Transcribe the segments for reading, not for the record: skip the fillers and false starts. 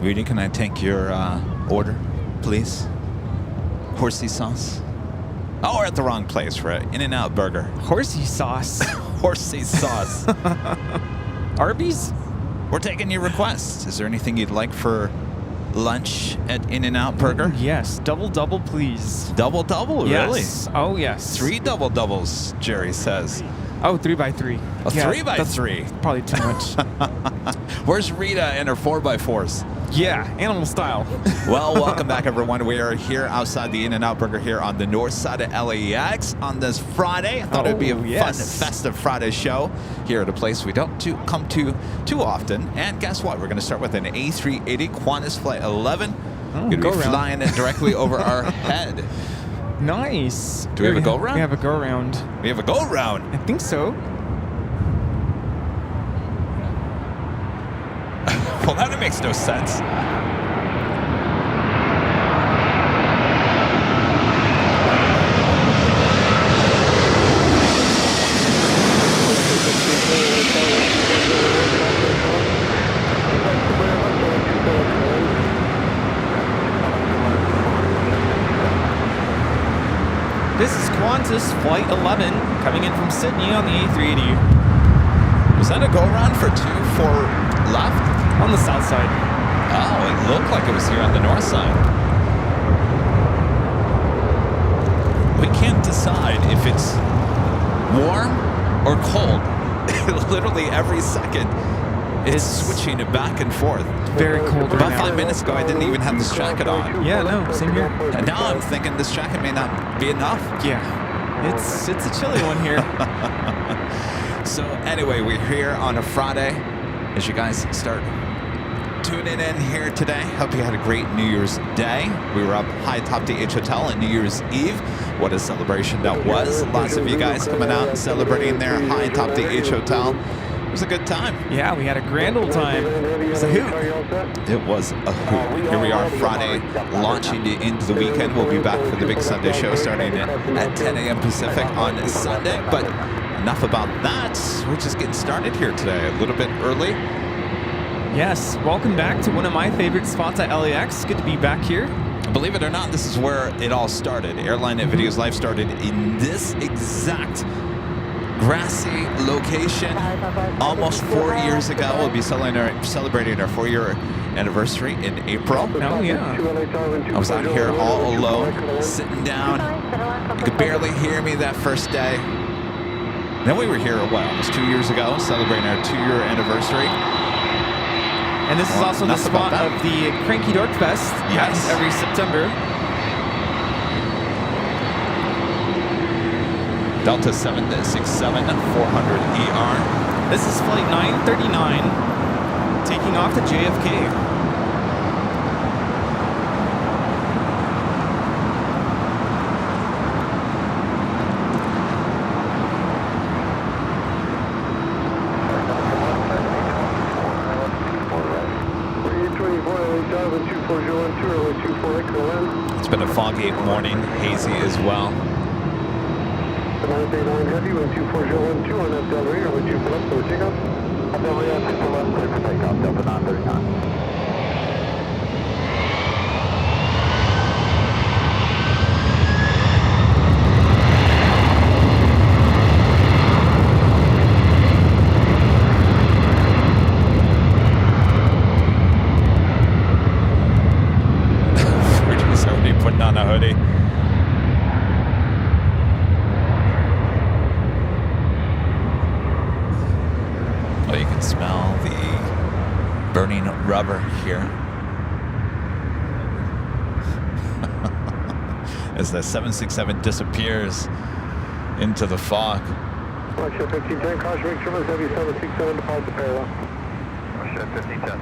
Rudy, can I take your order, please? Horsey sauce? Oh, we're at the wrong place. We're at In-N-Out Burger. Horsey sauce. Horsey sauce. Arby's? We're taking your requests. Is there anything you'd like for lunch at In-N-Out Burger? Yes. Double, please. Double, Yes. really? Oh, yes. 3 doubles, Jerry says. Oh, 3x3. A 3x3? Probably too much. Where's Rita and her 4x4s? Yeah, animal style. Well, welcome back, everyone. We are here outside the In-N-Out Burger here on the north side of LAX on this Friday. I thought it'd be a fun, festive Friday show here at a place we don't come to too often. And guess what? We're going to start with an A380 Qantas Flight 11. Going to be flying it directly over our head. Nice. Do we have a go-round? We have a go-round. We have a go-round? I think so. Well, that makes no sense. This is Qantas Flight 11 coming in from Sydney on the A380. Was that a go-round for 2-4 left? On the south side. Oh, it looked like it was here on the north side. We can't decide if it's warm or cold. Literally every second, it's switching it back and forth. Very cold right About now. 5 minutes ago, I didn't even have this jacket on. Yeah, no, same here. And now I'm thinking this jacket may not be enough. Yeah, it's a chilly one here. So anyway, we're here on a Friday as you guys start tuning in here today. Hope you had a great New Year's Day. We were up high atop the H Hotel on New Year's Eve. What a celebration that was. Lots of you guys coming out and celebrating there high atop the H Hotel. It was a good time. Yeah, we had a grand old time. It was a hoot. It was a hoot. Here we are Friday, launching into the weekend. We'll be back for the big Sunday show starting at 10 a.m. Pacific on Sunday. But enough about that. We're just getting started here today, a little bit early. Yes, welcome back to one of my favorite spots at LAX. Good to be back here. Believe it or not, this is where it all started. Airline at Video's Life started in this exact grassy location almost 4 years ago. We'll be celebrating our 4-year anniversary in April. Oh, yeah. I was out here all alone, sitting down. You could barely hear me that first day. Then we were here, almost 2 years ago, celebrating our 2-year anniversary. And this is also the spot of the Cranky Dork Fest. Yes. Every September. Delta 767-400ER. This is Flight 939, taking off to JFK. It's been a foggy morning, hazy as well. 939 Heavy, 124.012 on that Del Rio, would you pull up for the takeoff? Del Rio, pull up, clear for takeoff, Delta 939. Putting on a hoodie. Oh, you can smell the burning rubber here. As the 767 disappears into the fog. Russia 1510, caution, make sure Heavy 767 departs the parallel. Russia 1510.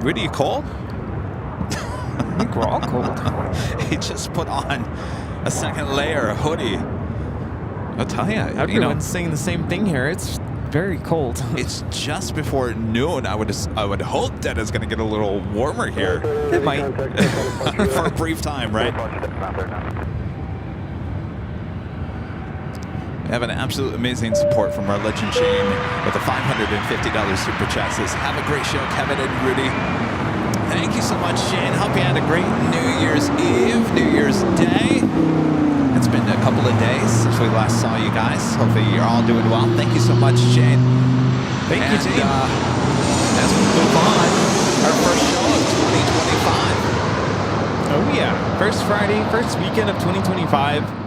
Really, you cold? I think we're all cold. He just put on a second layer, a hoodie. I'll tell you, Everyone's saying the same thing here. It's very cold. It's just before noon. I would hope that it's going to get a little warmer here. It might. For a brief time, right? We have an absolute amazing support from our legend Shane with a $550 super chat. Says, have a great show, Kevin and Rudy. Thank you so much, Shane. Hope you had a great New Year's Eve, New Year's Day. It's been a couple of days since we last saw you guys. Hopefully you're all doing well. Thank you so much, Shane. Thank you, team. As we move on, our first show of 2025. Oh yeah, first Friday, first weekend of 2025.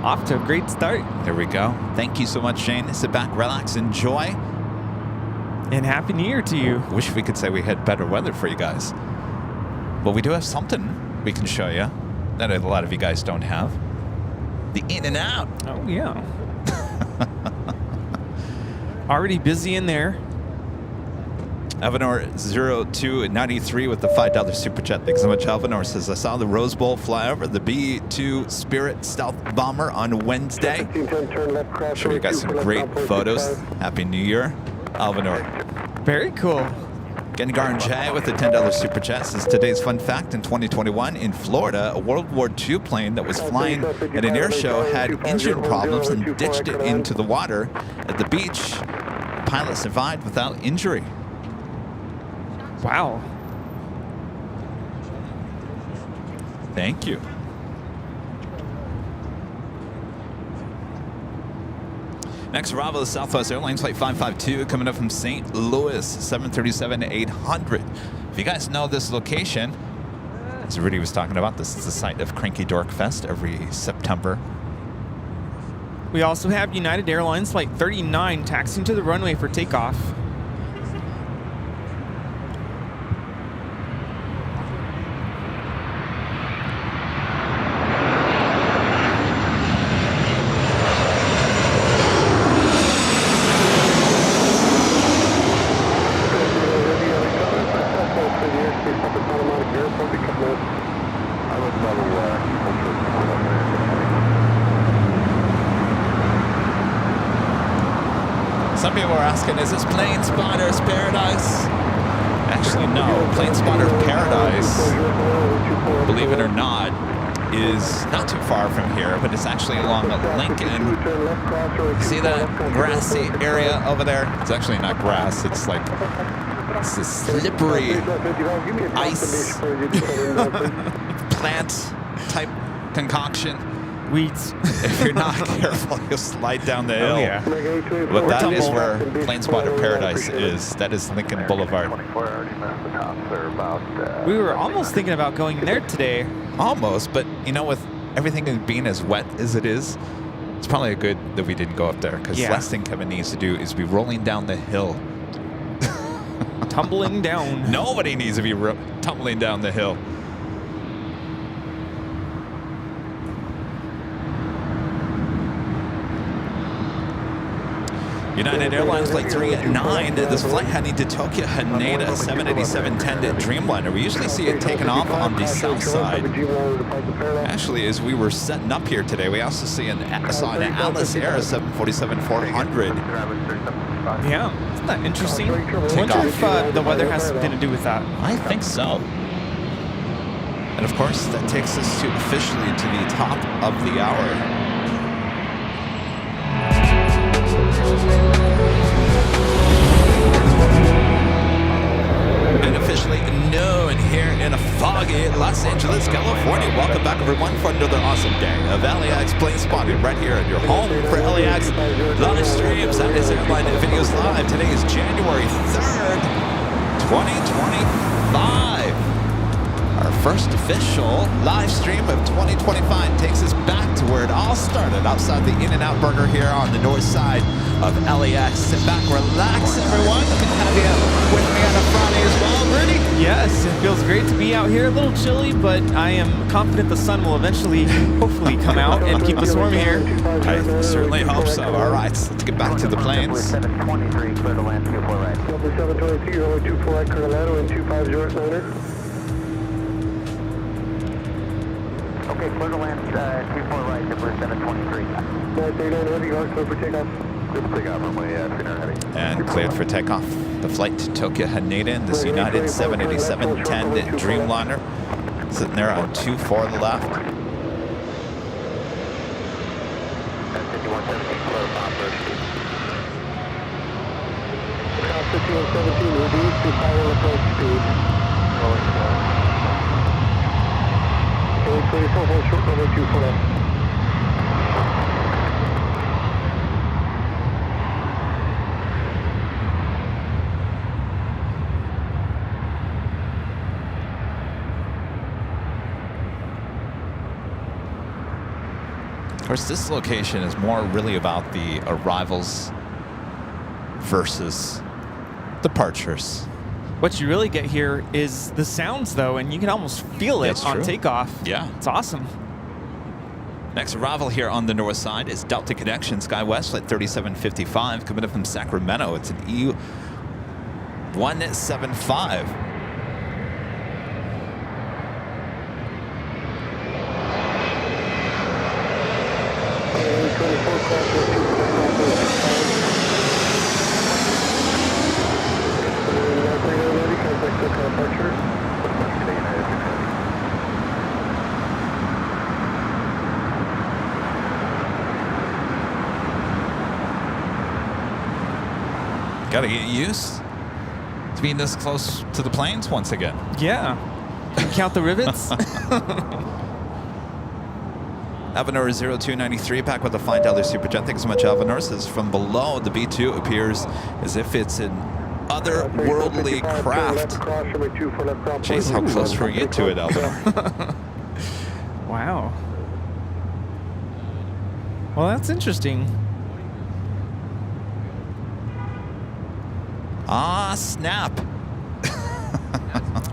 Off to a great start. There we go. Thank you so much, Shane. Sit back, relax, enjoy. And Happy New Year to you. Wish we could say we had better weather for you guys. But we do have something we can show you that a lot of you guys don't have. The in and out. Oh yeah. Already busy in there. Elvanor0293 with the $5 super chat. Thanks so much, Elvanor. Says, I saw the Rose Bowl flyover, the B-2 Spirit Stealth Bomber on Wednesday. Sure you guys some great photos. Happy New Year, Elvanor. Very cool. Gengar J with the $10 super chat says, today's fun fact, in 2021 in Florida, a World War II plane that was flying at an air show had engine problems and ditched it into the water at the beach. The pilot survived without injury. Wow. Thank you. Next arrival is Southwest Airlines Flight 552 coming up from St. Louis, 737-800. If you guys know this location, as Rudy was talking about, this is the site of Cranky Dork Fest every September. We also have United Airlines Flight 39 taxiing to the runway for takeoff. Some people are asking, is this Plane Spotter's Paradise? Actually, no. Plane Spotter's Paradise, believe it or not, is not too far from here, but it's actually along Lincoln. See that grassy area over there? It's actually not grass. It's like, it's a slippery ice plant type concoction. Weeds. If you're not careful, you'll slide down the hill. Oh, yeah. But that is where Plane Spotter Paradise is. That is Lincoln Boulevard. We were almost thinking about going there today. Almost, but you know, with everything being as wet as it is, it's probably good that we didn't go up there, because the last thing Kevin needs to do is be rolling down the hill. Tumbling down. Nobody needs to be tumbling down the hill. United Airlines Flight 389, this flight heading to Tokyo Haneda, 787-10 to Dreamliner. We usually see it taken off on the south side. Actually, as we were setting up here today, we also saw an Alice Air 747-400. Yeah, isn't that interesting? I wonder if the weather has something to do with that. I think so. And of course, that takes us to officially to the top of the hour. And officially known here in a foggy Los Angeles, California. Welcome back, everyone, for another awesome day of LAX Plane Spotting right here at your home for LAX live streams. That is Airline Videos Live. Today is January 3rd, 2025. Our first official live stream of 2025 takes us back to where it all started, outside the In-N-Out Burger here on the north side of LAX. Sit back, relax, everyone. Good to have you with me on a Friday as well, Rudy. Yes, it feels great to be out here. A little chilly, but I am confident the sun will eventually, hopefully, come out and keep us warm here. I certainly hope so. All right, let's get back to the planes. 723, clear to land 24 right. 722, you're only 24 right, clear to land, wind 250 center. Okay, clear to land 24 right, number 723. 939 heavy, hard clear for takeoff. Clear for takeoff, runway 39 heavy. And cleared for takeoff. The flight to Tokyo Haneda in this United 787-10 Dreamliner. Sitting there on 24 on the left. 5117, clear to top first speed. Cross 5117, reduce to final approach speed. Rolling slow. 24, hold short, runway 24 left. Of course, this location is more really about the arrivals versus departures. What you really get here is the sounds, though, and you can almost feel it That's on true. takeoff. Yeah. It's awesome. Next arrival here on the north side is Delta Connection SkyWest Flight 3755 coming up from Sacramento. It's an E175. Gotta get used to being this close to the planes once again. Yeah. Can you count the rivets? Avenor 0293 back with the $5 super jet. Thanks so much, Avenor. Says from below, the B2 appears as if it's an otherworldly craft. Jeez, how close were you to it, Avenor? Wow. Well, that's interesting. Ah, snap.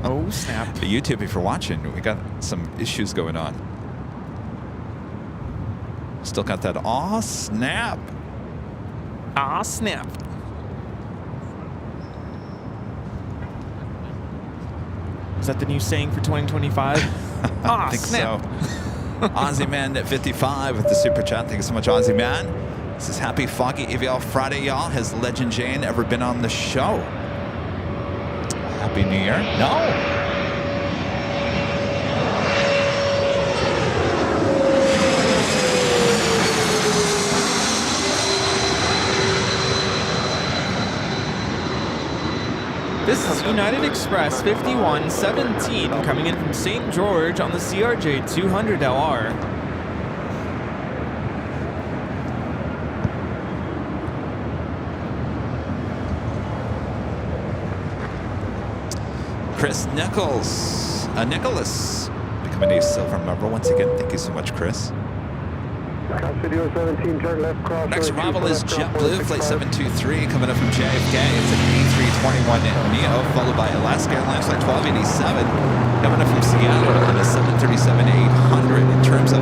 Oh, snap. But YouTube, if you're watching, we got some issues going on. Still got that aw, snap. Ah, snap. Is that the new saying for 2025? Ah, I think snap. so. Aussie Man at 55 with the super chat. Thank you so much, Aussie Man. This is Happy Foggy AVL Friday, y'all. Has Legend Jane ever been on the show? Happy New Year? No. This is United Express 5117 coming in from St. George on the CRJ 200LR. Chris Nicholas. Nicholas becoming a silver member once again. Thank you so much, Chris. Next arrival is JetBlue, Flight 723, coming up from JFK. It's an A321neo, followed by Alaska Airlines Flight 1287, coming up from Seattle on a 737-800. In terms of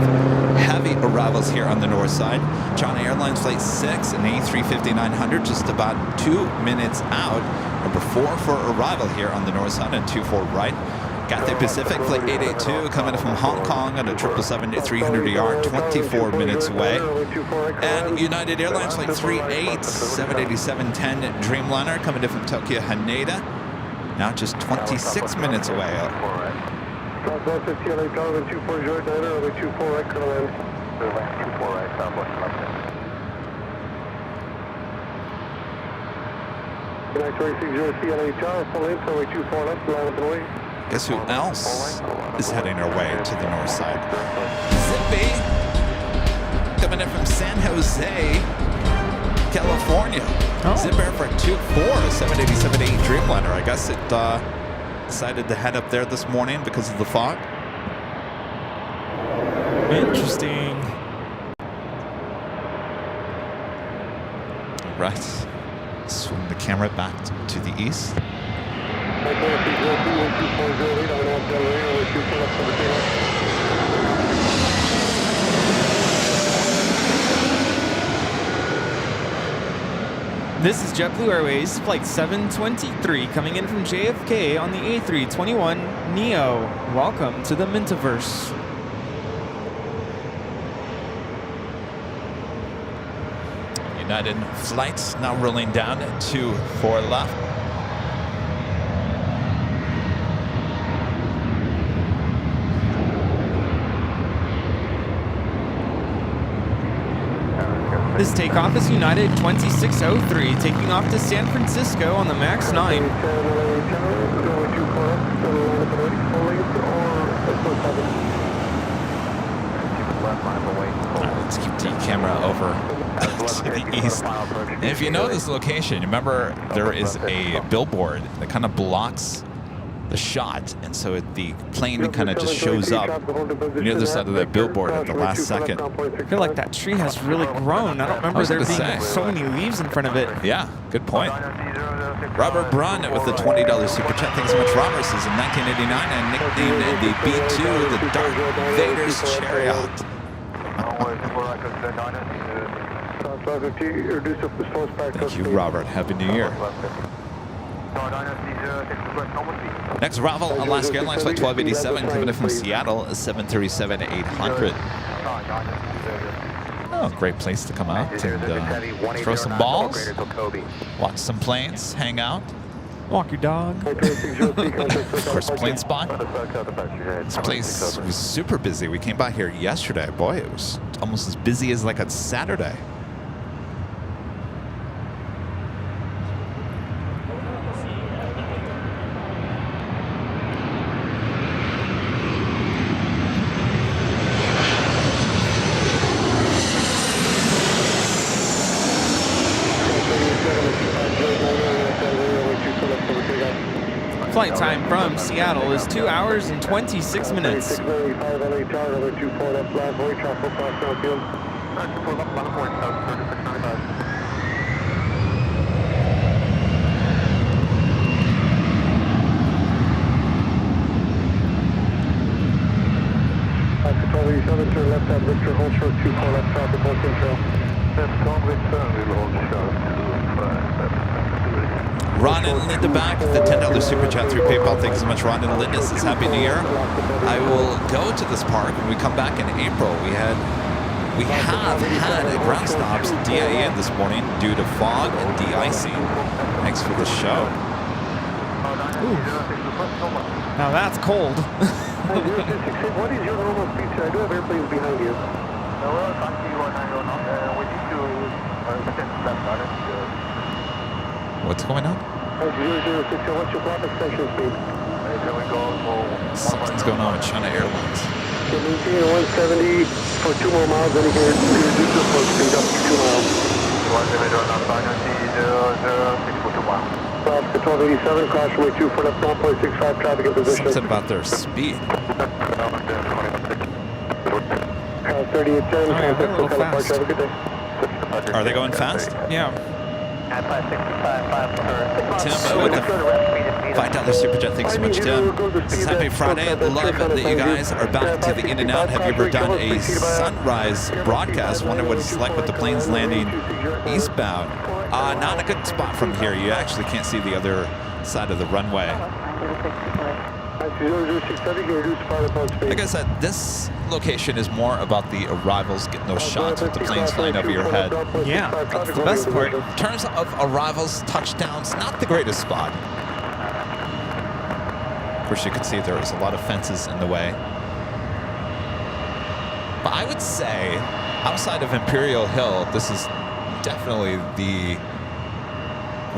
heavy arrivals here on the north side, China Airlines Flight 6, an A350-900, just about 2 minutes out. Number 4 for arrival here on the north side, and 24 right. Cathay Pacific Flight 882 coming from Hong Kong on a 777-300ER, 24 minutes away. And United Airlines Flight 38, 787-10 Dreamliner coming in from Tokyo Haneda, now just 26 minutes away. Guess who else is heading our way to the north side? Zippy, coming in from San Jose, California. Oh. Zip Air for 2-4, 787-8 Dreamliner. I guess it decided to head up there this morning because of the fog. Interesting. Right. Swing the camera back to the east. This is JetBlue Airways Flight 723 coming in from JFK on the A321neo. Welcome to the Mintiverse. United flights now rolling down to 4 left. This takeoff is United 2603, taking off to San Francisco on the MAX 9. Let's keep the camera over to the east. And if you know this location, remember there is a billboard that kind of blocks the shot, and so the plane kind of just shows up on the other side of that billboard at the last second. I feel like that tree has really grown. I don't remember there being so many leaves in front of it. Yeah, good point. Robert Brunn with the $20 super chat. Thanks so much, Robert. Says in 1989 and nicknamed the B2 the Darth Vader's Chariot. Thank you, Robert. Happy New Year. Next arrival, Alaska Airlines flight 1287 coming in from Seattle, 737-800. Oh, great place to come out and throw some balls, watch some planes, hang out. Walk your dog. Of course, plane spot. This place was super busy. We came by here yesterday. Boy, it was almost as busy as like a Saturday. Flight time from Seattle is 2 hours and 26 minutes. Turn left at Victor, hold short 24 left south of Bolton Trail. Ron and Linda back with the $10 super chat through PayPal. Thanks so much, Ron and Linda. Says Happy New Year. I will go to this park when we come back in April. We have had ground stops DIA this morning due to fog and de-icing. Thanks for the show. Ooh. Now that's cold. What is your normal speed? I do have airplanes behind you. What's going on? 006, what's your flight extension speed? Something's going on with China Airlines. So maintain 170 for 2 more miles, then you can reduce your float speed up to 2 miles. 1287, cross runway 2 for left 1.65, traffic in position. Something about their speed. 3810, they're a little fast. have a good day. Are they going fast? Yeah. Tim with the $5 super chat. Thanks so much, Tim. Says Happy Friday. Love that you guys are back to the in and out. Have you ever done a sunrise broadcast? Wonder what it's like with the planes landing eastbound. Not a good spot from here. You actually can't see the other side of the runway. Like I said, this location is more about the arrivals, getting those shots with the planes flying over your head. Yeah, that's the best part. In terms of arrivals, touchdowns, not the greatest spot. Of course, you can see there is a lot of fences in the way. But I would say, outside of Imperial Hill, this is definitely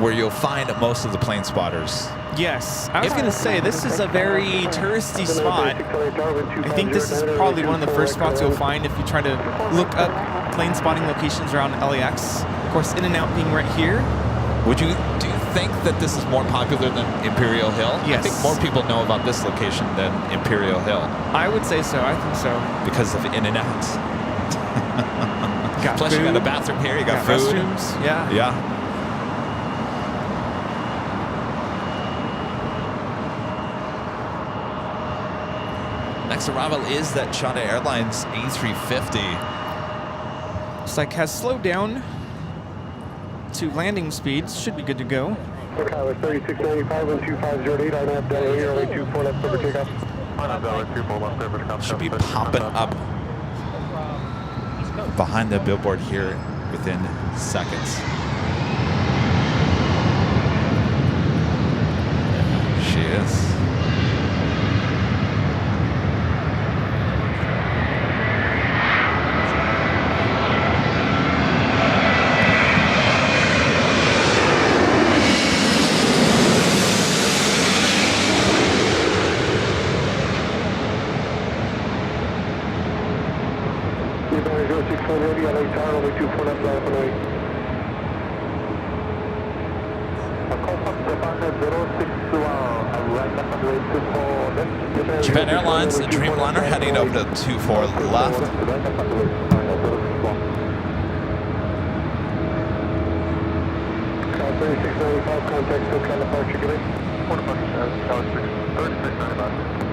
where you'll find most of the plane spotters. Yes, I was going to say, this is a very touristy spot. I think this is probably one of the first spots you'll find if you try to look up plane spotting locations around LAX. Of course, in and out being right here. Do you think that this is more popular than Imperial Hill? Yes. I think more people know about this location than Imperial Hill. I would say so, I think so. Because of in and out. Plus food. You got a bathroom here, you got food. Restrooms, yeah. Yeah. Next arrival is that China Airlines A350. Looks like has slowed down to landing speeds. Should be good to go. Okay, with 3695 and 2508, I have Delaware Airway 24 left over takeoff. Should be popping up behind the billboard here within seconds. She is. Japan Airlines, Dreamliner heading over to 24 left. Cal 3695, contact SoCal departure, get in. Tower 3695.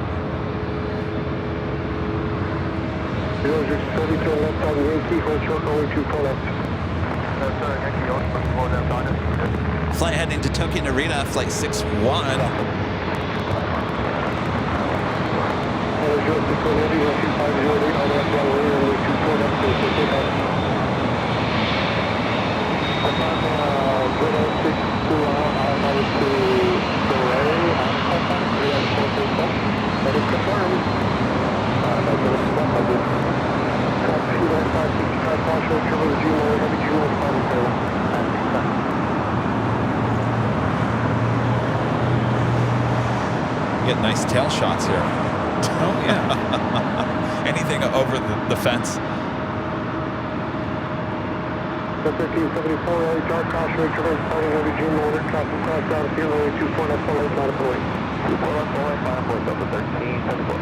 032 left on Yankee, hold short, only 24 left. Flight heading to Tokyo Narita, flight 61. Get nice tail shots here. Oh, yeah. Anything over the fence. 1374, HR, caution, traverse, fighting heavy Dreamliner, traffic cross down, field, only 24 left, full left, not a point. 24 left, full left, final point, Delta 1374.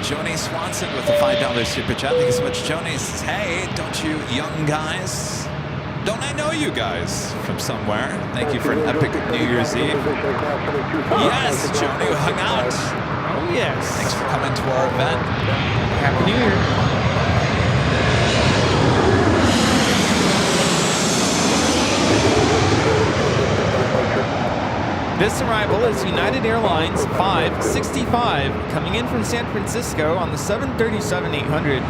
Joni Swanson with the $5 super chat. Thank you so much, Joni. Says, hey, don't you young guys? Don't I know you guys from somewhere? Thank you for an epic New Year's Eve. Yes, Joni, who hung out. Oh, yes. Thanks for coming to our event. Happy New Year. This arrival is United Airlines 565 coming in from San Francisco on the 737-800.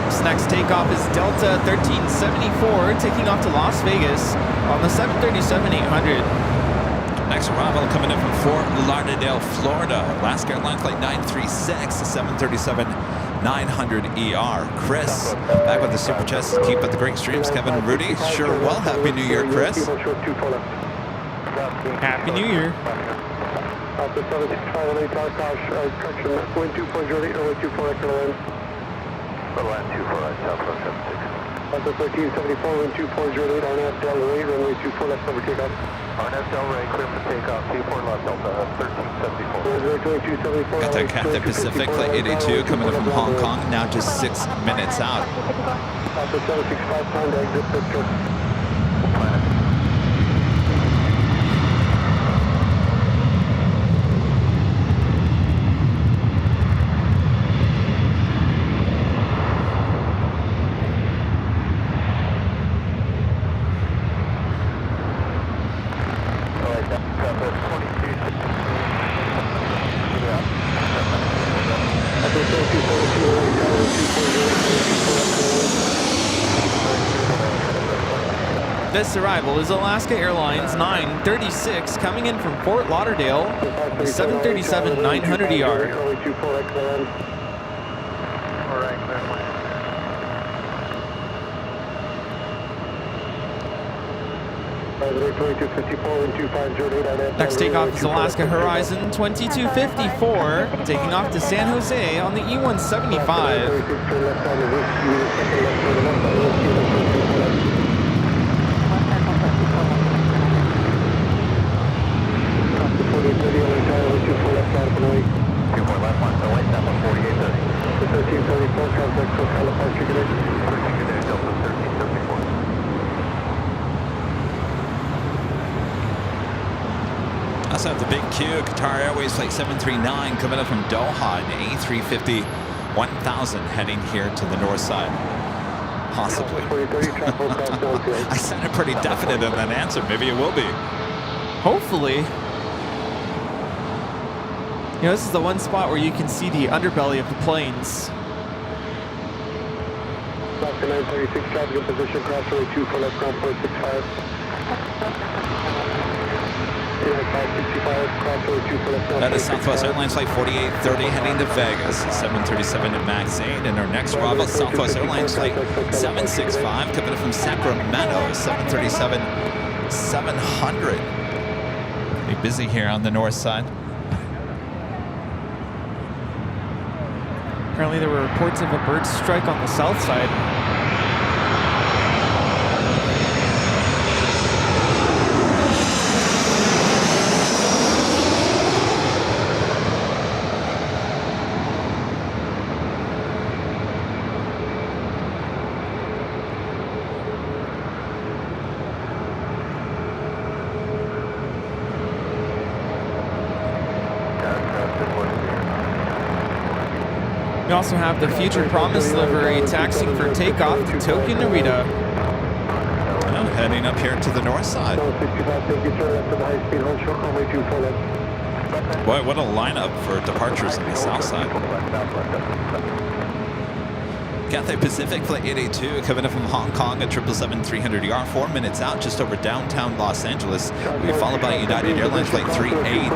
This next takeoff is Delta 1374 taking off to Las Vegas on the 737-800. Next arrival coming in from Fort Lauderdale, Florida. Alaska Airlines Flight 936, the 737-900ER. Chris, back with the super chest. Keep up the great streams, Kevin Rudy. Sure, well, Happy New Year, Chris. Happy New Year. Alpha 765, HR, caution, correction, wind 2.08, runway 24, Airline. Land 24 right, Southwest 76. Alpha 1374, wind 2.08, RNF, Delta Ray, runway 24 left, over takeoff. RNF Del Ray, clear for takeoff, 24 left, Delta 1374. Got that Cathay Pacific Flight 82 coming in from Hong Kong, now just 6 minutes out. Alpha 765, time to exit picture. This arrival is Alaska Airlines 936 coming in from Fort Lauderdale, the 737-900ER. Next takeoff is Alaska Horizon 2254 taking off to San Jose on the E175. Also have the big Q, Qatar Airways Flight 739 coming up from Doha, an A350 1000 heading here to the north side. Possibly. 2030, traffic cross downfield. I sounded pretty definite in that answer. Maybe it will be. Hopefully. You know, this is the one spot where you can see the underbelly of the planes. Doctor 936, traffic in position, crossway 2 for left ground 465. 565, crossway 2 for left ground. That is Southwest Airlines Flight 4830 heading to Vegas, 737 at max 8. And our next arrival, Southwest Airlines Flight 765, coming in from Sacramento, 737 700. Be busy here on the north side. Apparently there were reports of a bird strike on the south side. We also have the Future Promise livery taxiing for takeoff to Tokyo Narita. Well, heading up here to the north side. Boy, what a lineup for departures on the south side. Cathay Pacific Flight 882 coming in from Hong Kong at 777-300ER, 4 minutes out, just over downtown Los Angeles. We followed by United Airlines Flight 38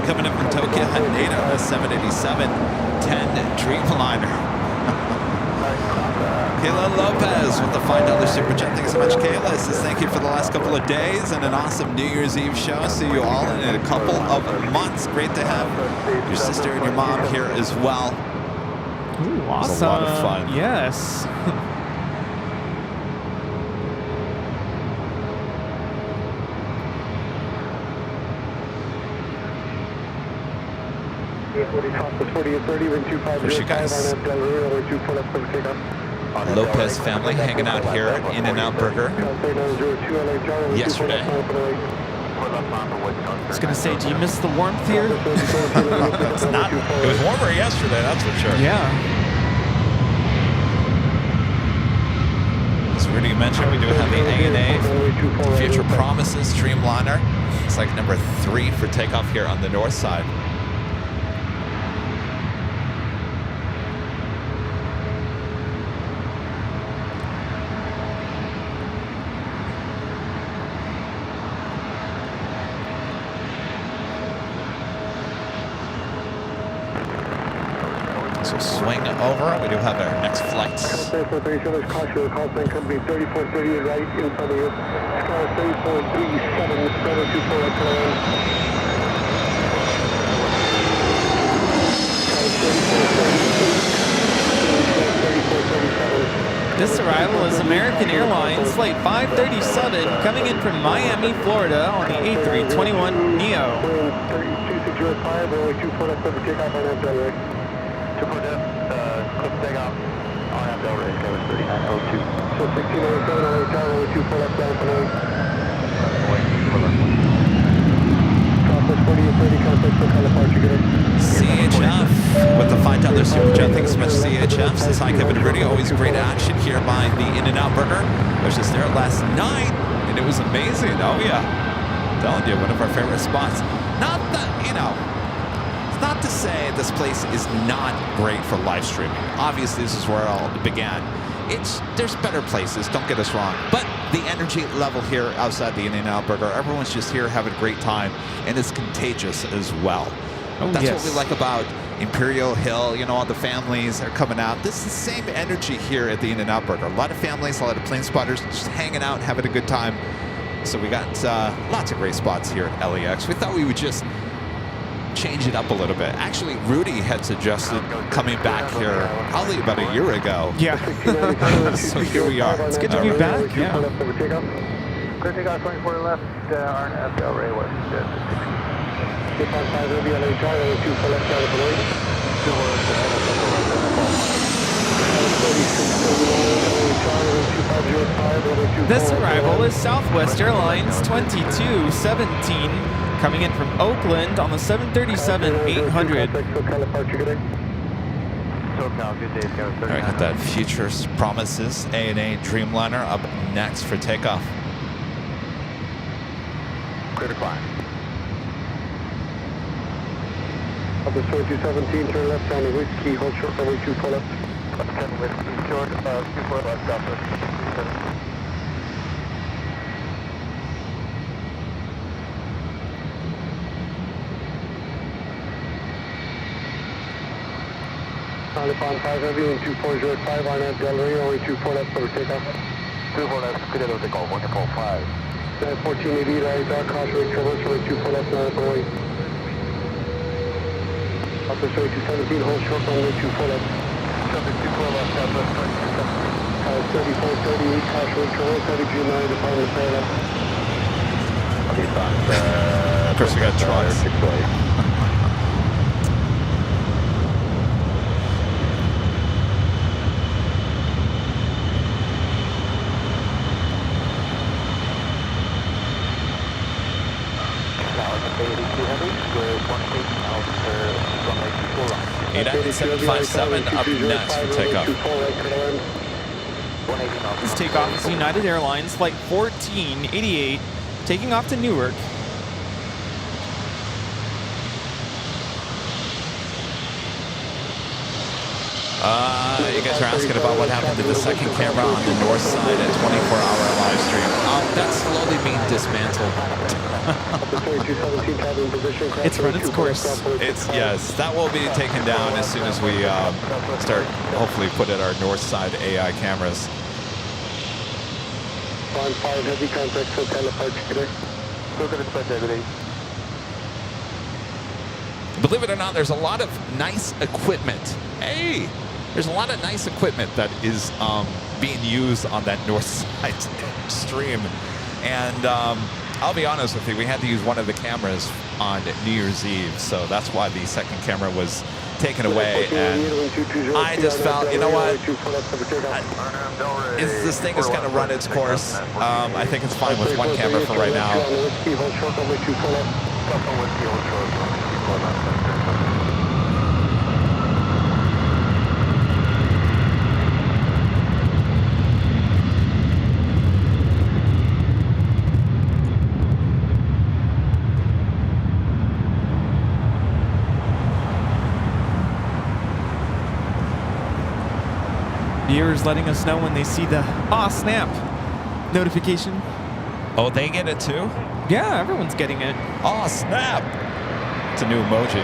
coming in from Tokyo Haneda at 787-10 Dreamliner. Kayla Lopez with the $5 super chat. Thank you so much, Kayla. Says thank you for the last couple of days and an awesome New Year's Eve show. See you all in a couple of months. Great to have your sister and your mom here as well. Ooh, awesome. It was a lot of fun. Yes. There's you guys. Lopez family hanging out here at In-N-Out Burger yesterday. I was going to say, do you miss the warmth here? It's not. It was warmer yesterday, that's for sure. Yeah. As Rudy mentioned, we do have the ANA Future Promises Dreamliner. It's like number 3 for takeoff here on the north side. So swing over. We do have our next flights. Company 3430 right in front of you. Sky 3437, 724 This arrival is American Airlines Flight 537 coming in from Miami, Florida on the A321 NEO. 2605, runway 24 left over takeoff on that runway. 24 left, clip takeoff on that runway, Kevin 3902. So 1607, runway 24 left down for runway. Southwest 4830, contact for departure, good. CHF with the $5 super chat. Thanks so much, CHF. Says hi, Kevin Rudy. Always great action here by the In-N-Out Burger. I was just there last night, and it was amazing. Oh yeah, I'm telling you, one of our favorite spots. Not that it's not to say this place is not great for live streaming. Obviously, this is where it all began. There's better places. Don't get us wrong, but the energy level here outside the In-N-Out Burger, everyone's just here having a great time, and it's contagious as well. Oh, That's yes. what we like about Imperial Hill. All the families are coming out. This is the same energy here at the In-N-Out Burger. A lot of families, a lot of plane spotters just hanging out, having a good time. So we got lots of great spots here at LAX. We thought we would just change it up a little bit. Actually, Rudy had suggested coming back here probably about a year ago. Yeah. So here we are. It's good to be back. Yeah. Clear takeoff 24 left, RNF Delray West. 5 Heavy LA Charlie, 2 for left out of the way. This arrival is Southwest Airlines 2217 coming in from Oakland on the 737-800. SoCal, good day, Kevin. All right, got that Futures Promises ANA Dreamliner up next for takeoff. Clear to climb. Up to 217, turn left on the whiskey, hold short, runway 24 left. Up 10 whiskey, short, 24 left, southwest. Alipon 5 heavy and 2405 on that Del Rey, runway 24 left for takeoff. 24 left, clear to takeoff, 145. 1480, right, dark cross, right, traverse, runway 24 left, now runway. Up to 217, hold short, runway 24 left. 24 left, southwest, 3438, cross, right, traverse, heavy Dreamliner, departing the parallel. Okay, fine. Of course, we got trucks. 628. United 757 up next for takeoff. This takeoff is United Airlines Flight 1488, taking off to Newark. You guys are asking about what happened to the second camera on the north side at 24-hour live stream. That's slowly being dismantled. It's run its course. Yes, that will be taken down as soon as we start, hopefully, put in our north side AI cameras. On 5 heavy contact for teleport today. Still going to spend everything. Believe it or not, there's a lot of nice equipment. Hey, there's a lot of nice equipment that is being used on that north side stream. And I'll be honest with you, we had to use one of the cameras on New Year's Eve. So that's why the second camera was taken away. And I just felt, you know what? This thing is going to run its course. I think it's fine with one camera for right now. Viewers letting us know when they see the "Aw, snap" notification. Oh, they get it too? Yeah, everyone's getting it. Oh, snap! It's a new emoji.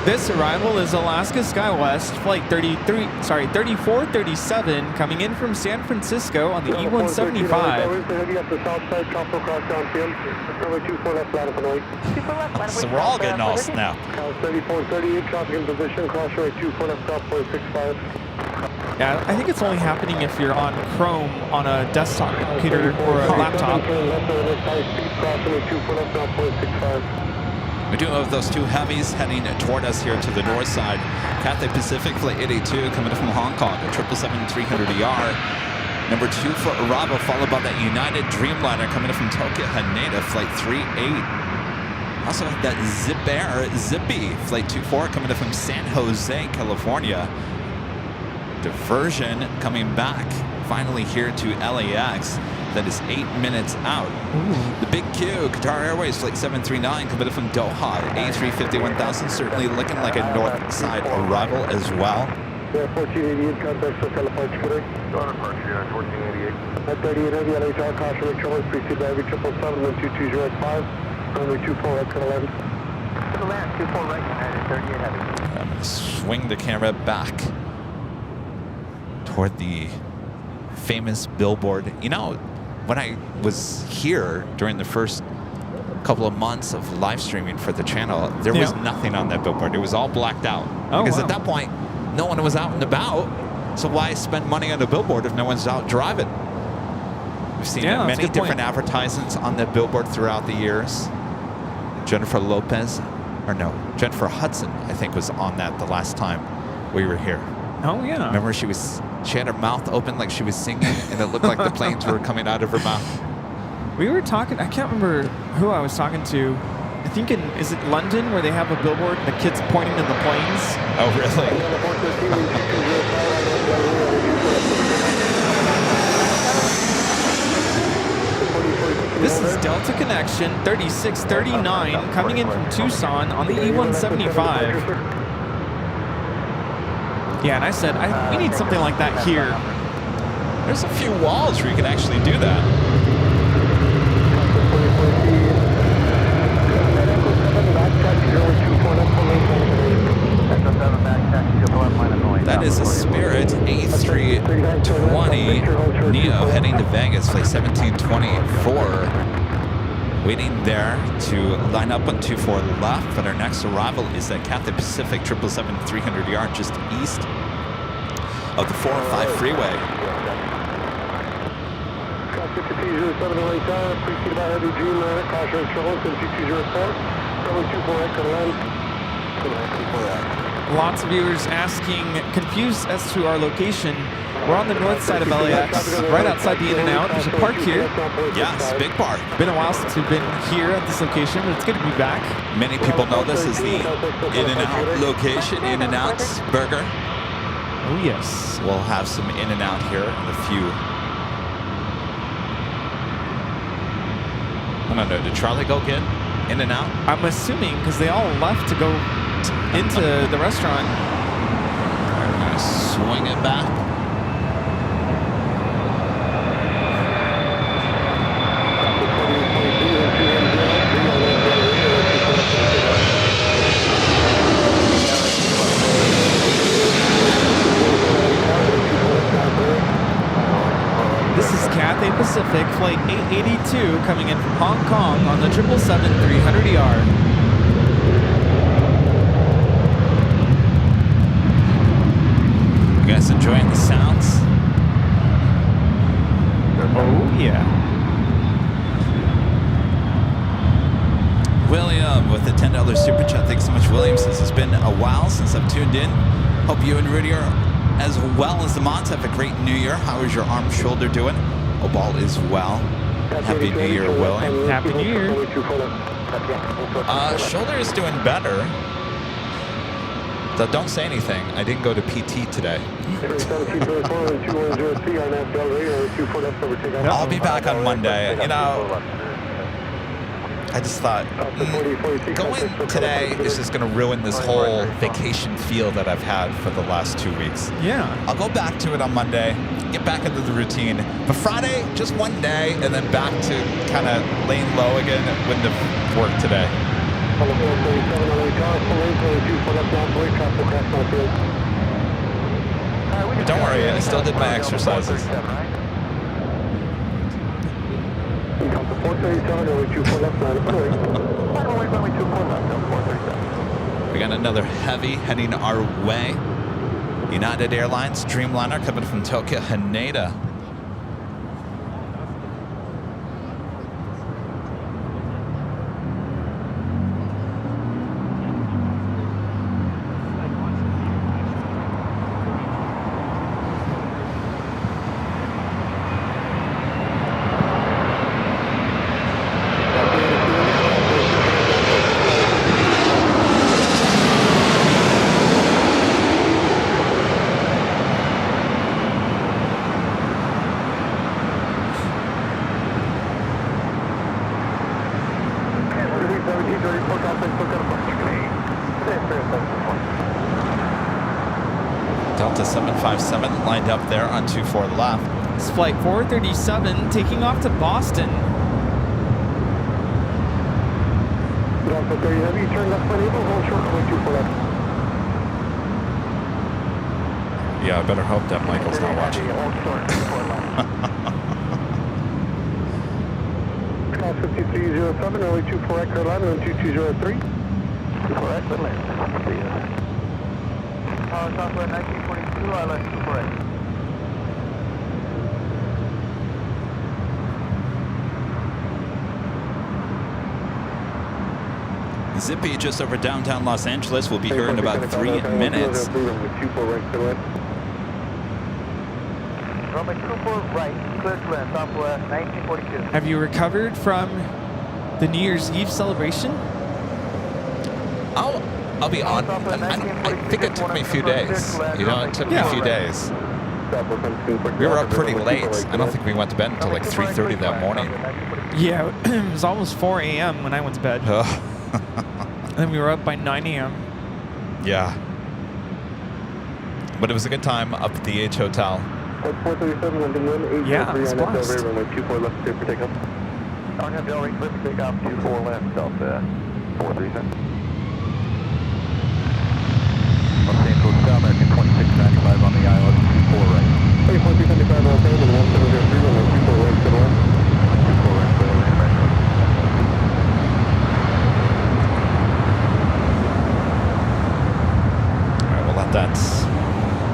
This arrival is Alaska SkyWest Flight 3437 coming in from San Francisco on the E-175. So we're all getting all snapped. 3438, traffic in position, cross right 24 left, stop 465. Yeah, I think it's only happening if you're on Chrome on a desktop computer or a laptop. We do have those two heavies heading toward us here to the north side. Cathay Pacific Flight 882 coming from Hong Kong, a 777-300ER. Number 2 for Arabo, followed by that United Dreamliner coming in from Tokyo Haneda, Flight 38. Also have that Zip Air Zippy, Flight 24 coming in from San Jose, California. Diversion coming back finally here to LAX. That is 8 minutes out. Ooh. The Big Q, Qatar Airways Flight 739 coming in from Doha, A350-1000, certainly looking like a north side arrival as well. Yeah, 1488, contact for teleport today. Daughter Park, 1488. At 38 heavy, LHR, caution, recovery, preceded by every 777, 12205, runway 24, right, cut 11. To the land, 24 right, United, 38 heavy. I'm going to swing the camera back toward the famous Billboard. You know, when I was here during the first couple of months of live streaming for the channel, there was nothing on that billboard. It was all blacked out. Because at that point, no one was out and about. So why spend money on a billboard if no one's out driving? We've seen many different advertisements on that billboard throughout the years. Jennifer Jennifer Hudson, I think, was on that the last time we were here. Oh, yeah. Remember, she had her mouth open like she was singing, and it looked like the planes were coming out of her mouth. We were talking, I can't remember who I was talking to. I think is it London where they have a billboard and the kids pointing to the planes? Oh, really? This is Delta Connection 3639 coming in from Tucson on the E175. Yeah, and I said, we need something like that here. There's a few walls where you can actually do that. That is a Spirit A320 Neo heading to Vegas, flight 1724. Waiting there to line up on 24 left, but our next arrival is at Cathay Pacific 777 300 yard just east of the 405 freeway. 5207 away time, preceded by heavy Dreamliner, caution trouble, 2204, 724 Lots of viewers asking, confused as to our location. We're on the north side of LAX, right outside the In-N-Out. There's a park here. Yes, big park. Been a while since we've been here at this location, but it's good to be back. Many people know this as the In-N-Out location, In-N-Out's burger. Oh, yes. We'll have some In-N-Out here in a few. I don't know, did Charlie go get In-N-Out? I'm assuming because they all left to go into the restaurant. We're going to swing it back. This is Cathay Pacific Flight 882 coming in from Hong Kong on the 777 300ER. You guys enjoying the sounds? Oh, yeah. William with the $10 super chat. Thanks so much, William. Says it's been a while since I've tuned in. Hope you and Rudy are as well as the mods. Have a great New Year. How is your arm, shoulder doing? Hope all is well. Happy New Year, William. Happy New Year. Shoulder is doing better. So don't say anything. I didn't go to PT today. I'll be back on Monday. You know, I just thought going today is just going to ruin this whole vacation feel that I've had for the last 2 weeks. Yeah. I'll go back to it on Monday, get back into the routine. But Friday, just one day, and then back to kind of laying low again. It wouldn't have worked today. But don't worry, I still did my exercises. We got another heavy heading our way. United Airlines Dreamliner coming from Tokyo, Haneda. Delta 757 lined up there on 24 left. It's flight 437 taking off to Boston. Delta 30 Heavy, turn left foot able, hold short, 24 left. Yeah, I better hope that Michael's not watching. Call 5307, early 24 Echo 11 and 2203. 24 Echo 11. Power software 1942, I left 24 Echo. Zippy just over downtown Los Angeles. We'll be here in about 3 minutes. Runway 24 right, clear to land, Southwest 1942. Have you recovered from the New Year's Eve celebration? I'll be on. I think it took me a few days. You know, it took me a few days. We were up pretty late. I don't think we went to bed until like 3:30 that morning. Yeah, it was almost 4 a.m. when I went to bed. And then we were up by 9 a.m. Yeah. But it was a good time up at the H Hotel. Yeah, it's blast. On your Delray, clear for takeoff, 24 left, Delta 437. Obtain code South American 2695 on the island, 24 right. 4375 on phone and 1703 on 24 right, to the left. 24 right, clear land, right. All right, we'll let that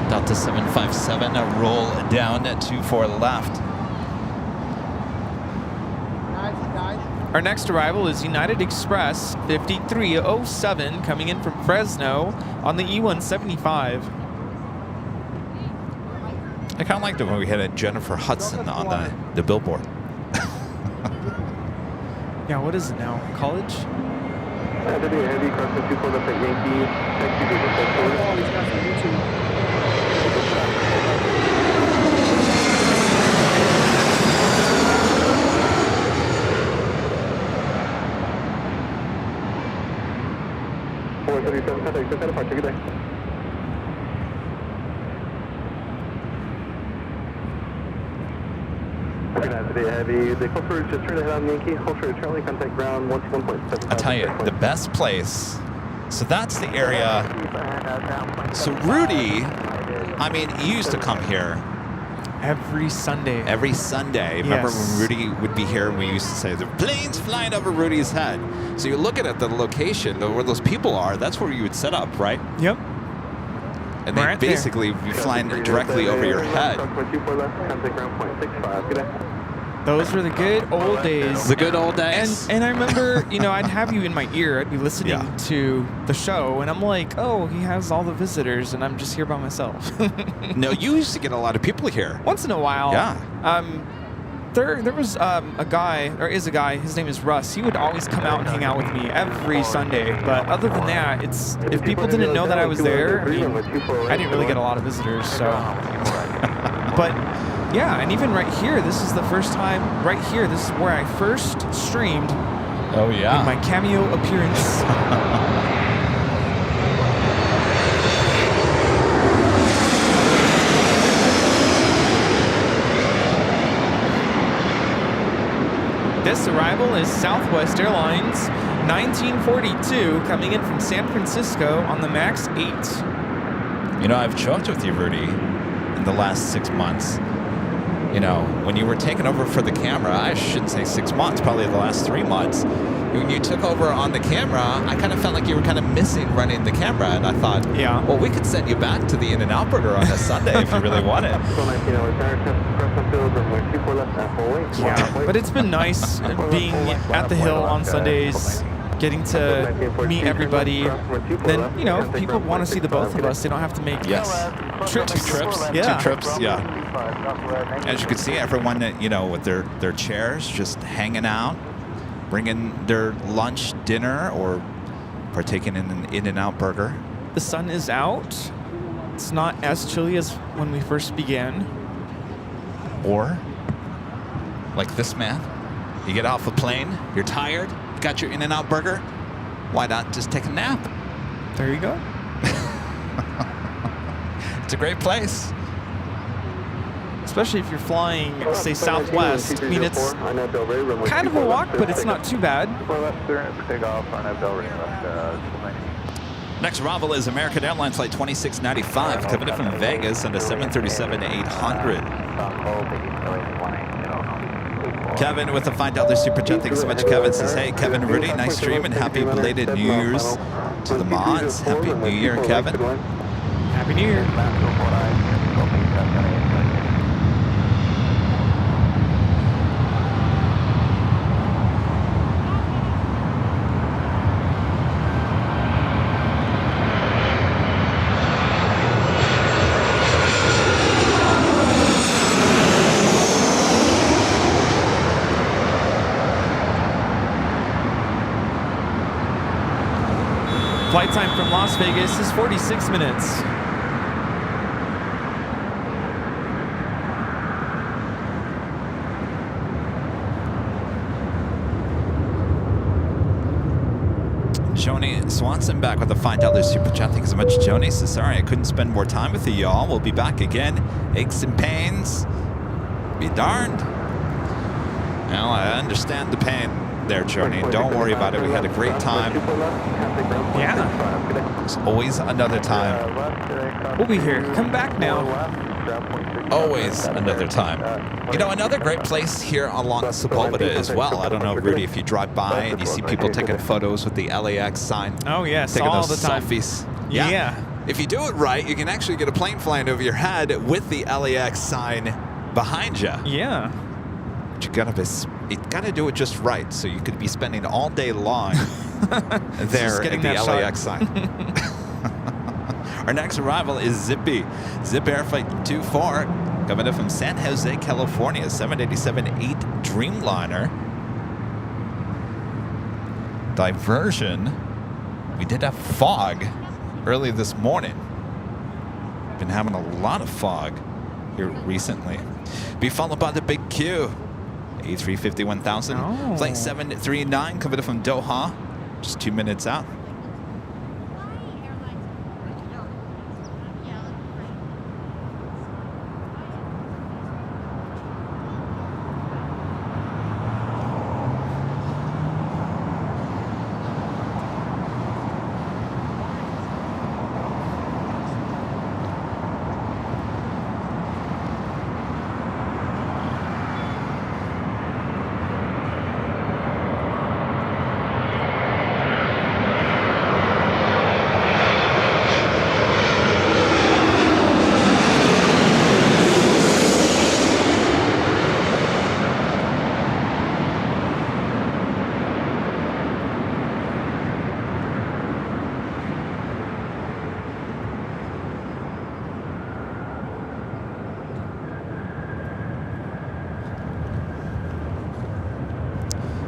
Delta 757 roll down at 24 left. Our next arrival is United Express 5307 coming in from Fresno on the E175. I kind of liked it when we had a Jennifer Hudson on the Billboard. Yeah, what is it now? College? Heavy, crossing 24 left at Yankee. Oh, he's got some YouTube. Heavy, the closer just turn ahead on Yankee, closer to Charlie, contact ground 121.7. I tell you, the best place. So that's the area. So Rudy, I mean, he used to come here Every Sunday. every Sunday. Remember Yes. when Rudy would be here and we used to say, the plane's flying over Rudy's head. So you're looking at the location where those people are, that's where you would set up, right? Yep. And they Right there. basically be flying directly over your head. Contact ground 0.65. Good day. Those were the good old days. The good old And days. and I remember, you know, I'd have you in my ear. I'd be listening Yeah. to the show, and I'm like, oh, he has all the visitors, and I'm just here by myself. No, you used to get a lot of people here. Once in a while. Yeah. There was a guy, or is a guy, his name is Russ. He would always come out and hang out with me every Sunday. But other than that, it's if people didn't know that I was there, I mean, I didn't really get a lot of visitors. So, but yeah, and even right here, this is the first time. Right here, this is where I first streamed Oh, yeah. in my cameo appearance. This arrival is Southwest Airlines 1942 coming in from San Francisco on the MAX 8. You know, I've joked with you, Rudy, in the last 6 months. You know, when you were taking over for the camera, I shouldn't say 6 months, probably the last 3 months. When you took over on the camera, I kind of felt like you were kind of missing running the camera. And I thought, Yeah. well, we could send you back to the In-N-Out Burger on a Sunday if you really wanted. Yeah, but it's been nice being at the Hill on Sundays, getting to meet everybody. Then, you know, if people want to see the both of us, they don't have to make Yes. trips. 2 trips. Yeah. 2 trips, yeah. As you can see, everyone, you know, with their chairs, just hanging out, bringing their lunch, dinner, or partaking in an In-N-Out Burger. The sun is out. It's not as chilly as when we first began. Or, like this man, you get off a plane, you're tired, you got your In-N-Out Burger, why not just take a nap? There you go. It's a great place. Especially if you're flying, say, Southwest. I mean, it's kind of a walk, but it's not too bad. Next arrival is American Airlines Flight 2695, coming in from Vegas on a 737-800. Kevin with a $5 super chat. Thanks so much, Kevin. Says, hey, Kevin Rudy, nice stream and happy belated New Year's to the mods. Happy New Year, Kevin. Happy New Year. Vegas is 46 minutes. Joni Swanson back with a $5 super chat. Thanks so much, Joni. So sorry I couldn't spend more time with you, y'all. We'll be back again. Aches and pains. Be darned. Well, I understand the pain there, Joni. Don't worry about it. We had a great time. Yeah. There's always another time. We'll be here. Come back now. Always another time. You know, another great place here along Sepulveda as well. I don't know, Rudy, if you drive by and you see people taking photos with the LAX sign. Oh, yes, taking all those the time. selfies. Yeah. If you do it right, you can actually get a plane flying over your head with the LAX sign behind you. Yeah. But you gotta do it just right, so you could be spending all day long there at the LAX sign. Our next arrival is Zippy. Zip Air Flight 24, coming in from San Jose, California, 787-8 Dreamliner. Diversion. We did have fog early this morning. Been having a lot of fog here recently. Be followed by the Big Q. A350 1000. Oh. Flight 739, coming in from Doha, just 2 minutes out.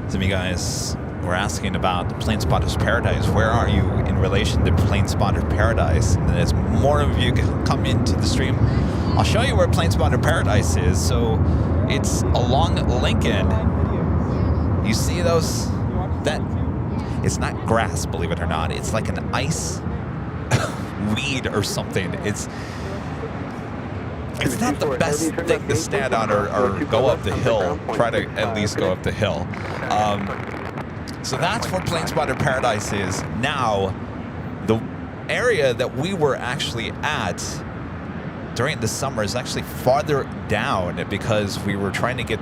Some of you guys were asking about the Plane Spotter's Paradise. Where are you in relation to Plane Spotter Paradise? And as more of you come into the stream, I'll show you where Plane Spotter Paradise is. So it's along Lincoln. You see those? That it's not grass, believe it or not. It's like an ice weed or something. It's not the best thing to stand on or go up the hill. Try to at least go up the hill. So that's where Plane Spotter Paradise is. Now, the area that we were actually at during the summer is actually farther down because we were trying to get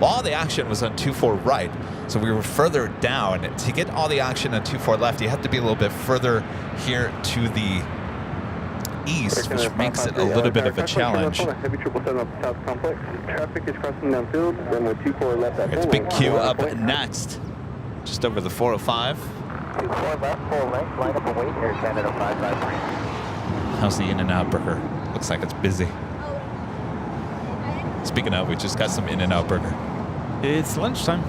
all the action was on 24 right. So we were further down. To get all the action on 24 left, you have to be a little bit further here to the east, which makes it a little bit of a challenge. Traffic is crossing downfield, runway 24 left at It's Big Q up next, just over the 405. 24 left, full length, line up and wait, Air Canada 553. How's the In-N-Out Burger? Looks like it's busy. Speaking of, we just got some In-N-Out Burger. It's lunchtime.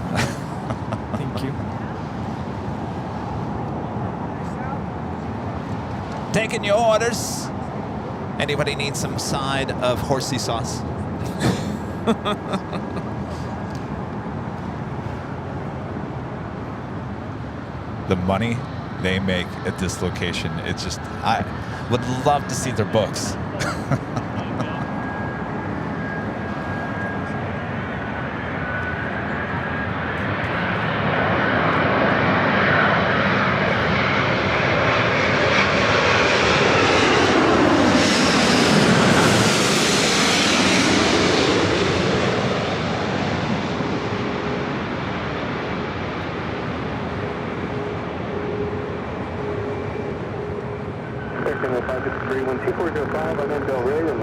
Thank you. Taking your orders. Anybody need some side of horsey sauce? The money they make at this location, it's just, I would love to see their books.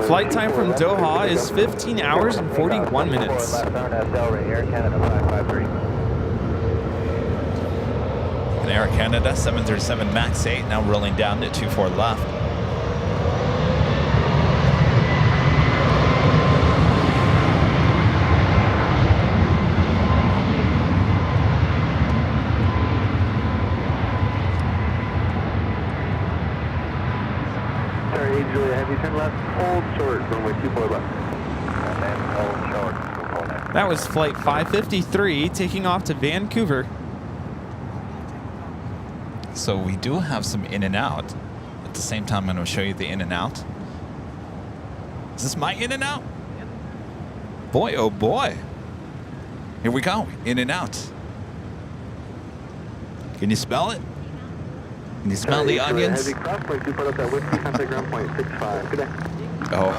Flight time from Doha is 15 hours and 41 minutes. Air Canada 553. And Air Canada 737 MAX 8 now rolling down to 24 left. Sorry, Julia, heavy turn left, hold short, runway 24 left. And hold short, 24 left. That was flight 553 taking off to Vancouver. So we do have some in and out. At the same time, I'm going to show you the in and out. Is this my in and out? Boy, oh boy. Here we go, in and out. Can you smell it? Can you smell the onions? Heavy cross, runway 24 left at whiskey, contact ground point 65. Good day. Oh.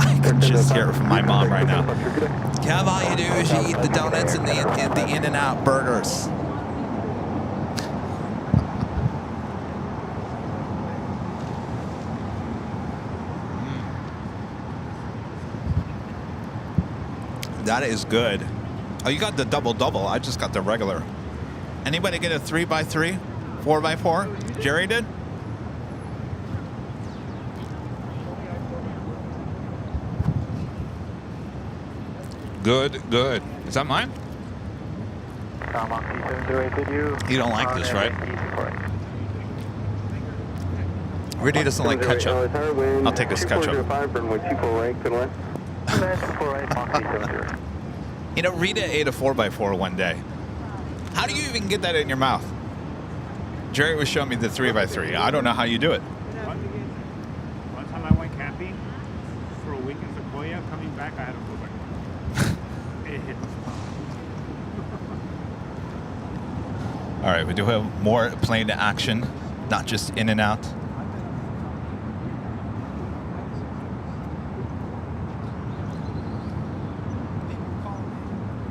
I can just hear it from my mom right now. Kev, all you do is you eat the donuts and the In-N-Out burgers. That is good. Oh, you got the double-double. I just got the regular. Anybody get a 3x3? 4x4? Jerry did? Good, good. Is that mine? You don't like this, right? Rudy doesn't like ketchup. I'll take this ketchup. You know, Rita ate a 4x4 one day. How do you even get that in your mouth? Jerry was showing me the 3x3. I don't know how you do it. One time I went camping for a week in Sequoia. Coming back, I had a 4x4. It hit the spot. All right, we do have more plane action, not just in and out.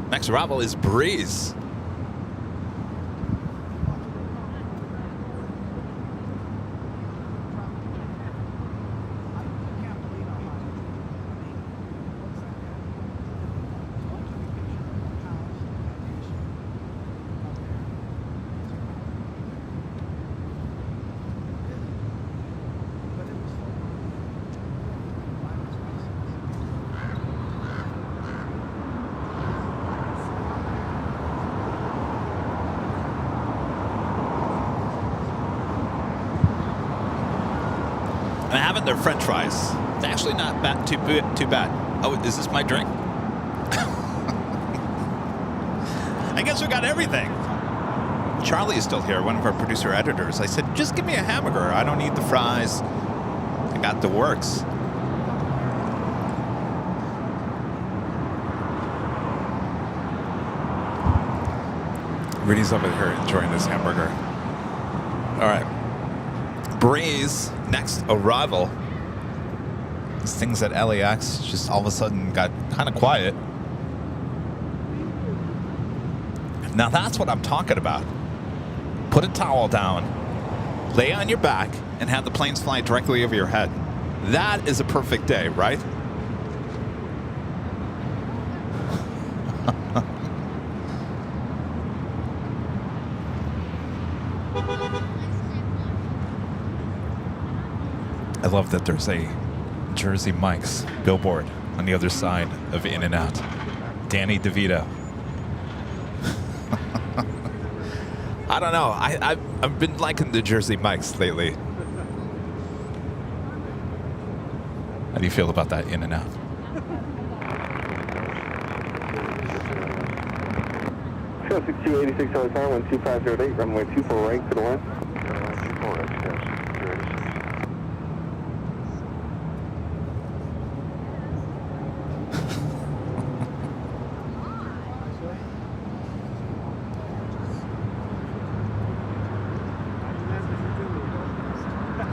Next arrival is Breeze. I'm having their French fries. It's actually not too bad. Oh, is this my drink? I guess we got everything. Charlie is still here, one of our producer editors. I said, just give me a hamburger. I don't need the fries. I got the works. Rudy's over here enjoying this hamburger. All right. Breeze, next arrival. These things at LAX just all of a sudden got kind of quiet. Now that's what I'm talking about. Put a towel down, lay on your back, and have the planes fly directly over your head. That is a perfect day, right? I love that there's a Jersey Mike's billboard on the other side of In and Out. Danny DeVito. I don't know. I've been liking the Jersey Mike's lately. How do you feel about that In and Out? Show 6286 hotel 12508, runway 24 right to the line.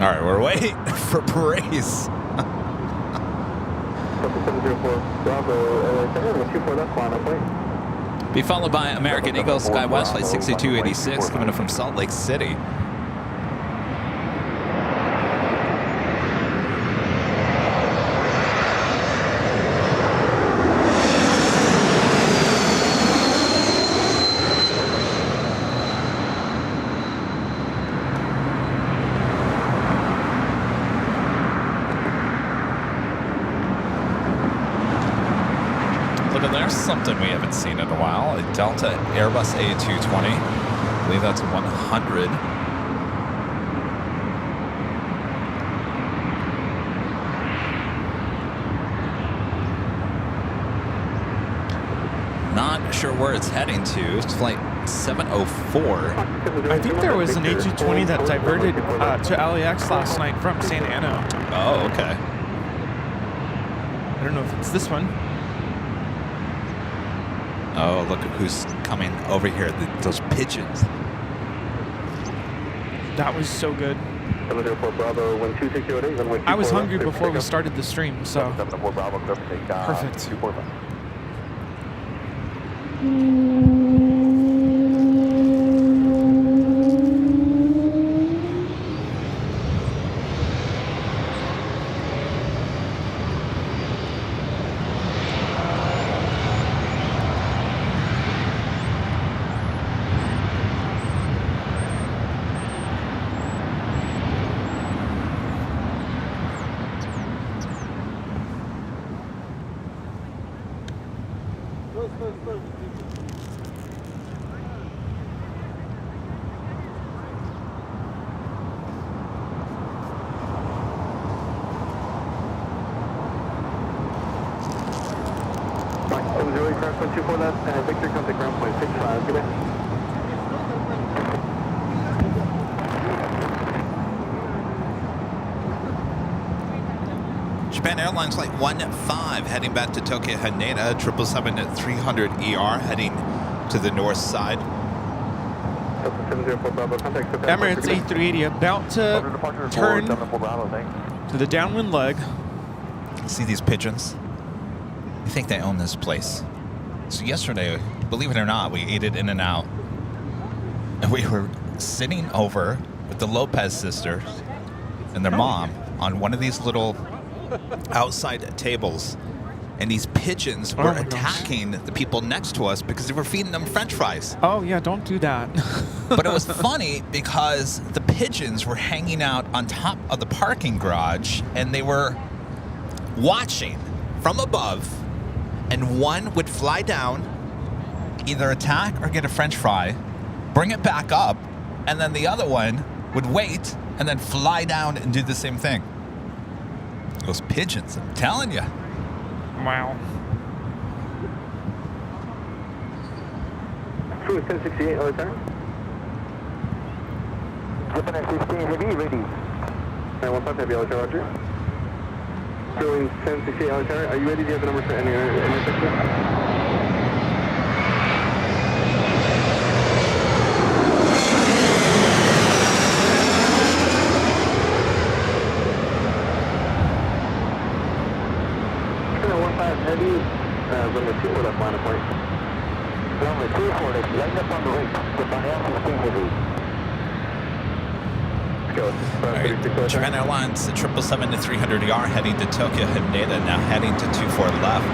All right, we're waiting for Breeze. Be followed by American Eagle Sky West Flight 6286 coming in from Salt Lake City. Look, there's something we haven't seen in a while. A Delta Airbus A220 believe that's 100. Not sure where it's heading to. It's flight 704. I think there was an A220 that diverted to LAX last night from Santa Ana. Oh, okay. I don't know if it's this one. Oh, look at who's coming over here. Those pigeons. That was so good. I was hungry before we started the stream, so perfect. Victor, contact ground point 65. Good day. Japan Airlines Flight 15 heading back to Tokyo Haneda, 777-300 ER heading to the north side. Emirates A380 about to turn to the downwind leg. See these pigeons? I think they own this place. So yesterday, believe it or not, we ate it in and out. And we were sitting over with the Lopez sisters and their mom on one of these little outside tables. And these pigeons were attacking the people next to us because they were feeding them French fries. Oh, yeah, don't do that. But it was funny because the pigeons were hanging out on top of the parking garage and they were watching from above. And one would fly down, either attack or get a French fry, bring it back up, and then the other one would wait and then fly down and do the same thing. Those pigeons, I'm telling you. Wow. Cruise 1068, all time. Japan 16 heavy, ready. 915 heavy, all Roger. Cruise 1068, all time. Are you ready? Do you have the number for any intersection? Heavy, runway 24 left line of point. Runway 24 left, line up on the right. Japan Air 16 heavy. Let's go. All right, Japan Airlines 777-300ER heading to Tokyo Haneda, now heading to 24 left.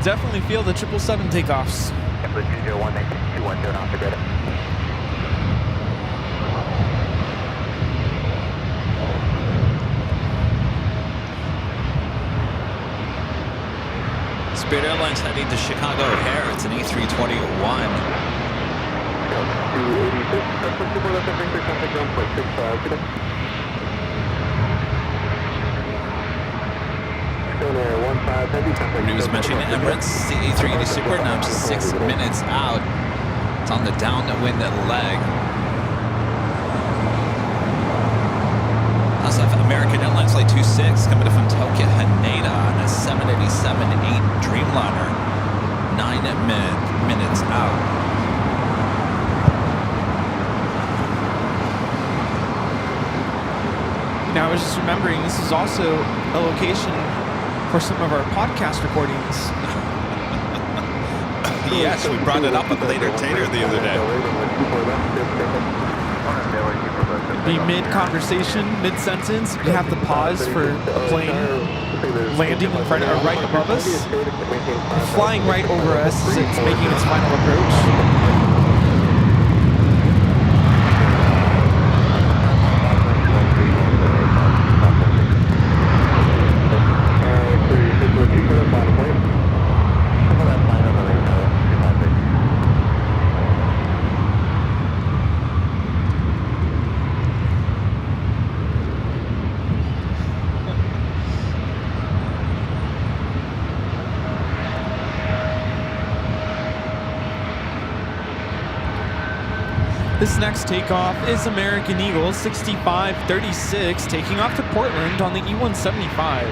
Definitely feel the 777 takeoffs. Spirit Airlines heading to Chicago O'Hare. It's an A321. 286, that's what people left, I think they're contact ground for 65 today. News mentioning Emirates, the A380 Super now just 6 minutes out. It's on the downwind leg. Also have American Airlines Flight 26 coming from Tokyo Haneda on a 787-8 Dreamliner. 9 minutes out. Now, I was just remembering, this is also a location for some of our podcast recordings. Yes, we brought it up with Later Tater the other day. Be mid-conversation, mid-sentence, you have to pause for a plane landing in front or right above us, flying right over us as it's making its final approach. This next takeoff is American Eagle 6536 taking off to Portland on the E175.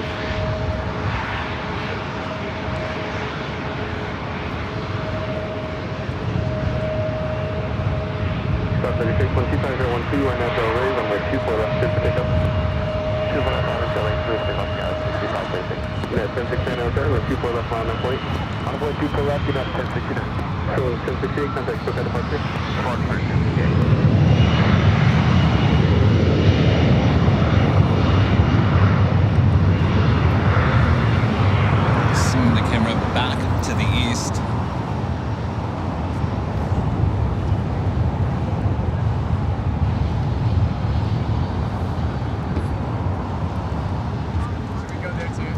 Swing the camera back to the east.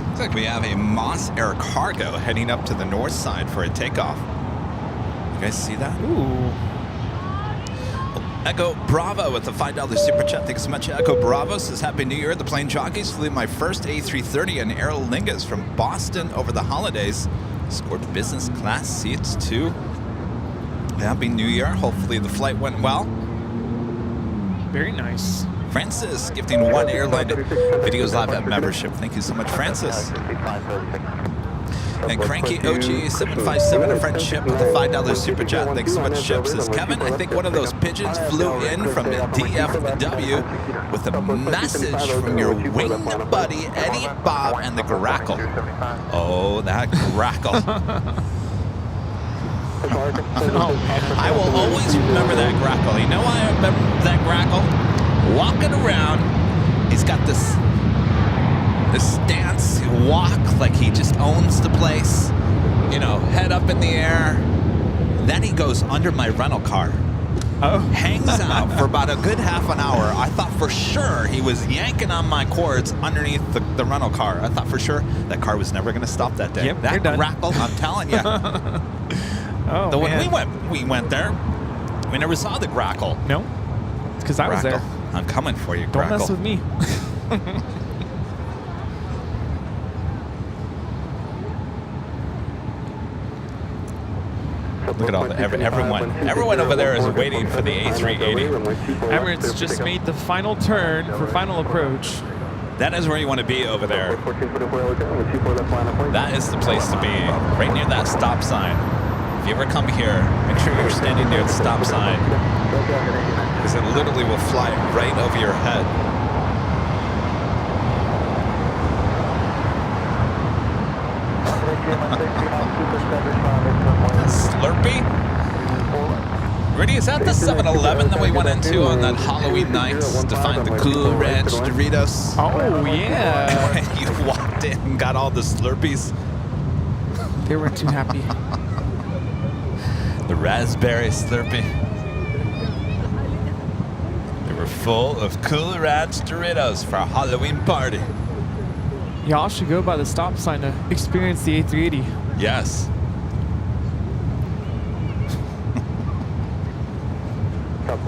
Looks like we have a Moss Air Cargo heading up to the north side for a takeoff. You guys see that? Ooh. Echo Bravo with the $5 super chat. Thanks so much, Echo Bravo. Says Happy New Year. The Plane Jockeys flew my first A330 in Aer Lingus from Boston over the holidays. Scored business class seats too. Happy New Year. Hopefully the flight went well. Very nice. Francis gifting 1 Airline Videos Live membership. Thank you so much, Francis. And Cranky OG 757, a friend Chip with a $5 super chat. Thanks so much, Chip. Says Kevin, I think one of those pigeons flew in from the DFW with a message from your wing buddy Eddie Bob and the grackle. Oh, that grackle. I will always remember that grackle. You know why I remember that grackle? Walking around, he's got this stance, walk like he just owns the place, you know, head up in the air. Then he goes under my rental car, hangs out for about a good half an hour. I thought for sure he was yanking on my cords underneath the rental car. I thought for sure that car was never going to stop that day. Yep, that grackle, I'm telling you. When we went there, we never saw the grackle. No, because I was there. I'm coming for you, Don't grackle. mess with me. Look at all everyone over there is waiting for the A380. Emirates just made the final turn for final approach. That is where you want to be over there. That is the place to be, right near that stop sign. If you ever come here, make sure you're standing near the stop sign, because it literally will fly right over your head. Slurpee? Rudy, is that the 7-Eleven that we went into on that Halloween night to find the Cool Ranch Doritos? Oh, yeah. You walked in and got all the Slurpees? They weren't too happy. The raspberry Slurpee. They were full of Cool Ranch Doritos for a Halloween party. Y'all should go by the stop sign to experience the A380. Yes. Of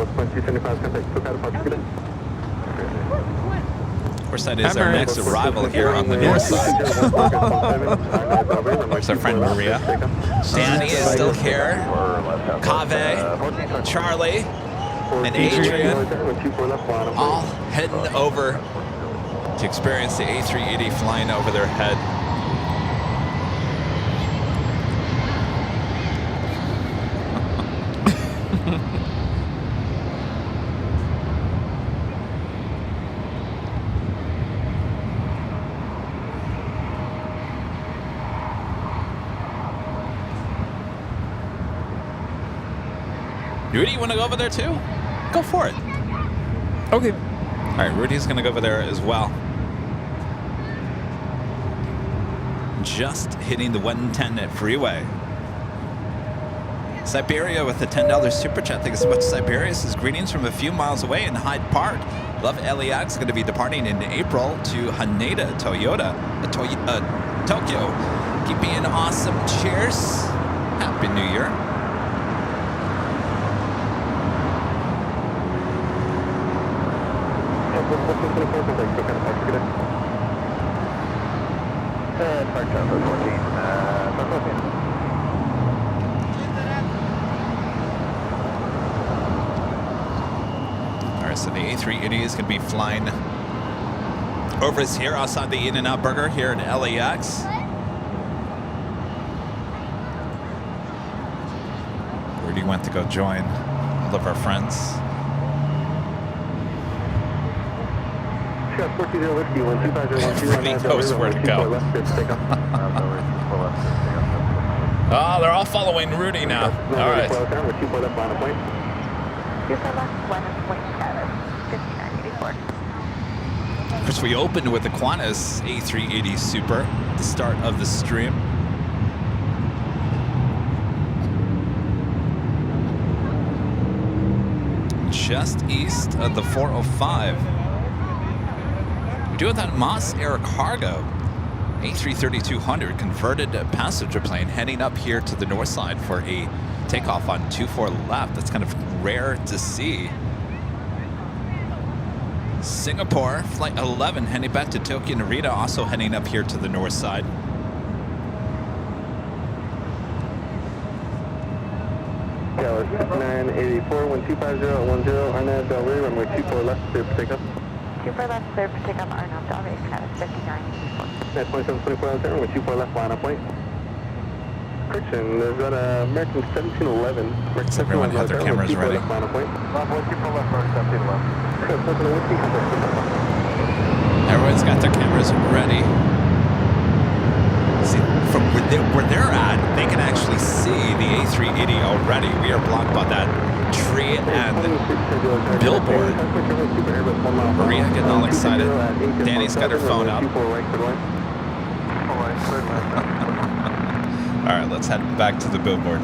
course, that is our next arrival here on the north side. There's our friend Maria. Danny is still here. Kave, Charlie, and Adrian all heading over to experience the A380 flying over their head. Rudy, you want to go over there too? Go for it. Okay. All right, Rudy's going to go over there as well. Just hitting the 110 freeway. Siberia with the $10 super chat. Thank you so much, Siberia. Says greetings from a few miles away in Hyde Park. Love LAX. Going to be departing in April to Haneda, Tokyo. Keep being awesome. Cheers. Happy New Year. Alright, so the A380 is going to be flying over us here outside the In-N-Out Burger here in LAX. Rudy went to go join all of our friends. Everybody knows where to go. Oh, they're all following Rudy now. All right. Of course, we opened with the Qantas A380 Super at the start of the stream. Just east of the 405. We're doing that Moss Air Cargo A330-200 converted passenger plane heading up here to the north side for a takeoff on 24 left. That's kind of rare to see. Singapore, flight 11, heading back to Tokyo Narita, also heading up here to the north side. Dallas 984, 1250, 10, Arnab Del Rey, runway 24 left, clear for takeoff. 24 left, clear for takeoff, Arnab Del Rey, status 5984. Net 2724 out there, runway 24 left, line up point. Correction, there's that American 1711. Does everyone have their cameras ready? Line up point. Everyone's got their cameras ready. See, from where they're at, they can actually see the A380 already. We are blocked by that tree and Billboard. Maria getting all excited. Danny's got her phone up. All right, let's head back to the Billboard.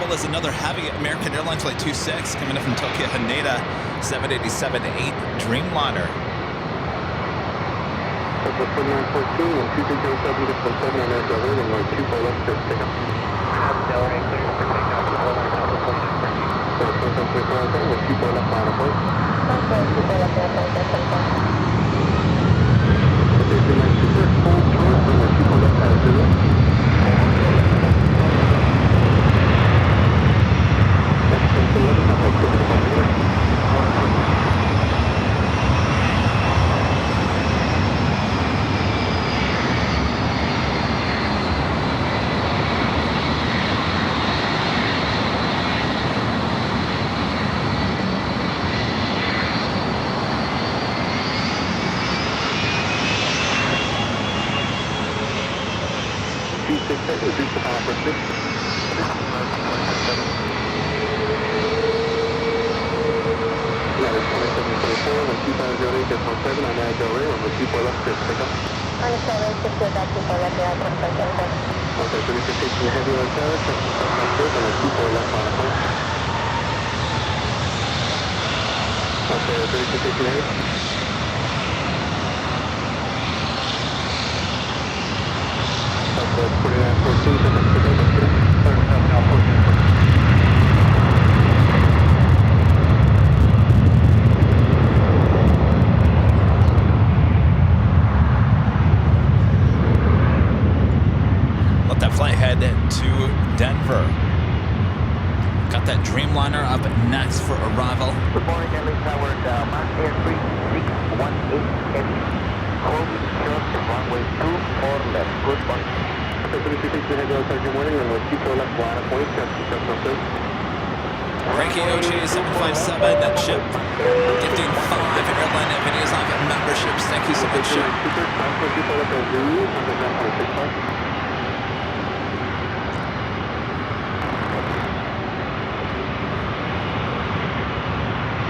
Is another heavy American Airlines flight 26 coming in from Tokyo Haneda 787-8 Dreamliner. with 4914 and 2307 distal 7 on air Delray, runway 24 left, clear for takeoff. Delray, clear for takeoff, Airline, all-emojis. So, 24 with 24 left, final point. Okay, 24 left, Okay, so my super full short, runway 24 left, out of 0. Next, 11, runway 24 left. Reduce the final for 6. That is 2724 and 2508.7 on air Delray, runway 24 left, clear for takeoff. Understand, 6 back, 24 left, 25 Okay, so we can take the heavy on tower, check the front left good, and a 24 left final point. Okay, so we can take the heavy. Okay, 4914, so that's the go, that's good. Now 14. Let that flight head to Denver. Got that Dreamliner up next for arrival. Good morning, LA Tower, Max Air 3618 heavy. Closing short, runway 24 left. Good morning. Okay, so we can take the heavy on tower, good morning, runway 24 left, final point, check the front left good. Breaking OG 757, that ship gifting 5 Airline videos live memberships. Thank you so much, ship. Super, 24 left, as you, on the ground for 6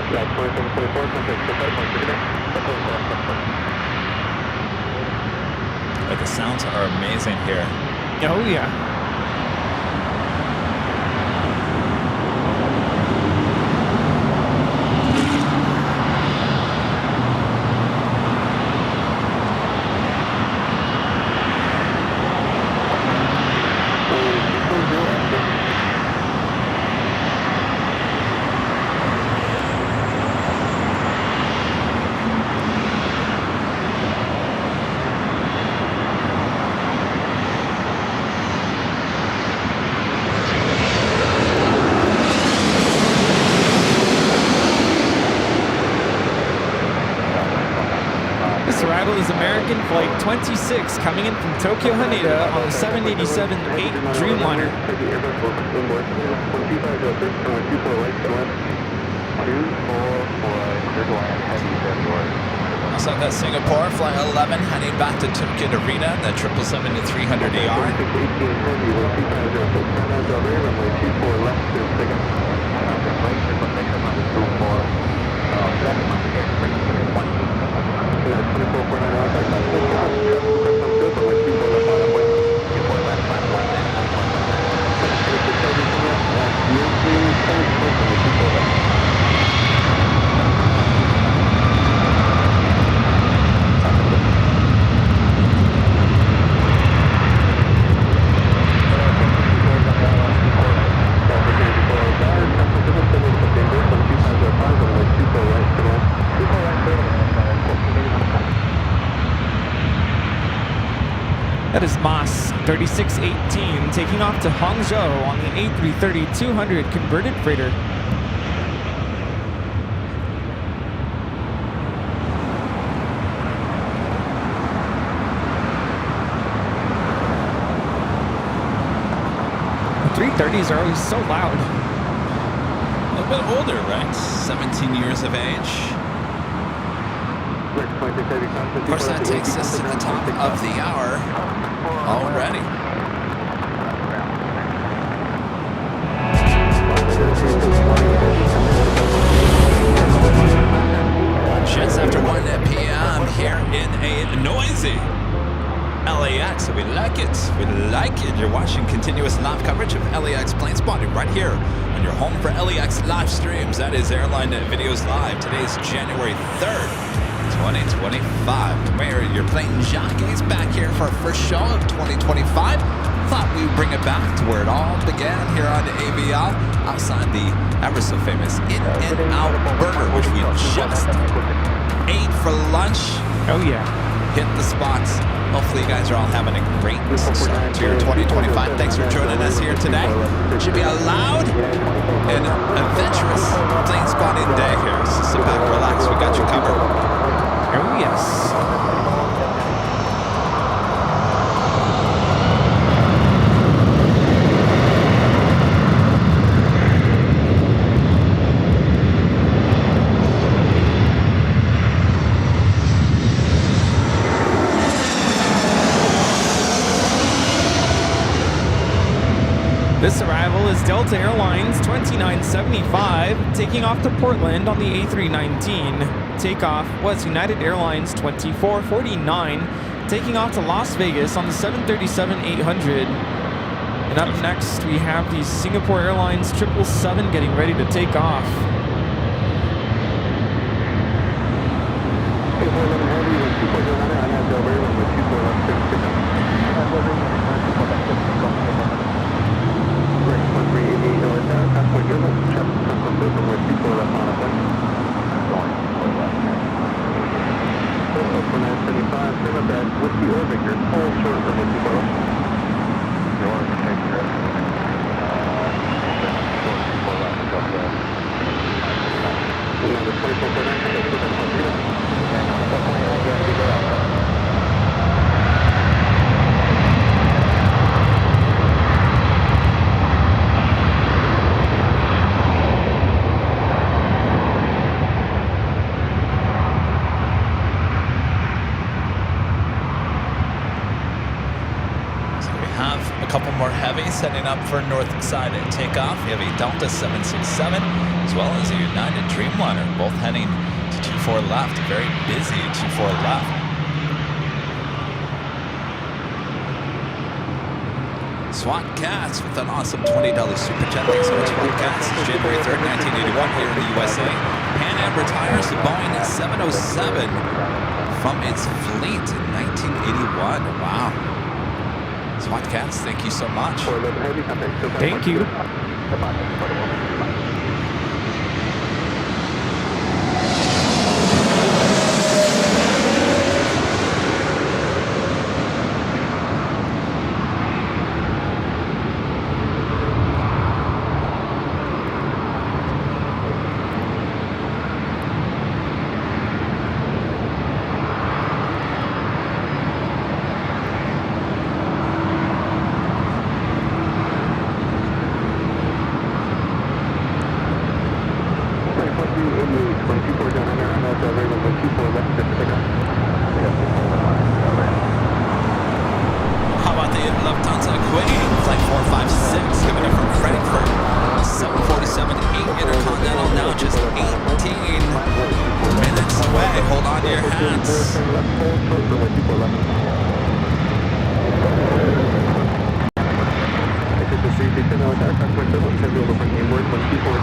Yeah, 2724, contact the 5.6. But the sounds are amazing here. Oh, yeah. This arrival is American Flight 26 coming in from Tokyo Haneda on the 787-8 Dreamliner. Also got Singapore, flight 11, heading back to Tokyo Arena, the 777-300ER. That is Moss 3618 taking off to Hangzhou on the A330-200 converted freighter. The 330s are always so loud. A little bit older, right? 17 years of age. Of course, that takes us to the top of the hour already. Just after 1 p.m. here in a noisy LAX. We like it. We like it. You're watching continuous live coverage of LAX plane spotting right here on your home for LAX live streams. That is Airline Videos Live. Today is January 3rd. 2025. We're your Plane Jockeys back here for our first show of 2025. Thought we'd bring it back to where it all began here on Aviation, outside the ever so famous In-N-Out Burger, which we just ate for lunch. Oh, yeah. Hit the spots. Hopefully you guys are all having a great start to your 2025. Thanks for joining us here today. It should be a loud and adventurous plane spotting day here. So sit back, relax. We got you covered. Oh, yes. This arrival is Delta Airlines 2975, taking off to Portland on the A319. Takeoff was United Airlines 2449, taking off to Las Vegas on the 737-800. And up next, we have the Singapore Airlines 777 getting ready to take off. Setting up for north side at takeoff. We have a Delta 767 as well as a United Dreamliner, both heading to 24 left. Very busy 24 left. SWAT Cats with an awesome $20 super chat. Thanks so much, SWAT Cats. It's January 3rd, 1981 here in the USA. Pan Am retires the Boeing 707 from its fleet in 1981. Wow. SWAT Cats, thank you so much. Thank you.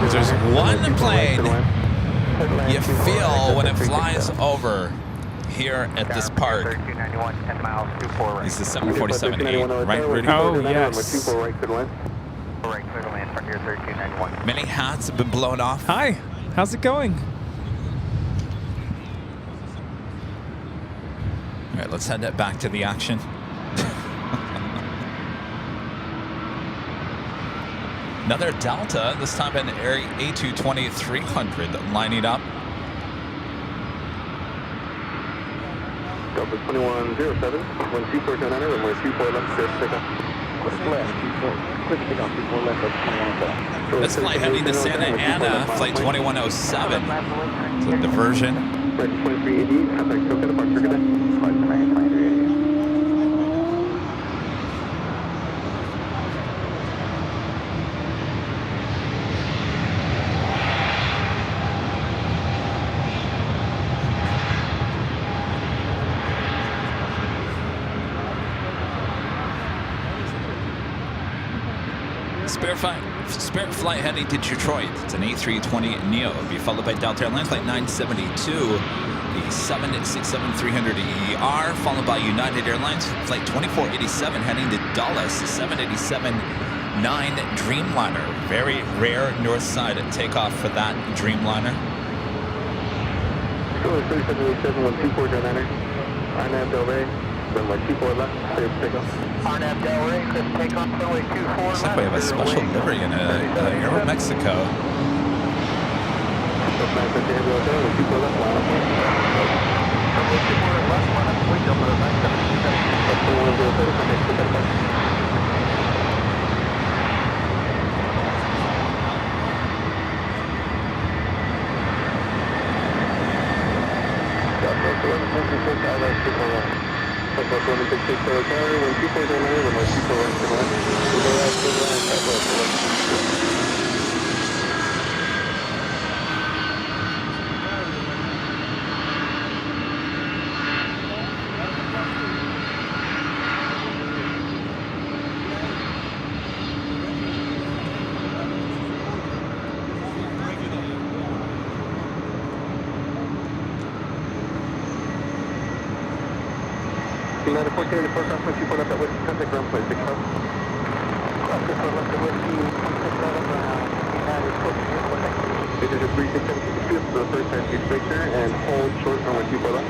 There's one plane you feel when it flies over here at this park. It's the 747-8, right, Rudy? Oh, yes. Many hats have been blown off. Hi, how's it going? All right, let's head back to the action. Another Delta, this time an A220-300 lining up. Delta 2107, 12409, runway 24 left, clear to take off. Quick take off, 24 left, that's 2107. This flight heading to Santa Ana, flight 2107. It's a diversion. Right, 2380, contact Tokyo, departure, good day. Spirit flight heading to Detroit. It's an A320neo. It'll be followed by Delta Airlines flight 972. 767-300ER, followed by United Airlines flight 2487 heading to Dulles, 787-9 Dreamliner. Very rare north side takeoff for that Dreamliner. 3787-124 Dreamliner. Arnab Del Rey, runway 24 left, clear for takeoff. Arnab Del Rey, clear for takeoff, runway 24 left. Looks like we have a special livery in Aero Mexico. United 1484, cross 124 left at Whiskey, contact ground plate 6 left. Cross 24 left at Whiskey, contact United 1484. This is a 3672 for the first time speed picture and hold short on 124 left.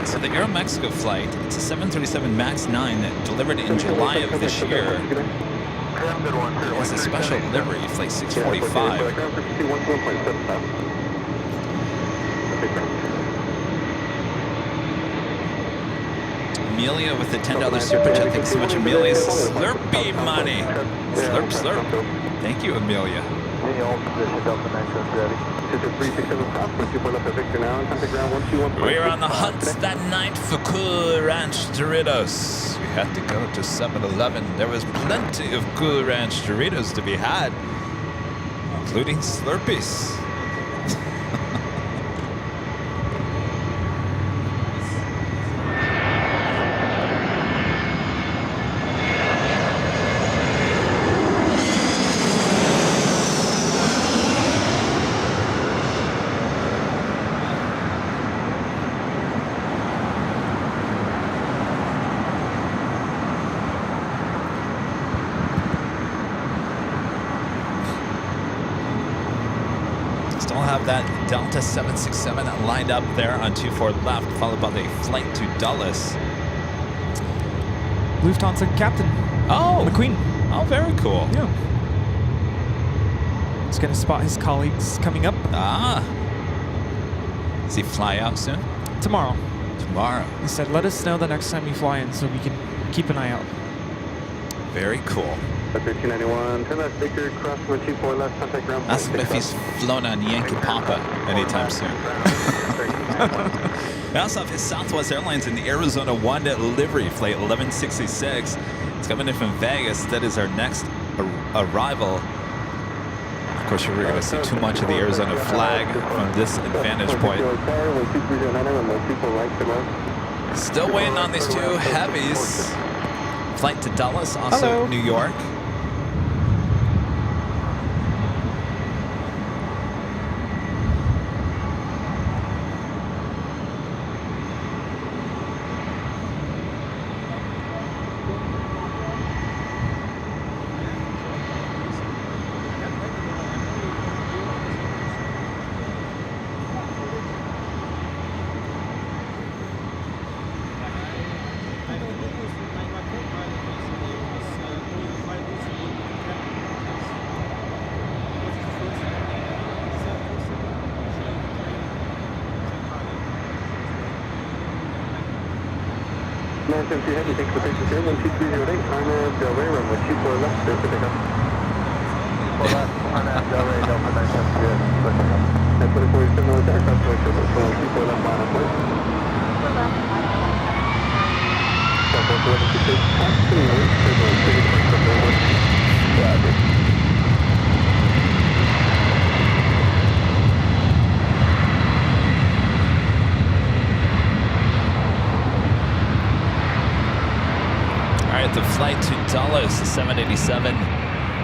So the Aero Mexico flight, it's a 737 MAX 9 delivered in July of this year. It's a special livery, flight 645. Amelia with the $10 super chat. Thanks so much, Amelia. Slurpee money. Slurp, slurp. Thank you, Amelia. We were on the hunt that night for Cool Ranch Doritos. We had to go to 7-Eleven. There was plenty of Cool Ranch Doritos to be had, including Slurpees. That Delta 767 lined up there on 24 left, followed by the flight to Dulles. Lufthansa captain. Oh, McQueen. Oh, very cool. Yeah. He's going to spot his colleagues coming up. Ah. Does he fly out soon? Tomorrow. Tomorrow. He said, let us know the next time you fly in so we can keep an eye out. Very cool. 1391, turn left, Victor, cross 124 left, contact ground. Ask him if he's flown on Yankee Papa anytime soon. We also have his Southwest Airlines in the Arizona 1 livery, flight 1166. It's coming in from Vegas. That is our next arrival. Of course, we're going to see too much of the Arizona flag from this vantage point. Still waiting on these two heavies. Flight to Dulles, also Hello. New York. Thanks for patience here. 12308, Arnab Del Rey, runway 24 left, clear for takeoff. Arnab Del Rey, Delta 972, clear for takeoff. 2487 on the aircraft, 24 left, line of flight. Southwest 1126, continuing, signal 30.7 1. The flight to Dulles, 787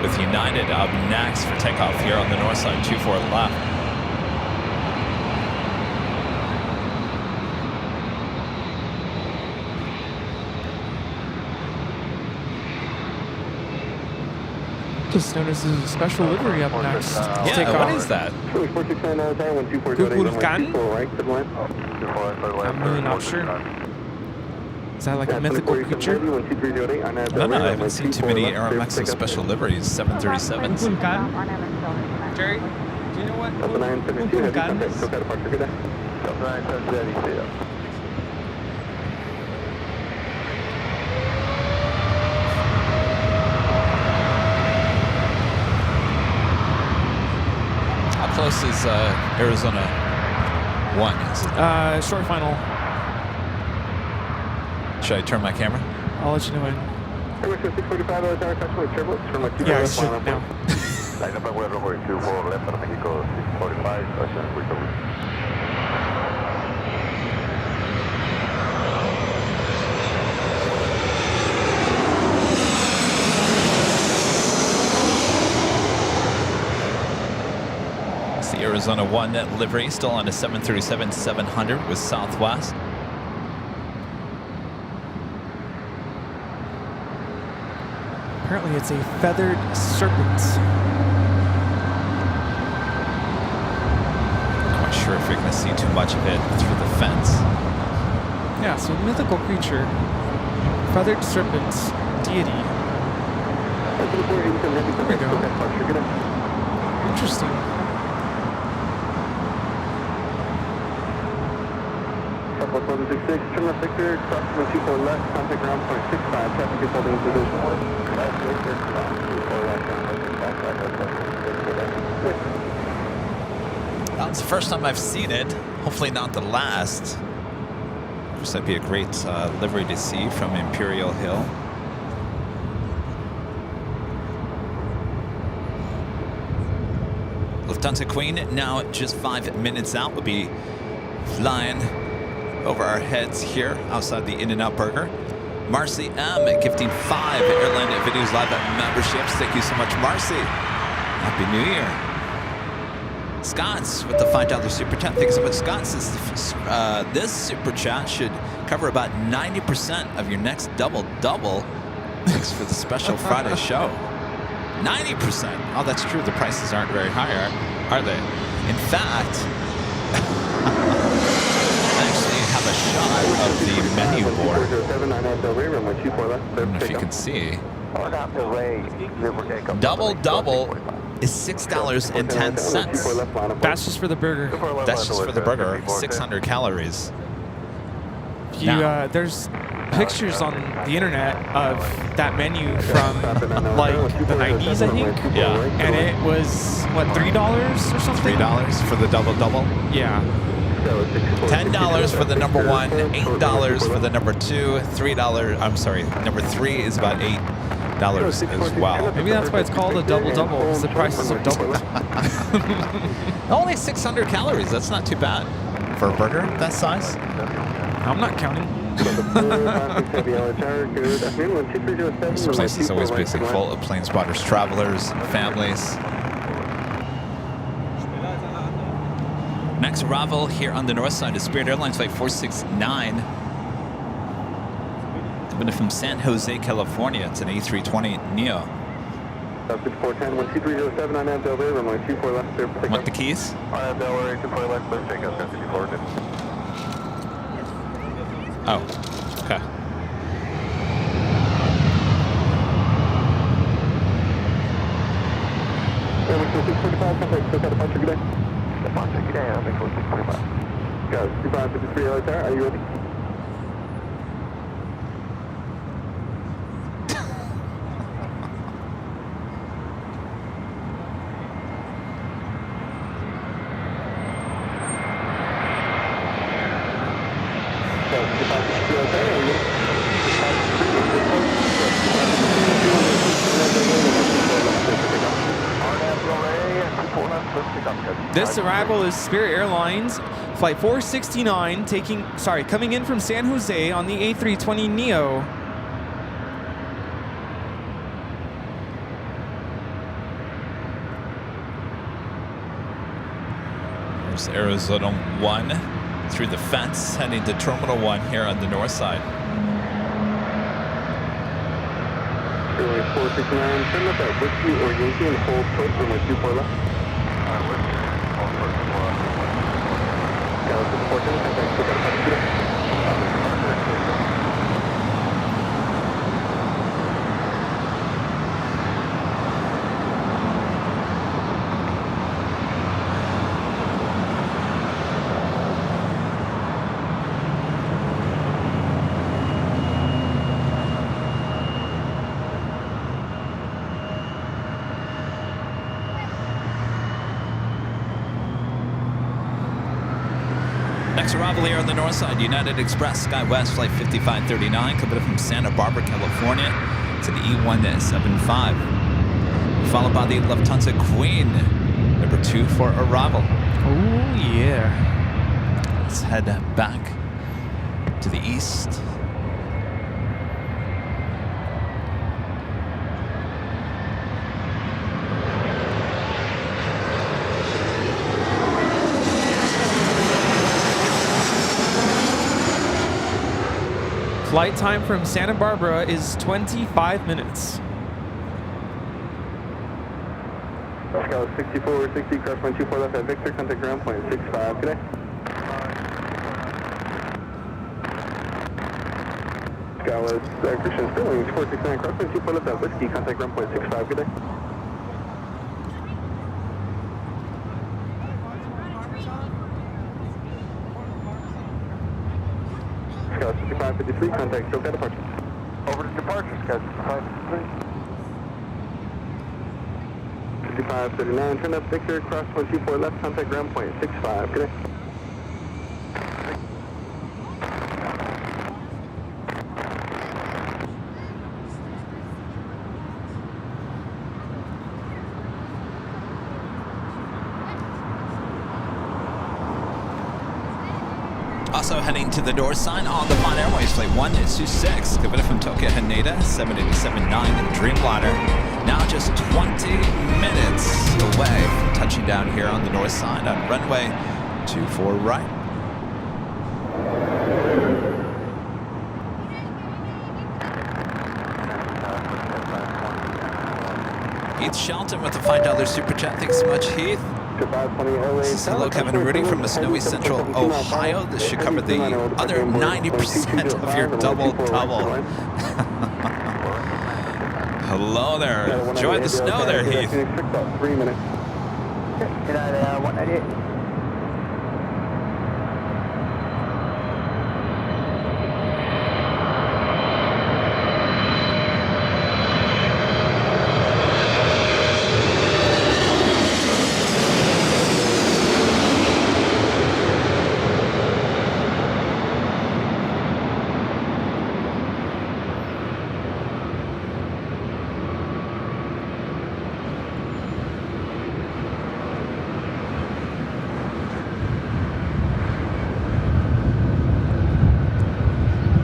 with United up next for takeoff here on the north side, 24 left. Just noticed there's a special livery up next. Yeah, what is that? I'm really not sure. Is that like a mythical creature? I don't know. I haven't seen too many Aeromex with special liveries. 737s. Jerry, do you know what Gun is? How close is Arizona 1? Is it? Short final. Should I turn my camera? I'll let you know when. Yeah, I should now. Line up weather over 24 left on Mexico 645, Ocean recovery. It's the Arizona 1 livery, still on a 737-700 with Southwest. Apparently it's a feathered serpent. I'm not sure if you're going to see too much of it through the fence. Yeah, so mythical creature. Feathered serpent. Deity. There we go. Interesting. Turn left Victor, cross 24 left, contact ground point 65, traffic is holding position 1. That's the first time I've seen it. Hopefully not the last. Of course, that'd be a great livery to see from Imperial Hill. Lufthansa Queen now just 5 minutes out. We'll be flying over our heads here outside the In-N-Out Burger. Marcy M gifting 5 Airline Videos Live memberships. Thank you so much, Marcy. Happy New Year. Scott's with the $5 super chat. Thank you so much, Scott. This super chat should cover about 90% of your next double-double. Thanks for the special Friday show. 90%. Oh, that's true. The prices aren't very high, are they? In fact, have a shot of the menu board. I don't know if you can see. Double is $6.10. That's just for the burger. That's just for the burger. 600 calories. There's pictures on the internet of that menu from like the 90s, I think. Yeah. And it was, what, $3 or something? $3 for the double-double? Yeah. $10 for the number 1, $8 for the number 2, $3. I'm sorry, number 3 is about $8 as well. Maybe that's why it's called a double-double, because the prices are doubled. Only 600 calories. That's not too bad for a burger that size. I'm not counting. This place is always basically full of plane spotters, travelers, families. Next arrival here on the north side is Spirit Airlines Flight 469. Coming in from San Jose, California. It's an A320neo. Want the keys? Oh, okay. Are you ready? This arrival is Spirit Airlines Flight 469 coming in from San Jose on the A320neo. There's Arizona 1 through the fence heading to Terminal 1 here on the north side. Runway 469, turn left at Whiskey or Yankee and hold short runway 24 left. Whiskey, all short, Dallas is 14, contact pick up Next arrival here on the north side, United Express, SkyWest, flight 5539, coming in from Santa Barbara, California. It's an E175. Followed by the Lufthansa Queen, number 2 for arrival. Oh, yeah. Let's head back to the east. Flight time from Santa Barbara is 25 minutes. Scout 6460, cross 124 left at Victor, contact ground point 65, good day. Scout Christian Sterling, 469, cross 124 left at Whiskey, contact ground point 65, good day. Scout 6553, contact Joke at departure. Over to departure, Scout 6553. 5539, turn up Victor, cross 124 left, contact ground point 65, good day. Also heading to the door sign on the Fine Airways flight 126, coming in from Tokyo Haneda, 787-9 Dreamliner. Now just 20 minutes away from touching down here on the north side on runway 24 right. Heath Shelton with the $5 super chat. Thanks so much, Heath. This is hello, Kevin Rudy from the snowy central Ohio. This should cover the other 90% of your double-double. Hello there. Enjoy the snow there, Heath. 3 minutes. United 198.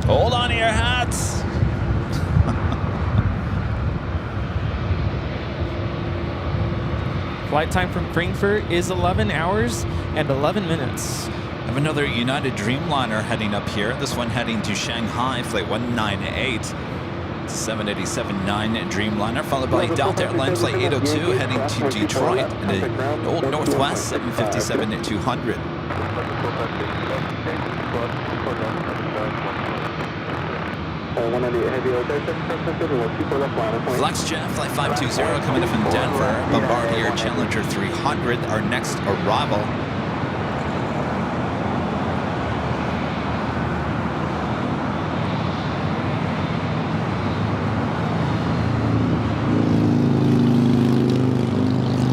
Hold on to your hats. Flight time from Frankfurt is 11 hours and 11 minutes. I have another United Dreamliner heading up here. This one heading to Shanghai, flight 198. 787-9 Dreamliner, followed by Delta Airlines flight 802 heading to Detroit in the Old Northwest 757-200. FlexJet flight 520 coming in from Denver, Bombardier Challenger 300, our next arrival.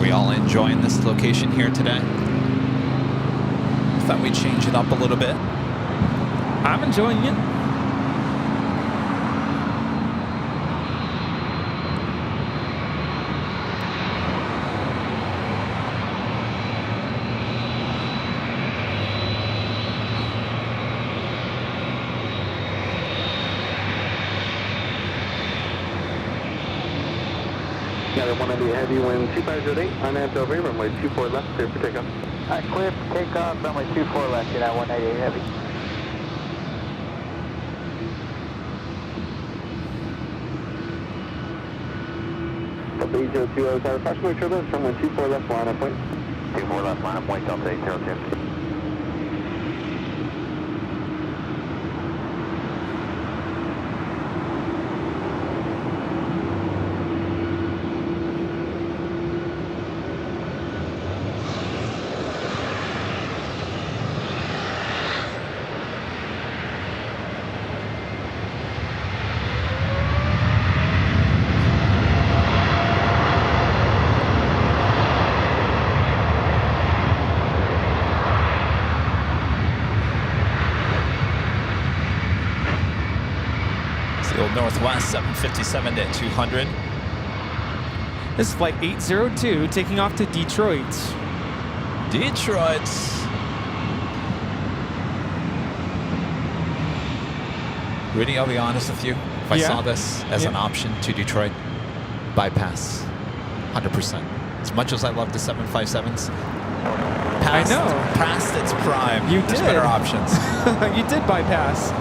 We all enjoying this location here today? Thought we'd change it up a little bit. I'm enjoying it. Got a 198 heavy wind 2508 on Andover, runway 24 left, clear for takeoff. Clear for takeoff, runway 24 left, United 198 heavy. Delta 802, I was at approximately turbulence from 124 left line up point. 24 left line up point, Delta 802. Northwest 757 to 200. This is flight 802 taking off to Detroit. Detroit. Rudy, I'll be honest with you. If I saw this as an option to Detroit, bypass 100%. As much as I love the 757s, past, I know. Past its prime. You There's did. better options. You did bypass.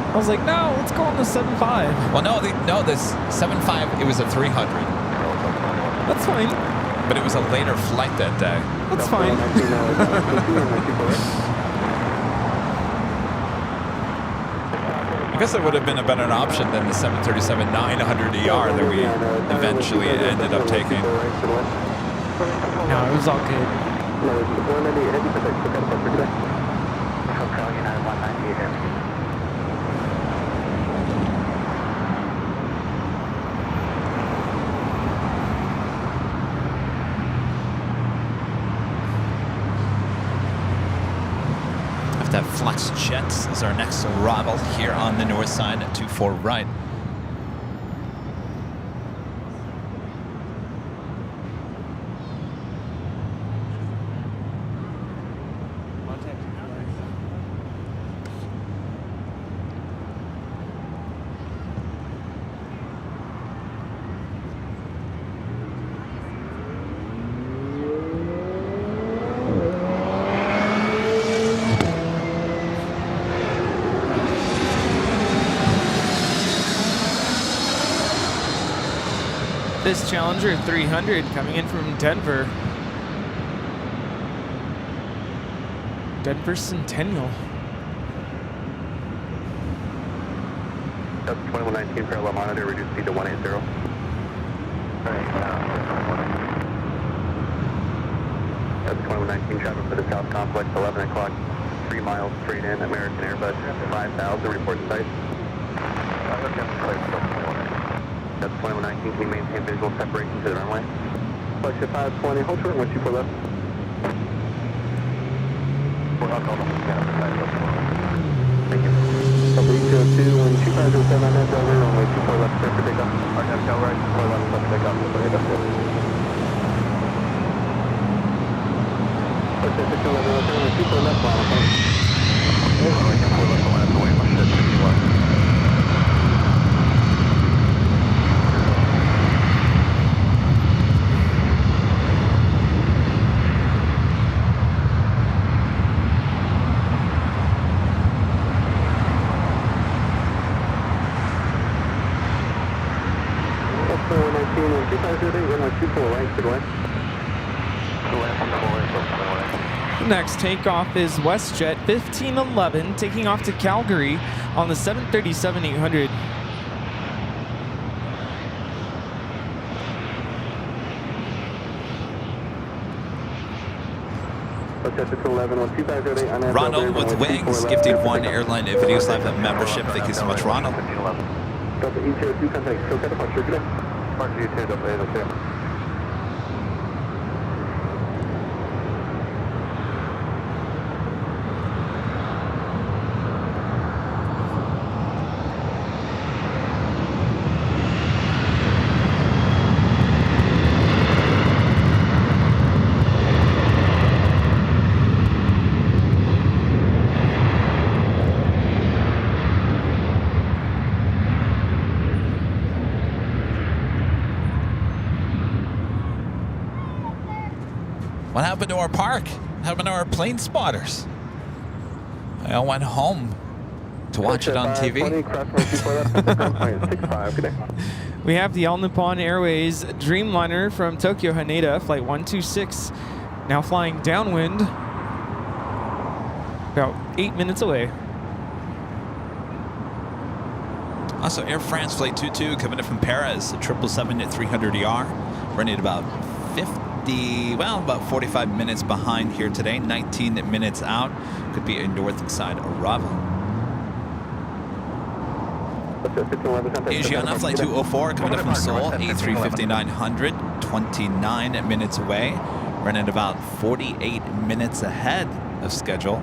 I was like, no, let's go on the 75. Well, no, this 75, it was a 300. That's fine. But it was a later flight that day. That's fine. I guess it would have been a better option than the 737-900ER that we eventually ended up taking. No, it was all good. That Flex Jets is our next arrival here on the north side at 24 right. This Challenger 300 coming in from Denver. Denver Centennial. That's 2119 parallel monitor, reduce speed to 180. That's 2119 traffic for the South Complex, 11 o'clock, 3 miles straight in, American Airbus 5000, report site. That's 2119, can you maintain visual separation to the runway? Flight 520, hold short, 124 left. Thank you. Delta 802, 12507 on that driver, runway 24 left, clear for takeoff. RTL right, 24 left, clear for takeoff, clear for takeoff. Flight 611, runway 24 left, line up point. Runway 24 left, line up away, my shit, 51. Next takeoff is WestJet 1511 taking off to Calgary on the 737-800. Ronald with Wings gifting one Airline Videos Live membership. Thank you so much, Ronald. Delta 802, contact SoCal departure, good day. Departure 2, Delta 802. What happened to our park? What happened to our plane spotters? They all went home to watch it on TV. We have the All Nippon Airways Dreamliner from Tokyo Haneda, flight 126, now flying downwind, about 8 minutes away. Also, Air France Flight 22 coming in from Paris, a 777 at 300ER, running at about 45 minutes behind here today, 19 minutes out. Could be a north side arrival. Asiana Flight 204 coming in from Seoul, A350-900, 29 minutes away, running at about 48 minutes ahead of schedule.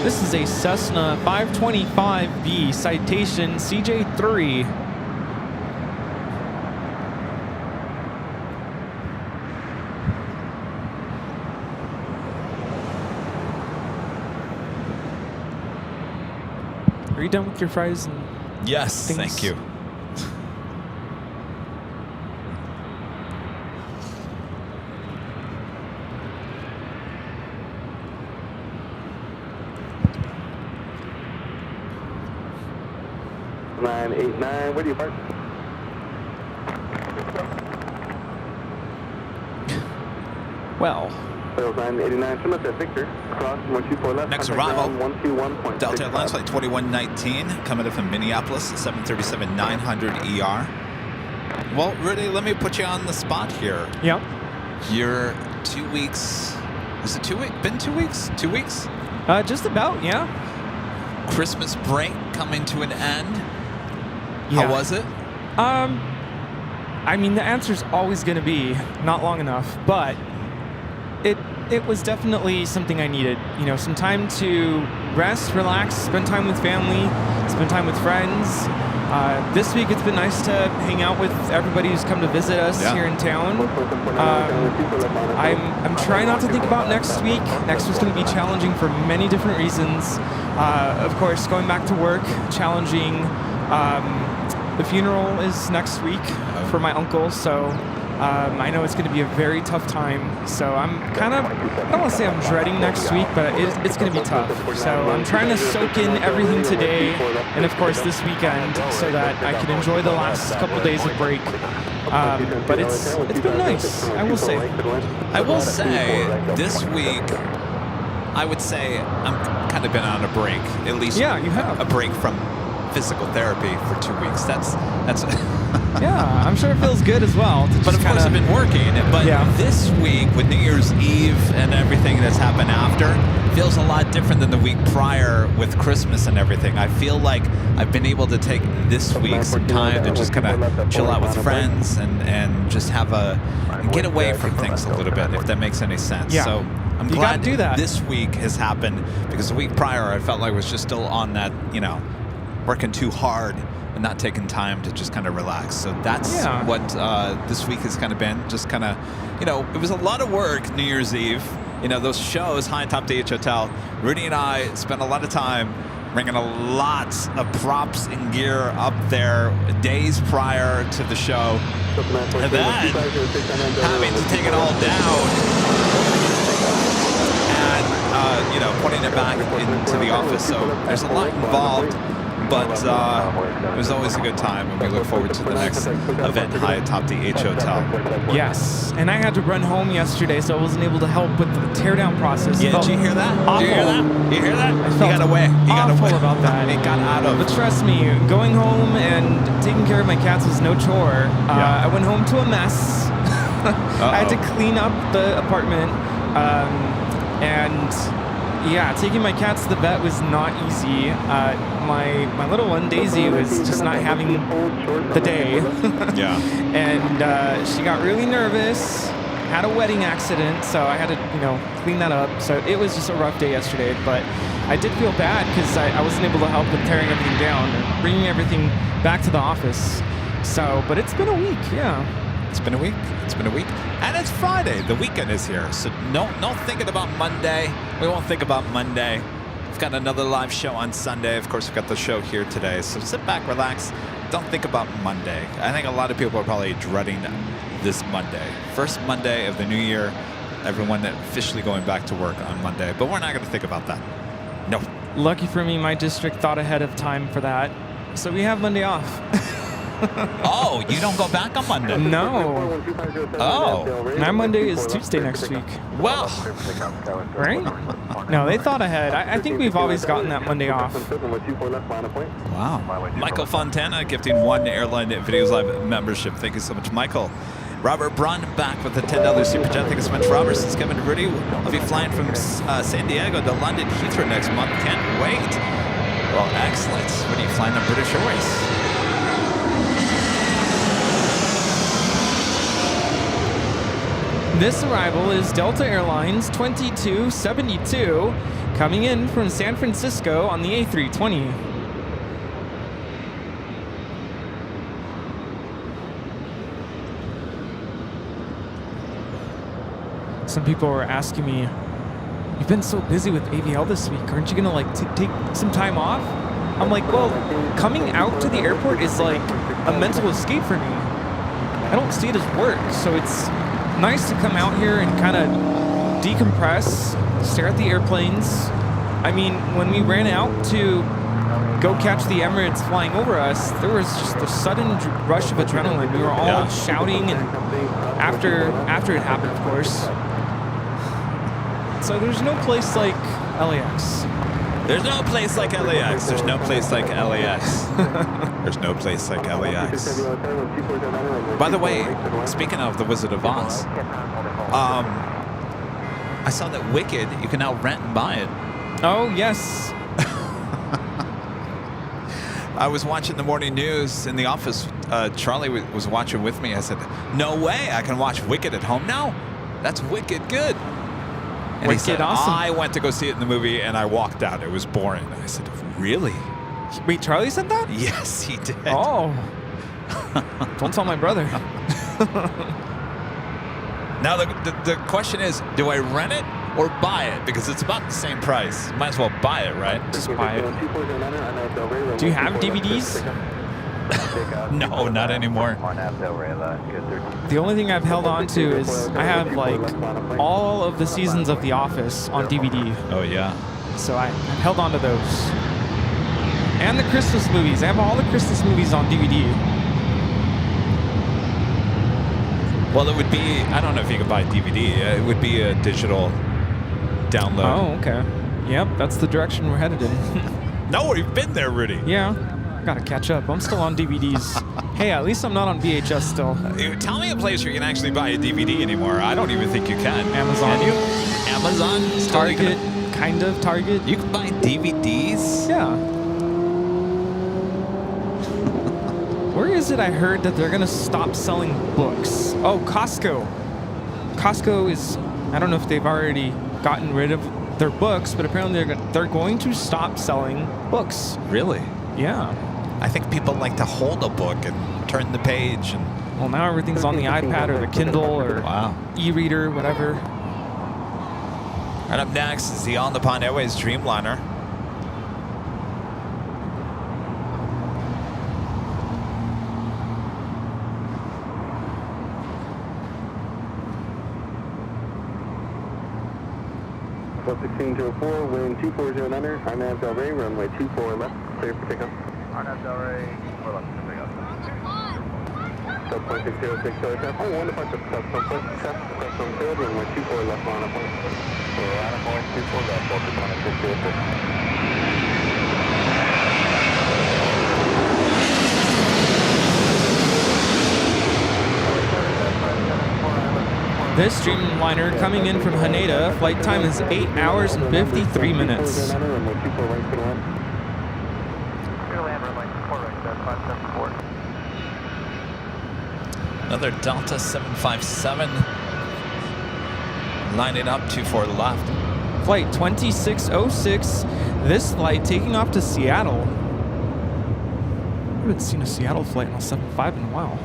This is a Cessna 525B Citation CJ3. Are you done with your fries? And yes, things? Thank you. Where do you park? Well, 989, Victor, cross 124 left. Next arrival, Delta Airlines Flight 2119, coming in from Minneapolis, 737-900ER. Well, Rudy, let me put you on the spot here. yeah. You're 2 weeks, is it 2 weeks? Been 2 weeks? 2 weeks? Just about, yeah. Christmas break coming to an end. Yeah. How was it? I mean, the answer's always going to be not long enough, but it was definitely something I needed. You know, some time to rest, relax, spend time with family, spend time with friends. This week it's been nice to hang out with everybody who's come to visit us here in town. I'm trying not to think about next week. Next week's going to be challenging for many different reasons. Of course, going back to work, challenging. The funeral is next week for my uncle, so I know it's going to be a very tough time. So I'm kind of, I don't want to say I'm dreading next week, but it's going to be tough. So I'm trying to soak in everything today and, of course, this weekend so that I can enjoy the last couple days of break. But it's been nice, I will say. I will say, this week, I would say I'm kind of been on a break. At least Yeah, you have. a break from physical therapy for 2 weeks. That's Yeah, I'm sure it feels good as well. To but just of course I've been working. But Yeah. this week with New Year's Eve and everything that's happened after feels a lot different than the week prior with Christmas and everything. I feel like I've been able to take this week some time to just kind of chill out with friends and just have get away from things a little bit, if that makes any sense. Yeah. So I'm You glad gotta do that. this week has happened, because the week prior I felt like I was just still on that, working too hard and not taking time to just kind of relax. So that's what this week has kind of been. Just kind of, it was a lot of work New Year's Eve. Those shows, High Top DH Hotel. Rudy and I spent a lot of time bringing a lot of props and gear up there days prior to the show. And then having to take it all down and, putting it back into the office. So there's a lot involved. But it was always a good time, and we look forward to the next event, High Atop DH Hotel. Yes, and I had to run home yesterday, so I wasn't able to help with the teardown process. Yeah, did you hear that? Awful. Did you hear that? You hear that? I You felt got away. You got awful away. about that. It got out of. But trust me, going home and taking care of my cats was no chore. I went home to a mess. I had to clean up the apartment, and taking my cats to the vet was not easy. My little one, Daisy, was just not having the day. And she got really nervous, had a wedding accident, so I had to, clean that up. So it was just a rough day yesterday, but I did feel bad because I wasn't able to help with tearing everything down and bringing everything back to the office. So, but it's been a week, It's been a week. It's been a week. And it's Friday. The weekend is here. So no thinking about Monday. We won't think about Monday. We've got another live show on Sunday. Of course, we've got the show here today. So sit back, relax. Don't think about Monday. I think a lot of people are probably dreading this Monday. First Monday of the new year. Everyone officially going back to work on Monday. But we're not going to think about that. No. Lucky for me, my district thought ahead of time for that. So we have Monday off. Oh, you don't go back on Monday? No. Oh. My Monday is Tuesday next week. Well. Right? No, they thought ahead. I think we've always gotten that Monday off. Wow. Michael Fontana gifting 1 Airline Videos Live membership. Thank you so much, Michael. Robert Brun back with a $10 super chat. Thank you so much, Robert. This is Kevin Rudy. I'll be flying from San Diego to London Heathrow next month. Can't wait. Well, excellent. What are you flying on British Airways? This arrival is Delta Airlines 2272 coming in from San Francisco on the A320. Some people were asking me, you've been so busy with AVL this week, aren't you gonna like take some time off? I'm like, well, coming out to the airport is like a mental escape for me. I don't see it as work, so it's nice to come out here and kind of decompress, stare at the airplanes. I mean, when we ran out to go catch the Emirates flying over us, there was just a sudden rush of adrenaline. We were all shouting, and after it happened, of course. So there's no place like LAX. There's no place like LAX. There's no place like LAX. There's no place like LAX. By the way, speaking of The Wizard of Oz, I saw that Wicked, you can now rent and buy it. Oh, yes. I was watching the morning news in the office. Charlie was watching with me. I said, no way, I can watch Wicked at home now? That's wicked good. And Wicked, he said, awesome. I went to go see it in the movie and I walked out. It was boring. I said, really? Wait, Charlie said that? Yes, he did. Oh. Don't tell my brother. Now the question is, do I rent it or buy it? Because it's about the same price. Might as well buy it, right? Just buy it. Do you have DVDs? No, not anymore. The only thing I've held on to is I have like all of the seasons of The Office on DVD. Oh, yeah. So I've held on to those. And the Christmas movies. I have all the Christmas movies on DVD. Well, it would be, I don't know if you could buy DVD. It would be a digital download. Oh, okay. Yep, that's the direction we're headed in. No, we've been there, Rudy. Yeah, gotta catch up. I'm still on DVDs. Hey, at least I'm not on VHS still. Tell me a place where you can actually buy a DVD anymore. I don't even think you can. Amazon. Can you? Amazon? Still Target, kind of Target. You can buy DVDs? Yeah. Where is it I heard that they're gonna stop selling books? Oh, Costco. Costco is, I don't know if they've already gotten rid of their books, but apparently they're going to stop selling books. Really? Yeah. I think people like to hold a book and turn the page. And Well, now everything's on the iPad or the Kindle or wow. e-reader, whatever. Right up next is the On the Pond Airways Dreamliner. Flight 1604, wind 240 under, Arnab Del Rey, runway 24 left, clear for takeoff. Arnab Del Rey, 4 left, for takeoff. Subpoint 606, aircraft, 1 departure, subpoint, crest on field, runway 24 left, line up point. So, line up point, 24 left, Delta 606. This Dreamliner coming in from Haneda, flight time is 8 hours and 53 minutes. Another Delta 757. Lining up 24 left. Flight 2606, this flight taking off to Seattle. I haven't seen a Seattle flight on a 75 in a while.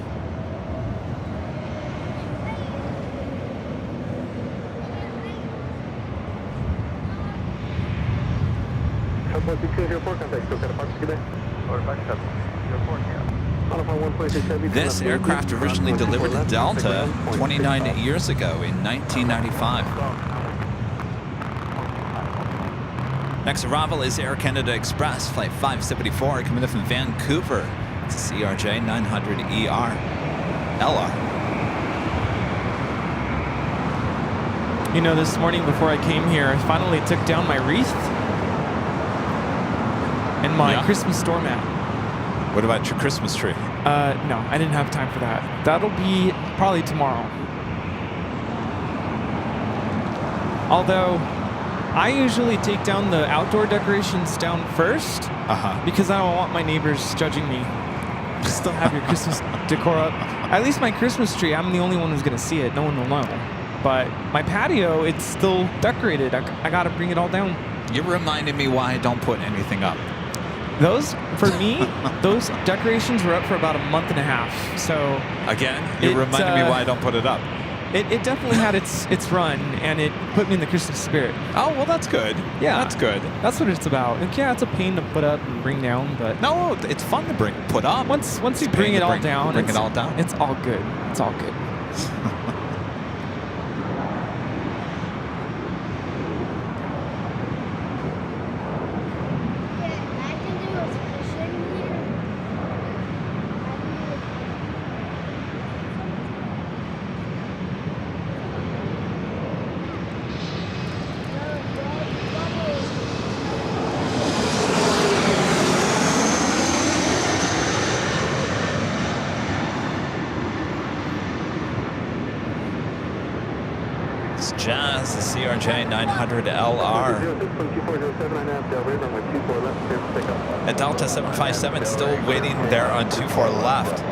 This aircraft originally delivered to Delta 29 years ago in 1995. Next arrival is Air Canada Express, Flight 574, coming in from Vancouver. It's a CRJ 900ER LR. You know, this morning before I came here, I finally took down my wreath and my Christmas store mat. What about your Christmas tree? No, I didn't have time for that. That'll be probably tomorrow. Although, I usually take down the outdoor decorations down first because I don't want my neighbors judging me. Still have your Christmas decor up. At least my Christmas tree, I'm the only one who's going to see it. No one will know. But my patio, it's still decorated. I got to bring it all down. You're reminding me why I don't put anything up. Those, for me, those decorations were up for about a month and a half. So again, you're reminding me why I don't put it up. It definitely had its run, and it put me in the Christmas spirit. Oh, well, that's good. Yeah. That's good. That's what it's about. Like, yeah, it's a pain to put up and bring down, but... No, it's fun to put up. Once you bring it all down, it's all down. It's all good. It's all good. Jazz, the CRJ 900 LR. At Delta 757, still waiting there on 24 left.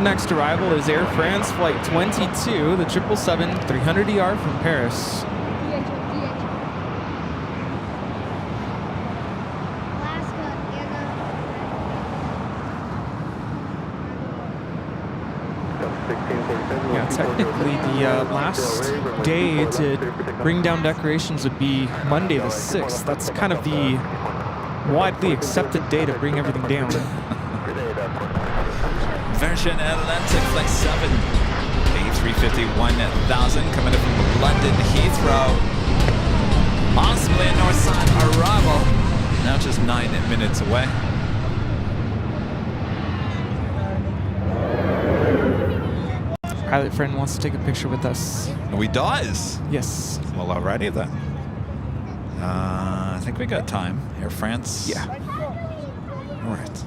Next arrival is Air France Flight 22, the 777-300ER from Paris. Yeah, technically the last day to bring down decorations would be Monday the 6th. That's kind of the widely accepted day to bring everything down. Virgin Atlantic Flight 7, A350-1000, coming in from London Heathrow. Possibly a north side arrival. Now just 9 minutes away. Pilot friend wants to take a picture with us. Oh, he does? Yes. Well, alrighty then. I think we got time. Air France? Yeah. All right.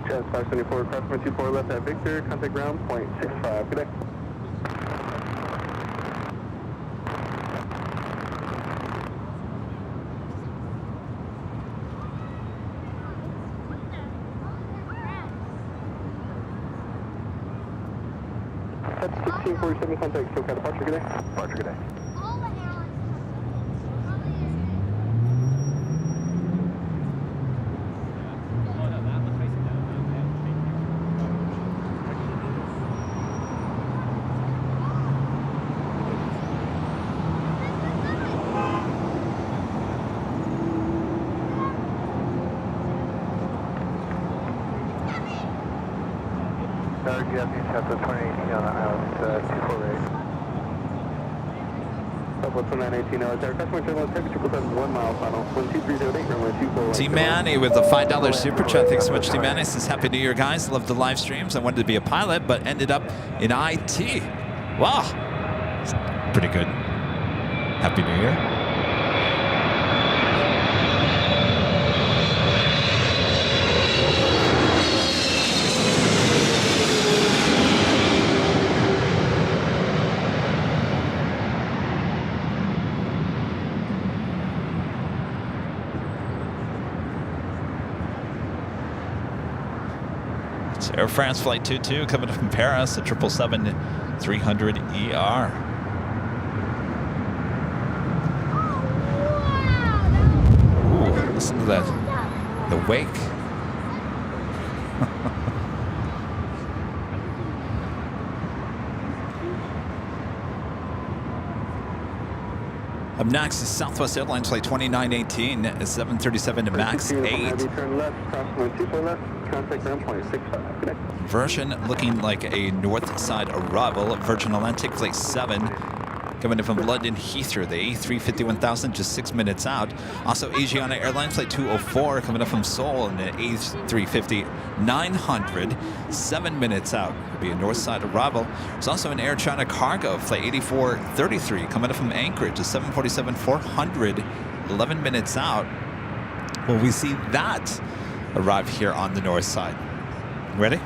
Jazz 574, crosswind 24 left at Victor, contact ground, 0.65. Good day. That's 1647, contact SoCal departure, good day. Departure, good day. Chapter 2018 on island 248. Double 2918 hours there. Customer terminal temperature plus 1 mile final. 12308, runway 24. T-Manny with the $5 super chat. Thanks so much, T-Manny. Says Happy New Year, guys. Love the live streams. I wanted to be a pilot, but ended up in IT. Wow. Pretty good. Happy New Year. It's Air France Flight 22 coming from Paris, a 777-300ER. Ooh, listen to that. The wake. Up next is Southwest Airlines Flight 2918, 737 to MAX 8. Turn left, cross 24 left, contact ground point 65. Version looking like a north side arrival. Virgin Atlantic Flight 7 coming in from London Heathrow, the A350-1000, just 6 minutes out. Also Asiana Airlines Flight 204 coming up from Seoul in the A350-900, 7 minutes out. It'll be a north side arrival. There's also an Air China Cargo Flight 8433 coming up from Anchorage, a 747-400, 11 minutes out. Will we see that arrive here on the north side? Ready?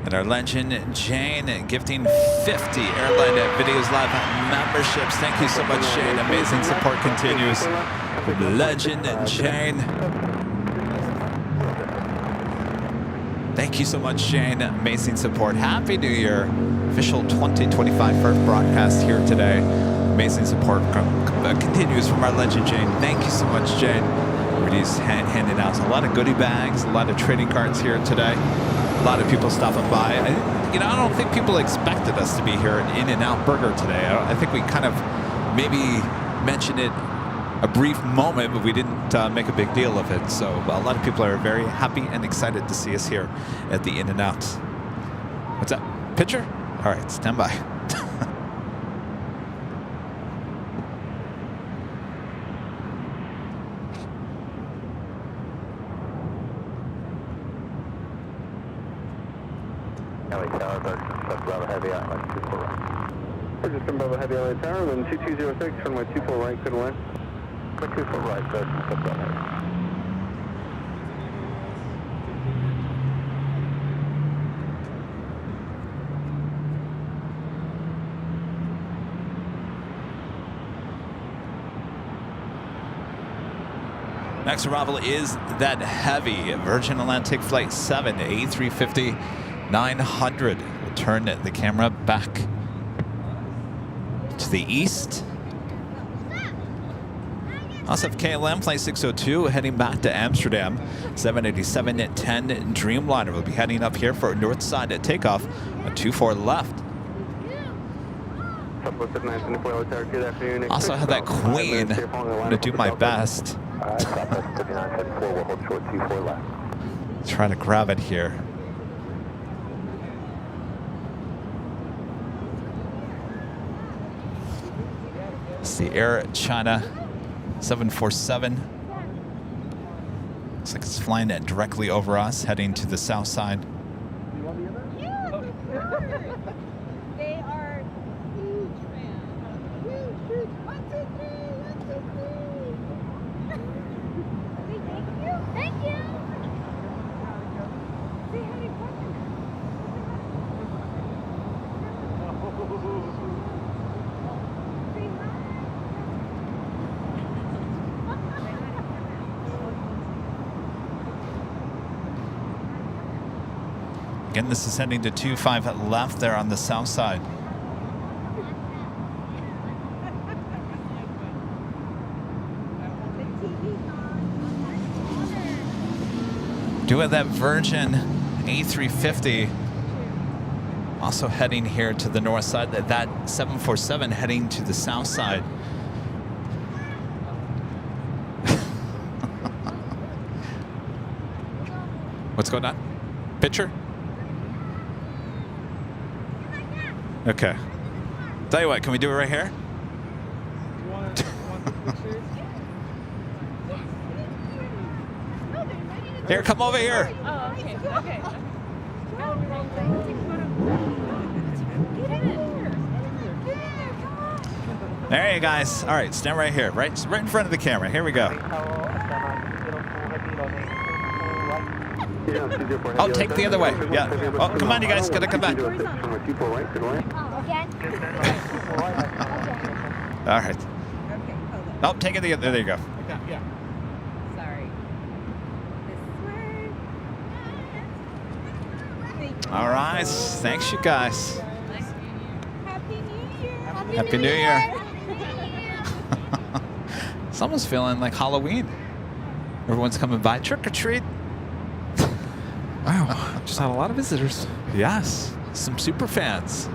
And our legend, Jane, gifting 50 Airline Videos Live memberships. Thank you so much, Jane. Amazing support continues. Legend, Jane. Thank you so much, Jane. Amazing support. Happy New Year. Official 2025 first broadcast here today. Amazing support continues from our legend, Jane. Thank you so much, Jane. Rudy's handing out a lot of goodie bags, a lot of trading cards here today. A lot of people stopping by. I don't think people expected us to be here at In-N-Out Burger today. I think we kind of maybe mentioned it a brief moment, but we didn't make a big deal of it. So a lot of people are very happy and excited to see us here at the In-N-Out. What's that? Picture? All right, stand by. Register Bravo Heavy LA Tower, then 2206, runway 24 right, good one. 24 right, good, Next arrival is that heavy Virgin Atlantic Flight 7, A350-900. We'll turn the camera back to the east. Also have KLM Flight 602 heading back to Amsterdam. 787-10 Dreamliner will be heading up here for north side at takeoff on 24 left. Also have that Queen. I'm going to do my best. Trying to grab it here. It's the Air China 747. Looks like it's flying directly over us, heading to the south side. They are huge fans. Huge. 1, 2, 3, 1, 2, 3. Again, this is heading to 25 left there on the south side. Doing that Virgin A350. Also heading here to the north side. That 747 heading to the south side. What's going on? Picture? Okay. Tell you what, can we do it right here? Here, come over here. Oh, okay. Okay. There you guys. All right, stand right here, right in front of the camera. Here we go. Oh, take the other way. Yeah. Oh, come on, you guys. Gotta come back. All right. Oh, take it the other. There you go. Yeah. Sorry. This way. All right. Thanks, you guys. Happy New Year. Happy New Year. It's almost feeling like Halloween. Everyone's coming by. Trick or treat. Wow, just had a lot of visitors. Yes, some super fans.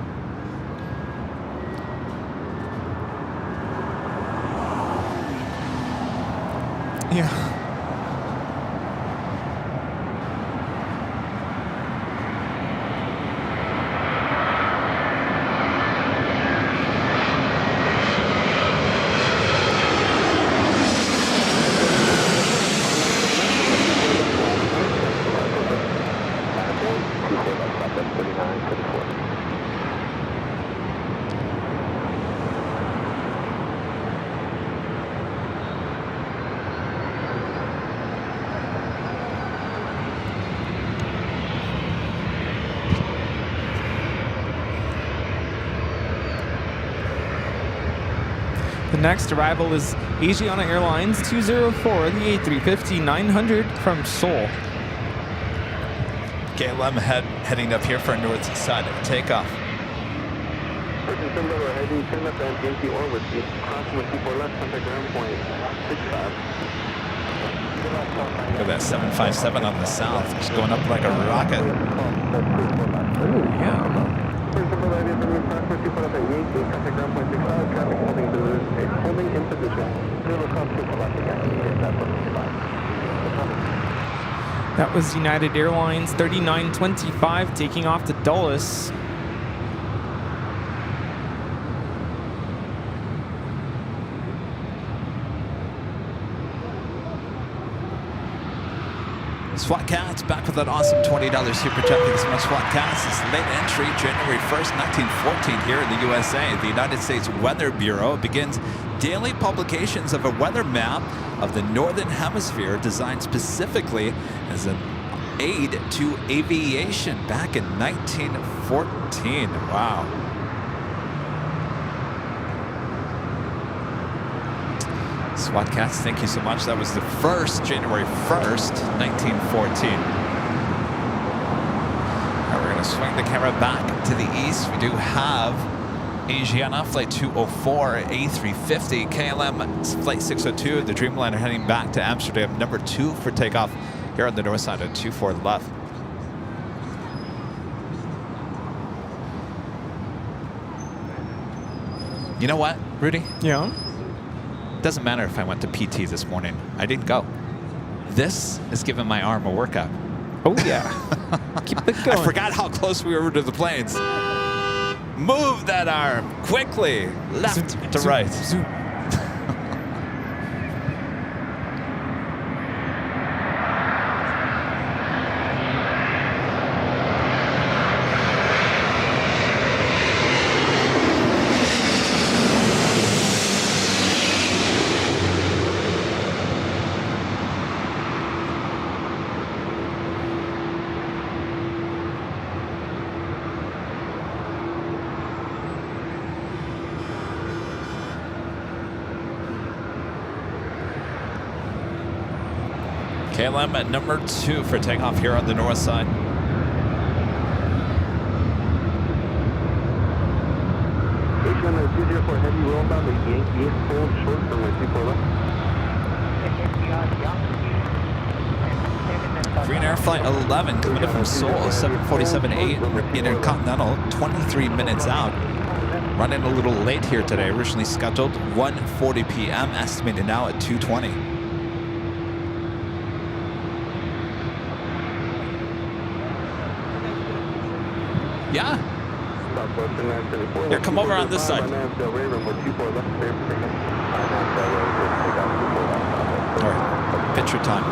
Yeah. The next arrival is Aviation Airlines 204, the A350-900 from Seoul. KLM heading up here for a north side takeoff. Look at that 757 on the south, just going up like a rocket. Oh, yeah. That was United Airlines 3925 taking off to Dulles. SWAT Cats back with that awesome $20 super chat. Thanks so much, SWAT Cats. It's late entry, January 1st, 1914 here in the USA. The United States Weather Bureau begins daily publications of a weather map of the Northern Hemisphere designed specifically as an aid to aviation back in 1914. Wow. SWAT Cats, thank you so much. That was the first, January 1st, 1914. All right, we're going to swing the camera back to the east. We do have Asiana Flight 204, A350, KLM Flight 602, the Dreamliner heading back to Amsterdam, number 2 for takeoff here on the north side of 24 left. You know what, Rudy? Yeah. Doesn't matter if I went to PT this morning. I didn't go. This is giving my arm a workout. Oh, yeah. Keep it going. I forgot how close we were to the planes. Move that arm quickly, left to right. Zoom. KLM at number 2 for takeoff here on the north side. Gunner 204 Heavy, roll down the Yankee, hold short from my 24 left. Green Air Flight 11 coming in from Seoul, 747-8 Intercontinental, 23 minutes out. Running a little late here today, originally scheduled 1:40 p.m., estimated now at 2:20. Yeah. Here, come over on this side. All right, picture time.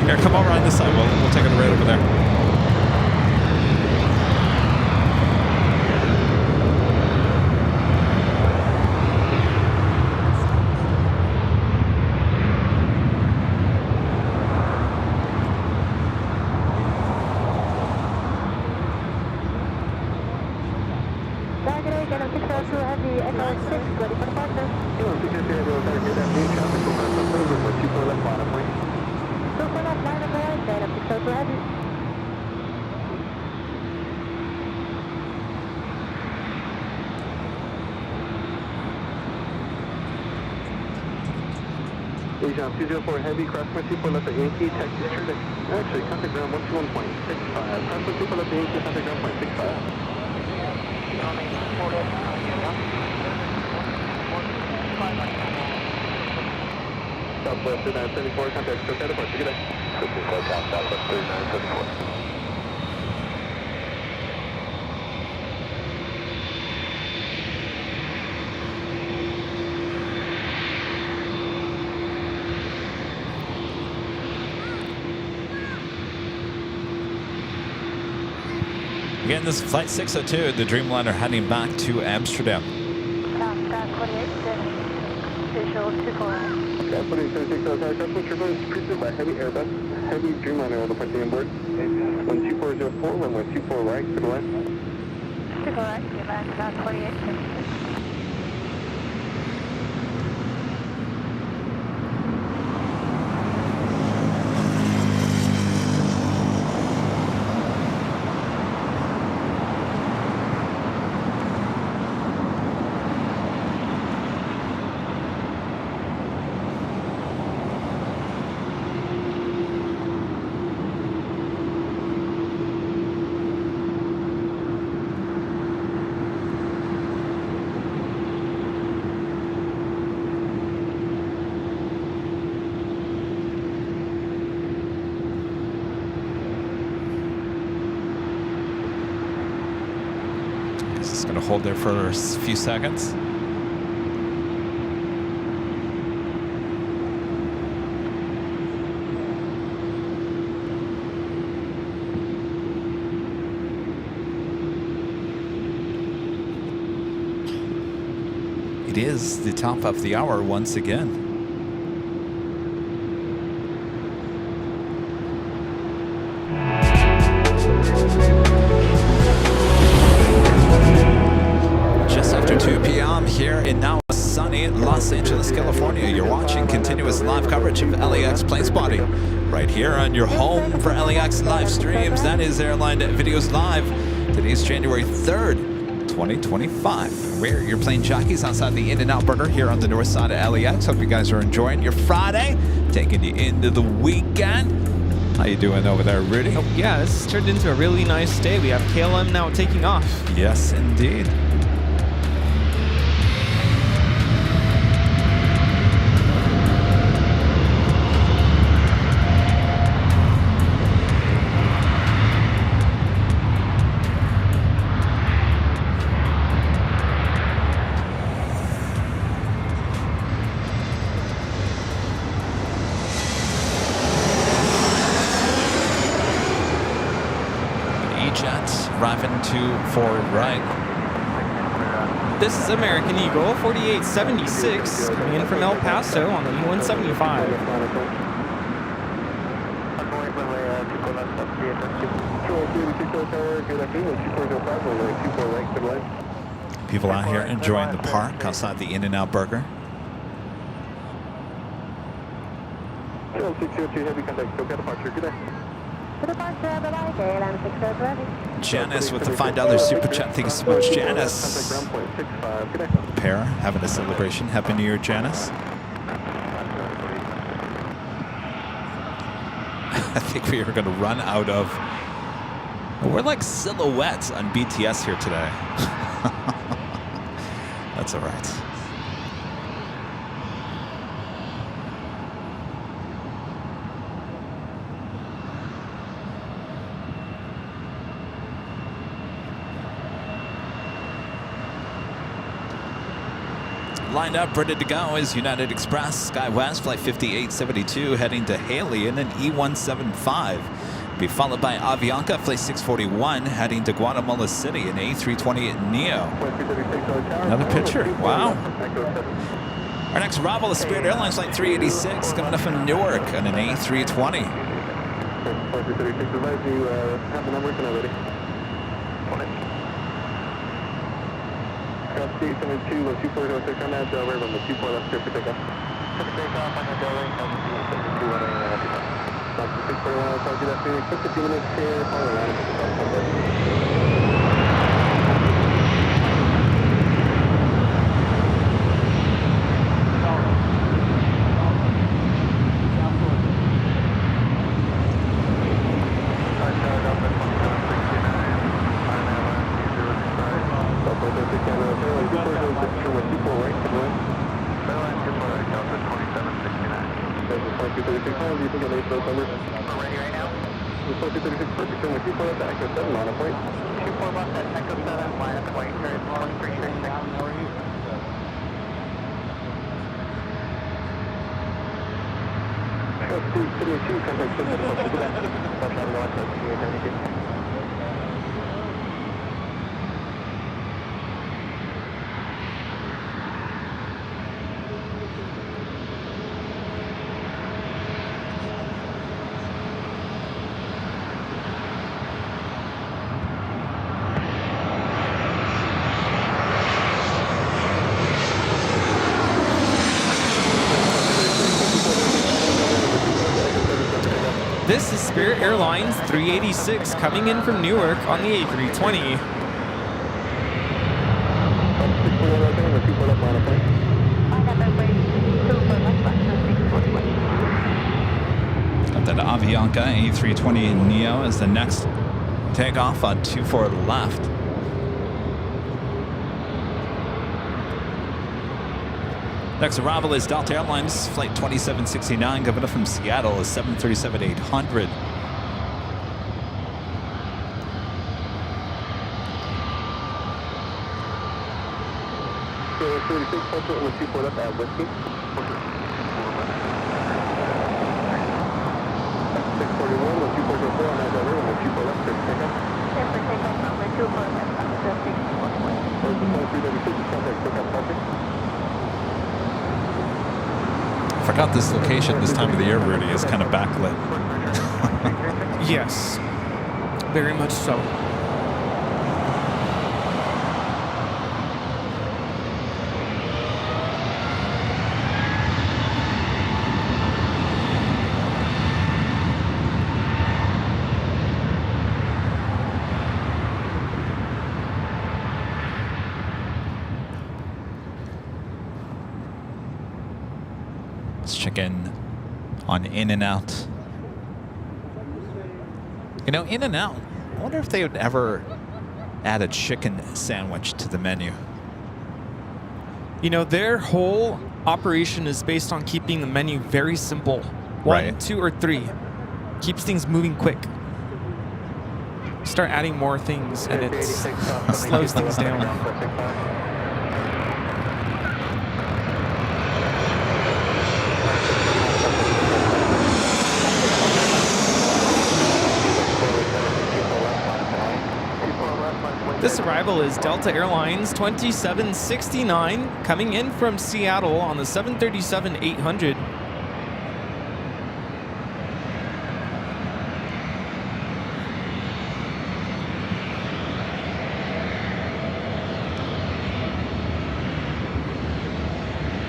Here, come over on this side. We'll take it right over there. Aviation 204 Heavy, cross my 24 left at Yankee, taxi straight. Actually, contact ground 121.65. Cross my 24 left at Yankee, contact ground 0.65. Southwest 3974, contact SoCal departure, good day. Southwest 3974. Again, this is Flight 602, the Dreamliner heading back to Amsterdam. Visual 24. Okay, 46 outside, Southwest Triple preceded by heavy Airbus, heavy Dreamliner on the front board. 12404, runway 24 right, to the left. 24 right, get back about 48. Just going to hold there for a few seconds. It is the top of the hour once again. Here in now sunny Los Angeles, California. You're watching continuous live coverage of LAX plane spotting right here on your home for LAX live streams. That is Airline Videos Live. Today's January 3rd, 2025. We're your plane jockeys outside the In-N-Out Burger here on the north side of LAX. Hope you guys are enjoying your Friday, taking you into the weekend. How you doing over there, Rudy? Oh, yeah, this has turned into a really nice day. We have KLM now taking off. Yes, indeed. Arriving to forward right. This is American Eagle 4876 coming in from El Paso on the E175. People out here enjoying the park outside the In-N-Out Burger. 602 Heavy, contact SoCal departure, good day. Janice with the $5 super chat. Thank you so much, Janice. Pair having a celebration. Happy New Year, Janice. I think we are going to run out of. We're like silhouettes on BTS here today. That's all right. Lined up, ready to go is United Express, SkyWest, flight 5872, heading to Haley in an E175. Be followed by Avianca, flight 641, heading to Guatemala City in A320 Neo. Another picture, wow. Our next arrival is Spirit Airlines, flight 386, coming up from Newark on an A320. C72, 2406 on that Delray, on the 24 left clear for takeoff. Take off on that Delray, LC72 on Dr. 641, I'll talk to you that Phoenix, 52 minutes here, follow line. This is Spirit Airlines 386 coming in from Newark on the A320. Got that Avianca A320 Neo is the next takeoff on 24 left. Next arrival is Delta Airlines, flight 2769, coming up from Seattle, is 737-800. I forgot this location this time of the year, Rudy, is kind of backlit. Yes, very much so. Let's check in on In-N-Out. You know, In-N-Out, I wonder if they would ever add a chicken sandwich to the menu. You know, their whole operation is based on keeping the menu very simple. One, Right. 2, or 3. Keeps things moving quick. Start adding more things and it slows things down. This arrival is Delta Airlines 2769 coming in from Seattle on the 737-800.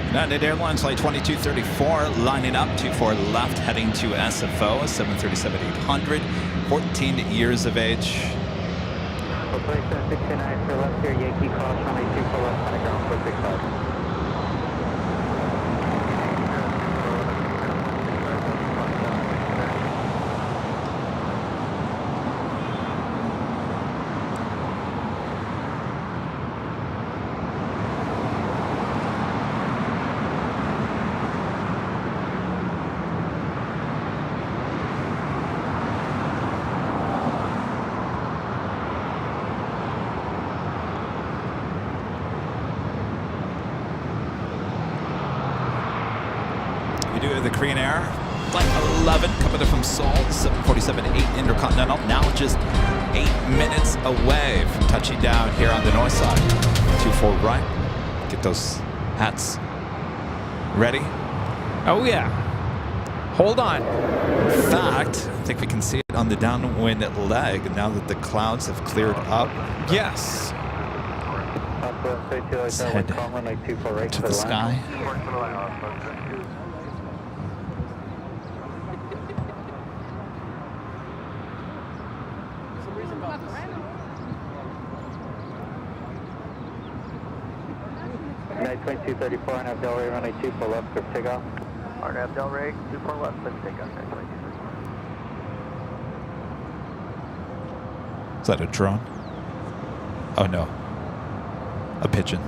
United Airlines flight 2234 lining up 24 left heading to SFO 737-800. 14 years of age. Place 69 for left here, Yankee cross runway 24 left, on the ground, 465. We do the Korean Air. Flight 11 coming in from Seoul, 747-8 Intercontinental. Now just 8 minutes away from touching down here on the north side. 24 right. Get those hats ready. Oh, yeah. Hold on. In fact, I think we can see it on the downwind leg now that the clouds have cleared up. Yes. Let's head to the sky. United 2234, RNAV Delray, runway 24 left, clear for takeoff. RNAV Delray, 24 left, clear for takeoff, United 2234. Is that a drone? Oh no. A pigeon.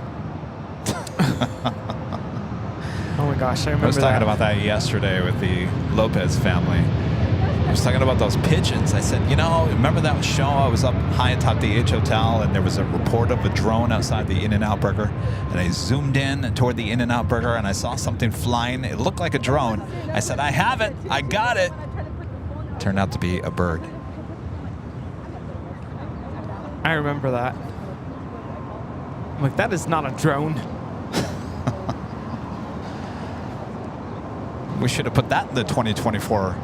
Oh my gosh, I remember I was talking that. about that yesterday with the Lopez family. I was talking about those pigeons. I said, you know, remember that show? I was up high atop the H Hotel and there was a report of a drone outside the In-N-Out Burger. And I zoomed in toward the In-N-Out Burger and I saw something flying. It looked like a drone. I said, I have it. I got it. Turned out to be a bird. I remember that. I'm like, that is not a drone. We should have put that in the 2024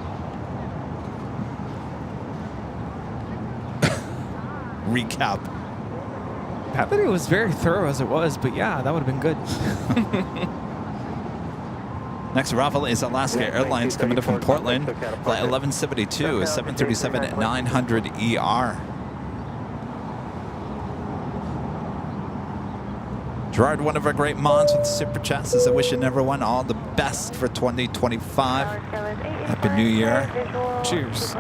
recap. That video was very thorough as it was, but yeah, that would have been good. Next arrival is Alaska Airlines coming in from Portland. Flight 1172 is 737-900 ER. Gerard, one of our great mods with the Super Chat, says, I wish everyone all the best for 2025. Happy New Year. Cheers.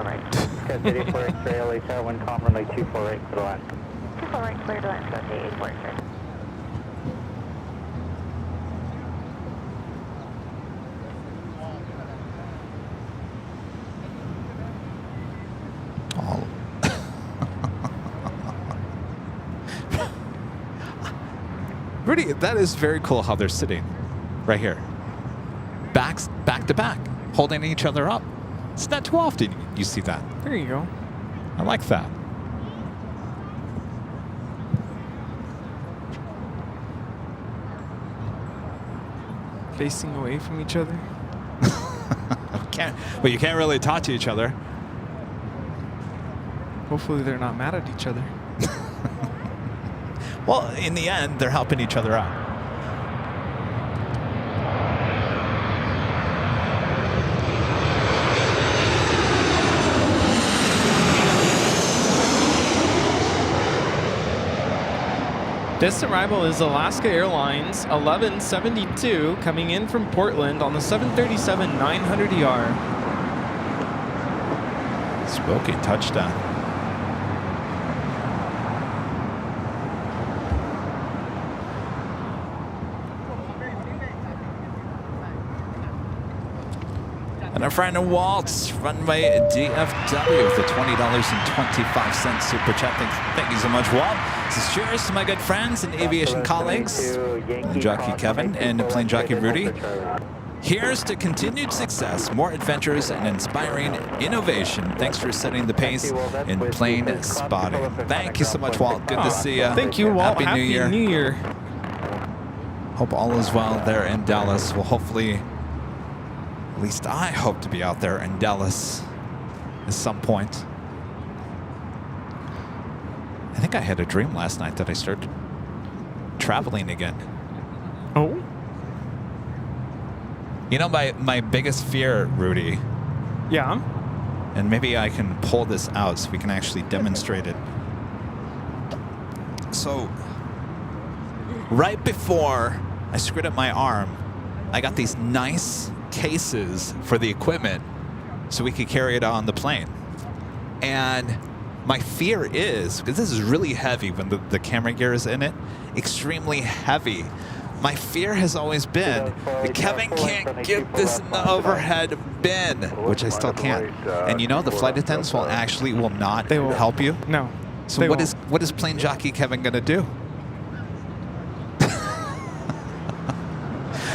Rudy, that is very cool how they're sitting right here. Back to back, holding each other up. It's not too often you see that. There you go. I like that. Facing away from each other. But you can't really talk to each other. Hopefully they're not mad at each other. Well, in the end, they're helping each other out. This arrival is Alaska Airlines 1172 coming in from Portland on the 737-900ER. Smoking touchdown. And our friend Waltz, runway DFW with the $20.25 super chat. Thank you so much, Walt. This is cheers to my good friends and aviation colleagues, Plane Jockey Kevin and Plane Jockey Rudy. Here's to continued success, more adventures, and inspiring innovation. Thanks for setting the pace in plane spotting. Thank you so much, Walt. Good to see you. Thank you, Walt. Happy New Year. New Year. Hope all is well there in Dallas. Well, hopefully, at least I hope to be out there in Dallas at some point. I think I had a dream last night that I started traveling again. Oh? You know, my biggest fear, Rudy, Yeah? And maybe I can pull this out so we can actually demonstrate it. So, right before I screwed up my arm, I got these nice cases for the equipment so we could carry it on the plane. And my fear is, because this is really heavy when the camera gear is in it, extremely heavy. My fear has always been that Kevin can't get this in the overhead bin, which I still can't. And you know, the flight attendants will not help you. No. So what is plane jockey Kevin gonna do?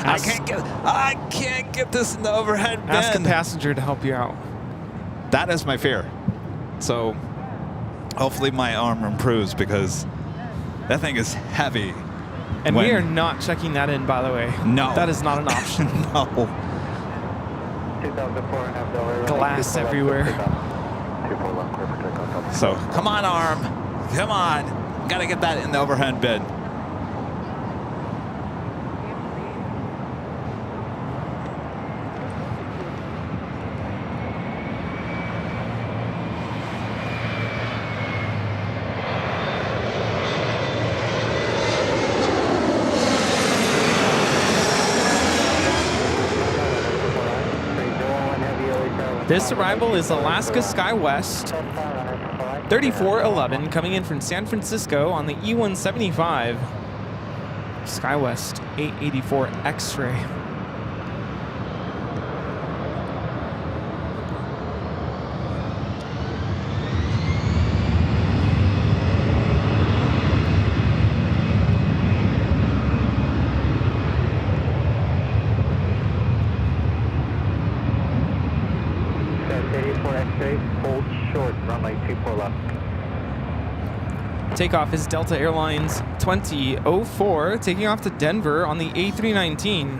I can't get this in the overhead bin. Ask a passenger to help you out. That is my fear. So hopefully my arm improves, because that thing is heavy. And we are not checking that in, by the way. No. That is not an option. No. 2004 Glass everywhere. So come on, arm. Come on. Gotta get that in the overhead bin. This arrival is Alaska SkyWest 3411 coming in from San Francisco on the E175 SkyWest 884 X-ray. Hold short, runway 24 left. Takeoff is Delta Airlines 2004, taking off to Denver on the A319.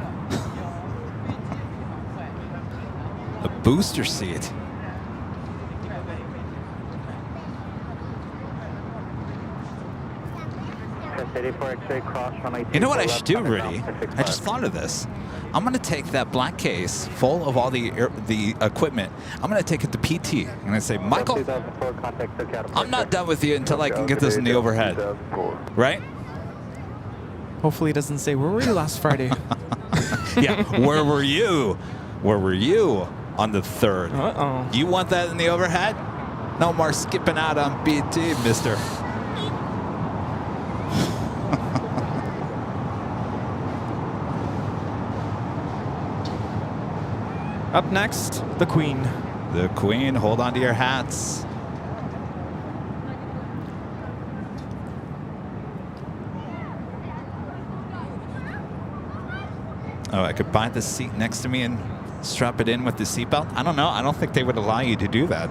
The booster seat. You know what I should do, Rudy? I just thought of this. I'm going to take that black case full of all the equipment. I'm going to take it to PT. I'm going to say, Michael, I'm not done with you until I can get this in the overhead. Right? Hopefully it doesn't say, where were you last Friday? Yeah, where were you? Where were you on the 3rd? Uh-oh. You want that in the overhead? No more skipping out on BT, mister. Up next, the Queen. The Queen, hold on to your hats. Oh, I could buy the seat next to me and strap it in with the seatbelt? I don't know. I don't think they would allow you to do that.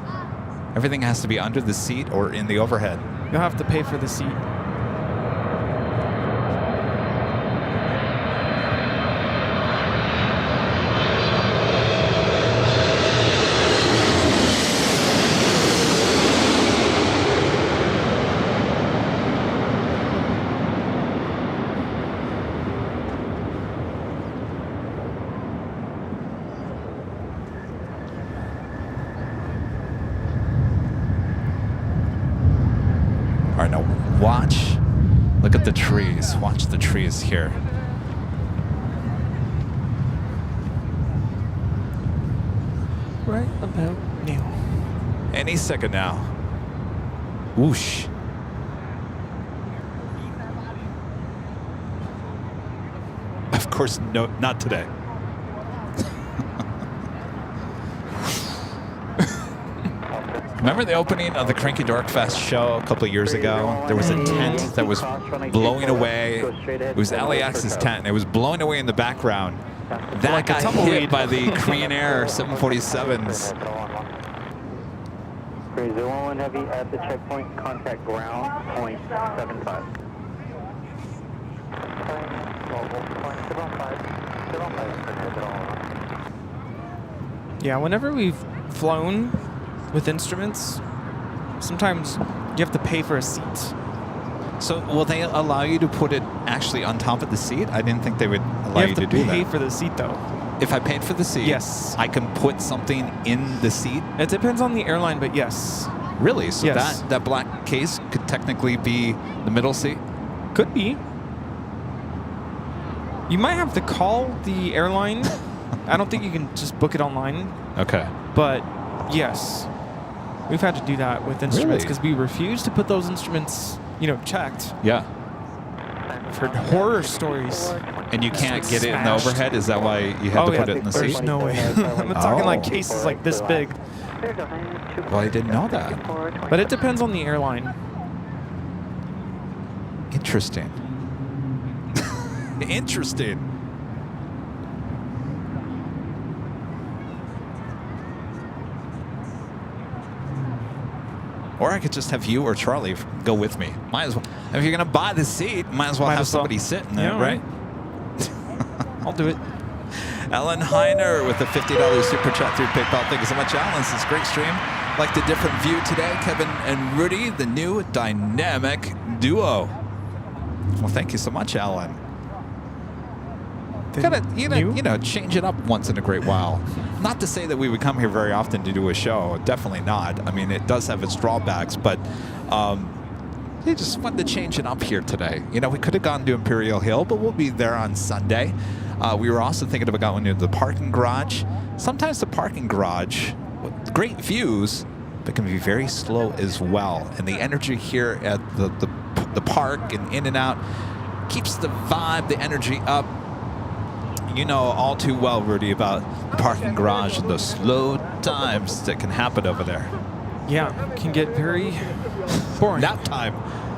Everything has to be under the seat or in the overhead. You'll have to pay for the seat. All right, now watch. Look at the trees. Watch the trees here. Right about now. Any second now. Whoosh. Of course, no, not today. Remember the opening of the Cranky Dork Fest show a couple of years ago? There was a tent that was blowing away. It was LAX's tent, and it was blowing away in the background. That Like a got tumbleweed. hit by the Korean Air 747s. 301 Heavy at the checkpoint, contact ground, point 75. Yeah, whenever we've flown with instruments, sometimes you have to pay for a seat. So will they allow you to put it actually on top of the seat? I didn't think they would allow you to do You have to pay that. for the seat, though. if I paid for the seat, Yes. I can put something in the seat? It depends on the airline, but yes. Really? So Yes. that black case could technically be the middle seat? Could be. You might have to call the airline. I don't think you can just book it online, Okay. but yes. We've had to do that with instruments Really? because we refuse to put those instruments, checked. Yeah. I've heard horror stories. And you can't get it in the Smashed. overhead? Is that why you had to put it in the there's seat? no way. I'm talking like Oh. cases like this big. Well, I didn't know that. But it depends on the airline. Interesting. Interesting. Or I could just have you or Charlie go with me. Might as well. If you're gonna buy the seat, might as well Might have as well. somebody sit in there, Yeah, right? I'll do it. Alan Heiner with the $50 super chat through PayPal. Thank you so much, Alan. This is a great stream. Like the different view today, Kevin and Rudy, the new dynamic duo. Well, thank you so much, Alan. Gotta, change it up once in a great while. Not to say that we would come here very often to do a show. Definitely not. I mean, it does have its drawbacks, but they just wanted to change it up here today. We could have gone to Imperial Hill, but we'll be there on Sunday. We were also thinking about going to the parking garage. Sometimes the parking garage, with great views, but can be very slow as well. And the energy here at the park and in and out keeps the vibe, the energy up. You know all too well, Rudy, about the parking garage and the slow times that can happen over there. Yeah, can get very boring. Nap time.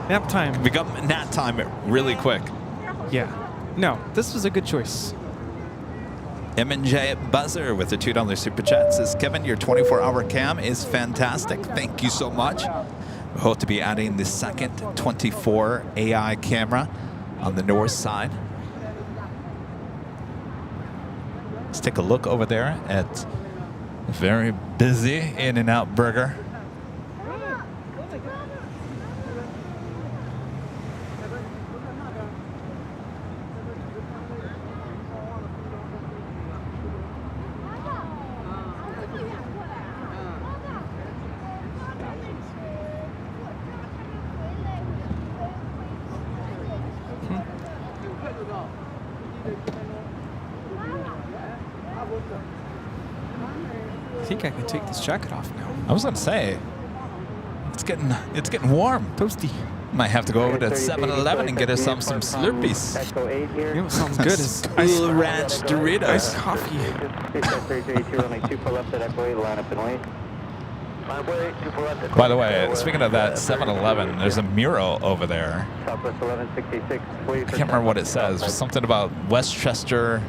Nap time. Become nap time really quick. Yeah. No, this was a good choice. M&J Buzzer with the $2 super chat says, Kevin, your 24-hour cam is fantastic. Thank you so much. We hope to be adding the second 24 AI camera on the north side. Let's take a look over there at a very busy In-N-Out Burger. I think I can take this jacket off now. I was gonna say, it's getting warm. Toasty. Might have to go over to 7-Eleven and get us some Slurpees. Echo 8 here. You know what sounds good is Cool Ranch Doritos. iced coffee. By the way, speaking of that 7-Eleven, there's a mural over there. Southwest 1166. I can't remember what it says. Something about Westchester.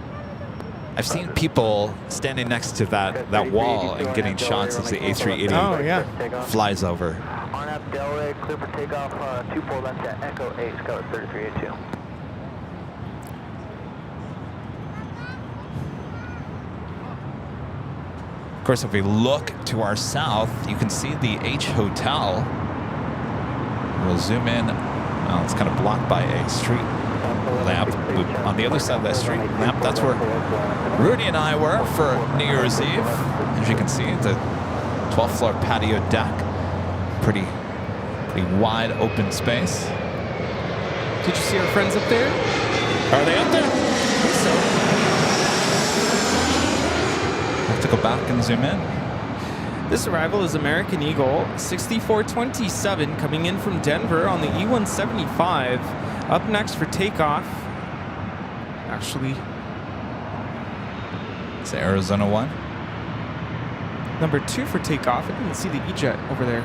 I've seen people standing next to that wall and getting shots as the A380 Oh, yeah. flies over. RNAP Delray, clear for takeoff, 24 left at Echo 8, Scout 3382. Of course, if we look to our south, you can see the H Hotel. We'll zoom in. Well, it's kind of blocked by a street lamp. On the other side of that street lamp, that's where Rudy and I were for New Year's Eve. As you can see, the 12th floor patio deck. Pretty wide open space. Did you see our friends up there? Are they up there? I think so. Have to go back and zoom in. This arrival is American Eagle 6427 coming in from Denver on the E175. Up next for takeoff. Actually, It's Arizona 1. number 2 for takeoff. I didn't see the E-Jet over there.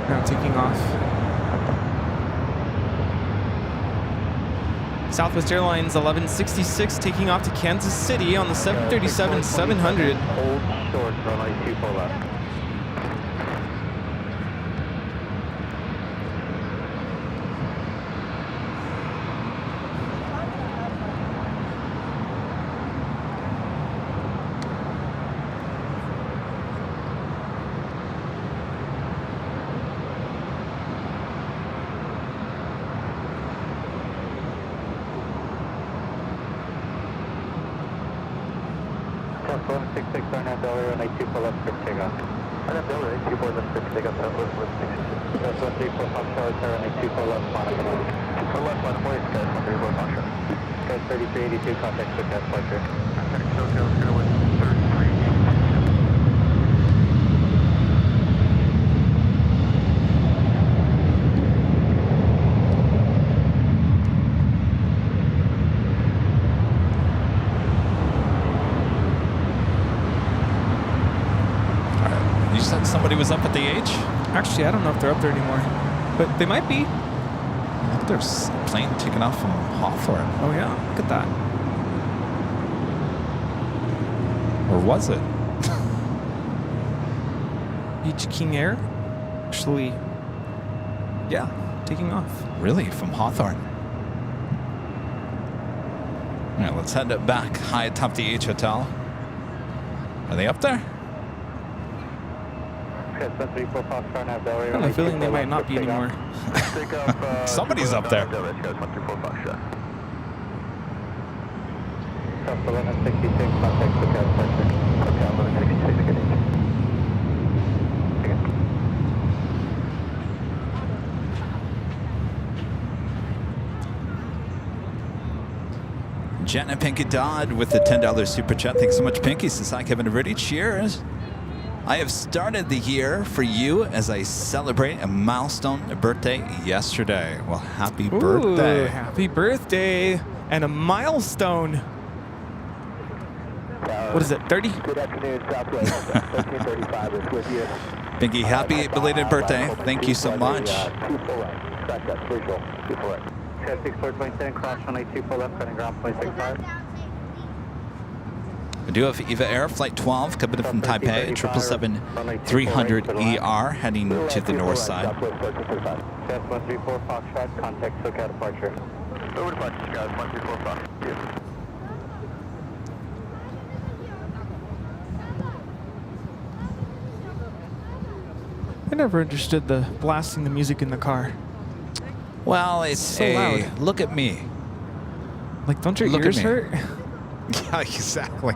Now taking off. Southwest Airlines 1166 taking off to Kansas City on the 737-700. Hold short, runway 24 left. South 166 RNAV Delray, runway 24 left, script takeoff. RNAV Delray, 24 left, script takeoff, Southwest 166. South 134 Foxtrot, runway 24 left, Monaco. 24 left, Monaco, Sky 134 Foxtrot. Sky 3382, contact with that departure. Contact Tokyo, 0133. You said somebody was up at the H? Actually, I don't know if they're up there anymore, but they might be. Look, there's a plane taking off from Hawthorne. Oh yeah, look at that. Or was it? Beach King Air. Actually, yeah, taking off. Really? From Hawthorne? All right, let's head back high atop the H Hotel. Are they up there? I have a feeling they might not be anymore. Somebody's up there. South 1166, contact with that departure. Okay, 1166, good day. Janet Pinky Dodd with the $10 super chat. Thanks so much, Pinky. Says hi, Kevin Rudy. Cheers. I have started the year for you as I celebrate a milestone birthday yesterday. Well, happy birthday. Ooh, happy birthday. And a milestone. What is it, 30? Good afternoon, Southwest 1335 is with you. Pinky, happy belated birthday. Thank you so much. 24 left, crash that visual, 24 left. Sky 6427, cross runway 24 left, cutting ground 0.65. We do have EVA Air Flight 12 coming in from Taipei, 777-300ER heading to the north side. South 134 Foxtrot, contact SoCal departure. Over departure, Sky 134 Foxtrot. I never understood the blasting the music in the car. Well, it's So loud. Look at me. Like, don't your Look at ears me. hurt? Yeah, exactly.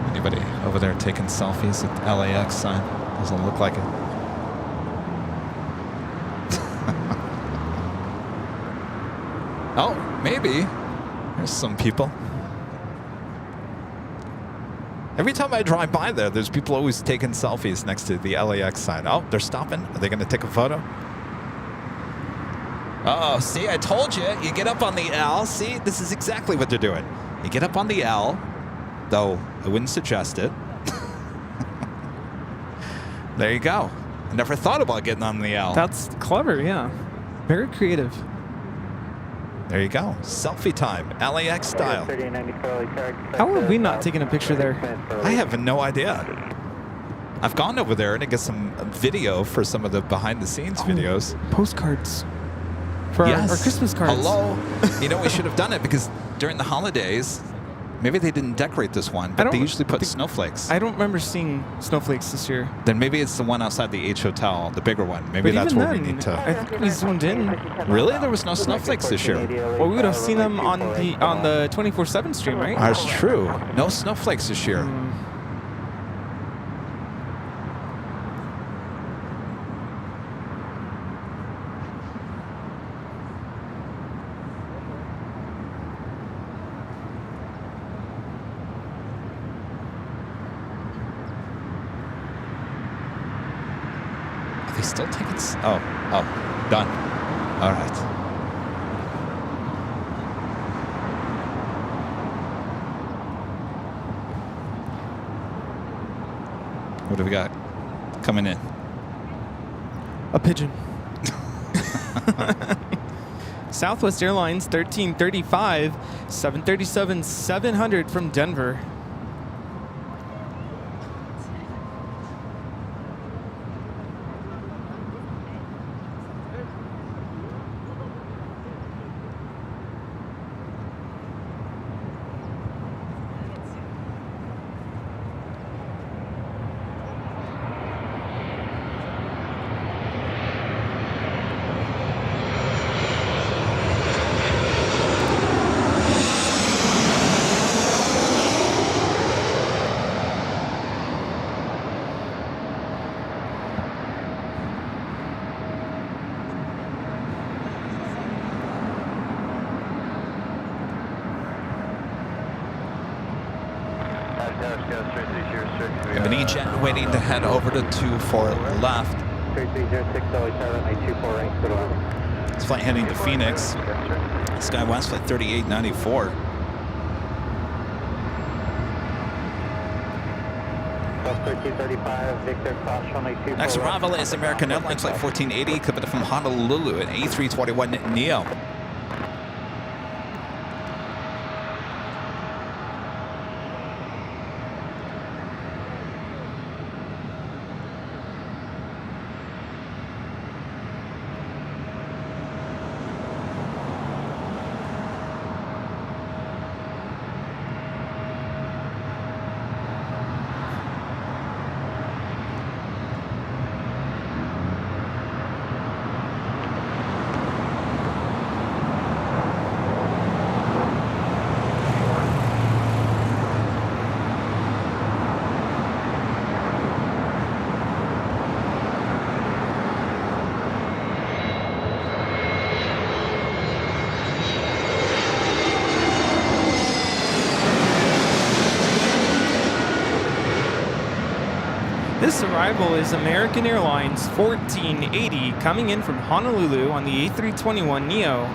Anybody over there taking selfies at the LAX sign? Doesn't look like it. Oh, maybe. There's some people. Every time I drive by there, there's people always taking selfies next to the LAX sign. Oh, they're stopping. Are they going to take a photo? Oh, see, I told you. You get up on the L. See, this is exactly what they're doing. You get up on the L, though I wouldn't suggest it. There you go. I never thought about getting on the L. That's clever, yeah. Very creative. There you go. Selfie time, LAX style. How are we not taking a picture there? I have no idea. I've gone over there to get some video for some of the behind-the-scenes videos. Postcards. For our Christmas cards. Hello. You know, we should have done it because during the holidays, maybe they didn't decorate this one, but they usually put snowflakes. I don't remember seeing snowflakes this year. Then maybe it's the one outside the H Hotel, the bigger one. Maybe that's where we need to. I think we zoomed in. Really? There was no snowflakes this year. Well, we would have seen them on the 24/7 stream, right? That's true. No snowflakes this year. They still tickets? Oh, done. All right. What do we got coming in? A pigeon. Southwest Airlines 1335, 737-700 from Denver. We have an E-Jet waiting to head over to 24 left. 3306 Delhi Tower, 924 right, good one. It's flight heading to Phoenix. SkyWest flight 3894. Plus 1335, Victor Cross, runway 24 Next arrival is American Airlines flight 1480, coming from Honolulu, an A321 Neo. This arrival is American Airlines 1480 coming in from Honolulu on the A321 Neo.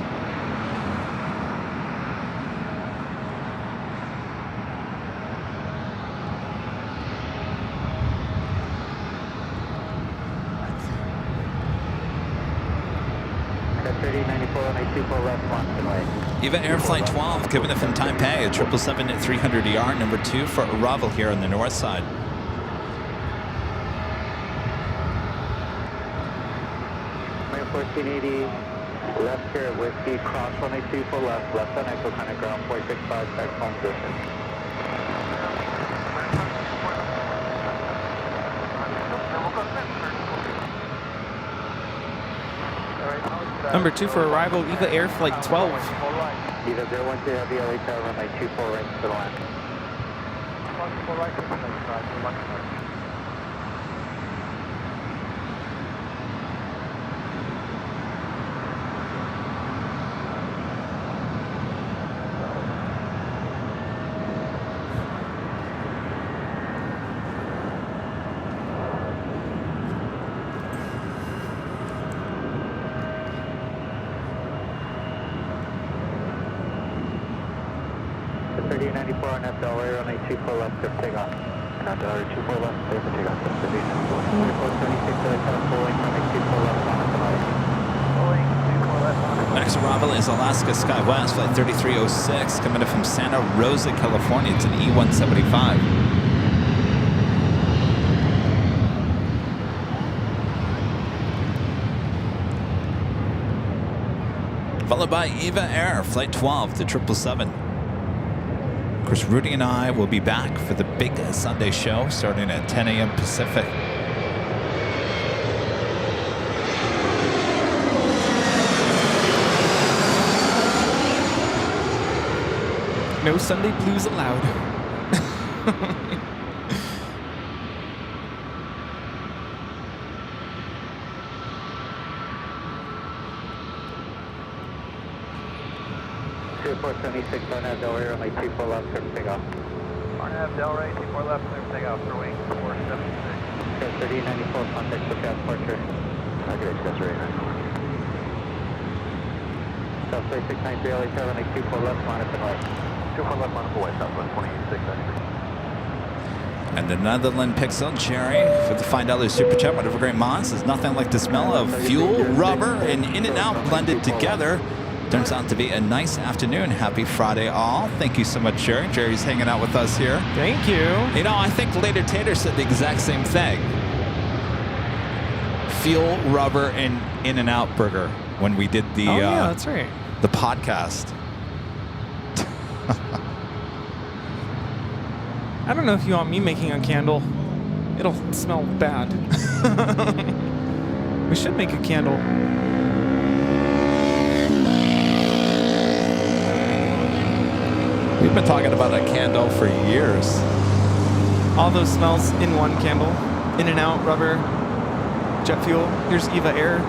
Got 3094 on 824 left, Boston right. Eva Air Flight 12, coming in from Taipei, a 777 at 300 ER, number 2 for arrival here on the north side. American 1480, left here at Whiskey, cross 1824 left, left on Echo, kind of ground 465, back home distance. Number 2 for arrival, Eva Air Flight 12. Eva 012 Heavy LA Tower, runway 24 right to the line. The 3094 on F Delaware, runway 24 left, clear for takeoff. And on Delaware 24 left, clear for takeoff. 2476 LA Tower, Bowling, runway 24 left, Monaco right. Bowling, 24 left, Monaco. Next arrival is Alaska SkyWest flight 3306, coming in from Santa Rosa, California. It's an E175. Followed by Eva Air Flight 12 to 777. Of course, Rudy and I will be back for the big Sunday show starting at 10 a.m. Pacific. No Sunday blues allowed. Airport 76 on F Delaware, runway 24 left, clear for takeoff. On F Delaware, 24 left, clear for takeoff, for wing 476. 3094, contact with gas departure. Okay, that's right. Southwest 693 LA Tower, runway 24 left, Monaco right. 24 left, Monaco West, Southwest 28693. And the Netherlands Pixel Cherry for the $5 super chat. Whatever great mods. There's nothing like the smell of fuel, rubber, and in and out blended together. Turns out to be a nice afternoon. Happy Friday, all. Thank you so much, Jerry. Jerry's hanging out with us here. Thank you. You know, I think Later Tater said the exact same thing. Fuel, rubber, and In-N-Out Burger when we did the yeah, that's right. the podcast. I don't know if you want me making a candle. It'll smell bad. We should make a candle. We've been talking about a candle for years. All those smells in one candle. In and out, rubber, jet fuel. Here's Eva Air.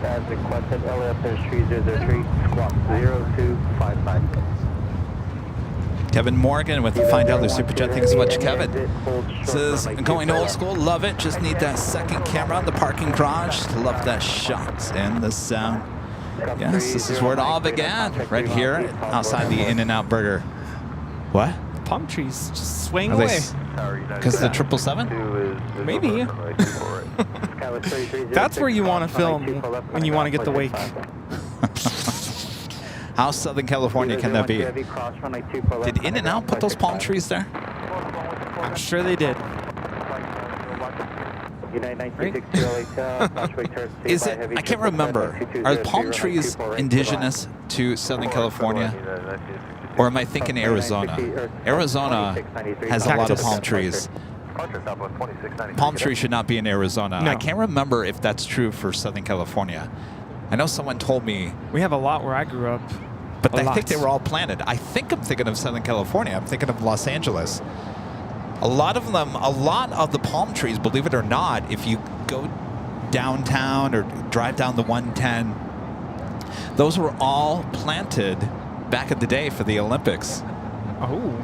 As requested, LAX 3003, squawk 0255. Kevin Morgan with the $5 Super Chat. Thanks so much, Kevin. Says, going old school, love it. Just need that second camera on the parking garage. Love that shot and the sound. Yes, this is where it all began, right here outside the In-N-Out Burger. What? Palm trees just swaying Are they away. Because of the 777? Maybe. That's where you want to film when you want to get the wake. How Southern California can that be? Did In-N-Out put those palm trees there? I'm sure they did. Is it? I can't remember. Are palm trees indigenous to Southern California? Or am I thinking Arizona? Arizona has a lot of palm trees. Palm trees should not be in Arizona. No. I can't remember if that's true for Southern California. I know someone told me, We have a lot where I grew up. but A I think lot. they were all planted. I think I'm thinking of Southern California. I'm thinking of Los Angeles. A lot of them, a lot of the palm trees, believe it or not, if you go downtown or drive down the 110, those were all planted back in the day for the Olympics. Oh.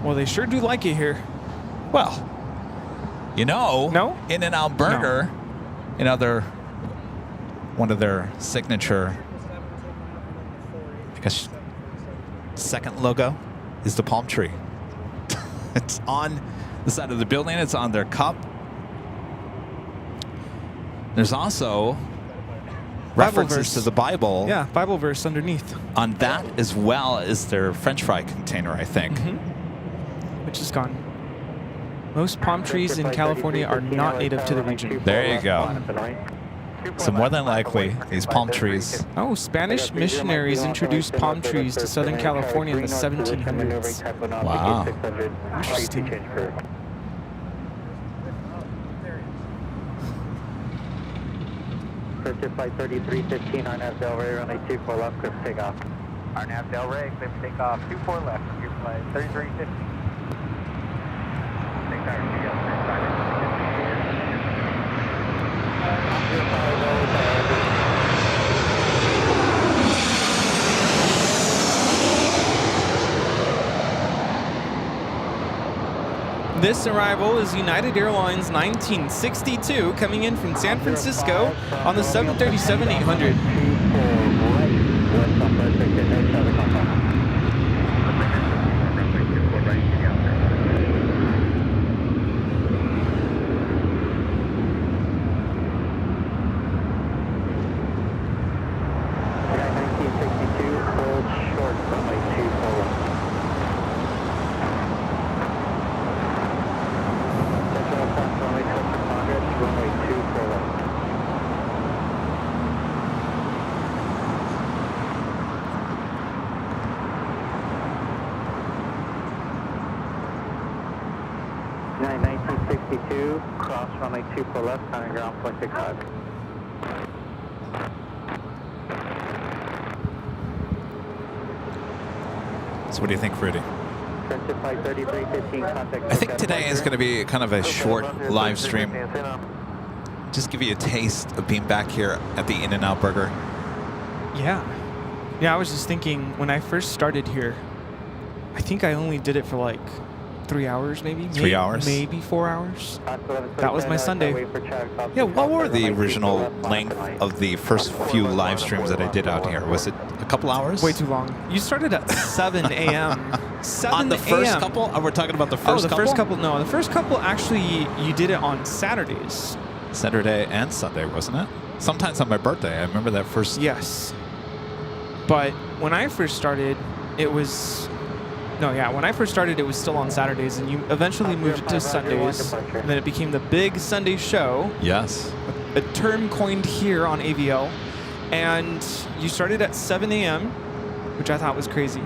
Well, they sure do like it here. Well, you know, No? In-N-Out Burger, you know, one of their signature, I guess, second logo is the palm tree. It's on the side of the building. It's on their cup. There's also references verse. to the Bible Yeah, Bible verse underneath, on that, as well as their French fry container, I think. which is gone. Most palm trees in California are not native to the region. There you go. So more than likely, these palm trees. Oh, Spanish missionaries introduced palm trees to Southern California in the 1700s. Wow. Interesting. Flight 3315 on Del Rey, runway 24 left, clear for takeoff. RNAV Del Rey, clear for takeoff, 24 left, clear flight 3315. This arrival is United Airlines 1962 coming in from San Francisco on the 737-800. Cross runway 24 left, turning ground, 0.65. So what do you think, Rudy? Flight 3315, contact. I think today is going to be kind of a short live stream. Just give you a taste of being back here at the In-N-Out Burger. Yeah. Yeah, I was just thinking when I first started here, I think I only did it for like 3 hours, maybe. 3 hours? Maybe 4 hours. That was my Sunday. Yeah, what were the original length of the first few live streams that I did out here? Was it a couple hours? Way too long. You started at 7 a.m. 7 On the first a.m. couple? Oh, we're talking about the Oh, first the couple? first couple. No, the first couple actually you did it on Saturdays. Saturday and Sunday, wasn't it? Sometimes on my birthday. I remember that first. Yes. But when I first started, it was... No, yeah, when I first started, it was still on Saturdays, and you eventually moved it to Sundays, and then it became the Big Sunday Show, Yes. a term coined here on AVL, and you started at 7 a.m., which I thought was crazy.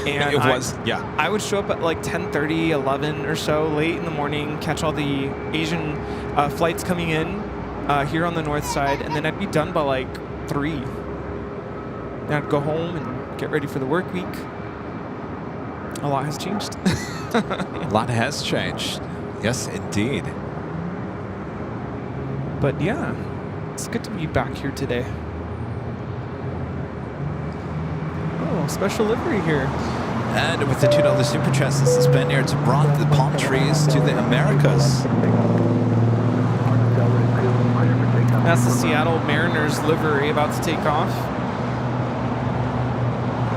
And It was, yeah. I would show up at like 10:30, 11 or so, late in the morning, catch all the Asian flights coming in here on the north side, and then I'd be done by like 3. Then I'd go home and get ready for the work week. A lot has changed. A lot has changed. Yes, indeed. But yeah, it's good to be back here today. Oh, special livery here. And with the $2 super chest, the Spaniards brought the palm trees to the Americas. That's the Seattle Mariners livery about to take off.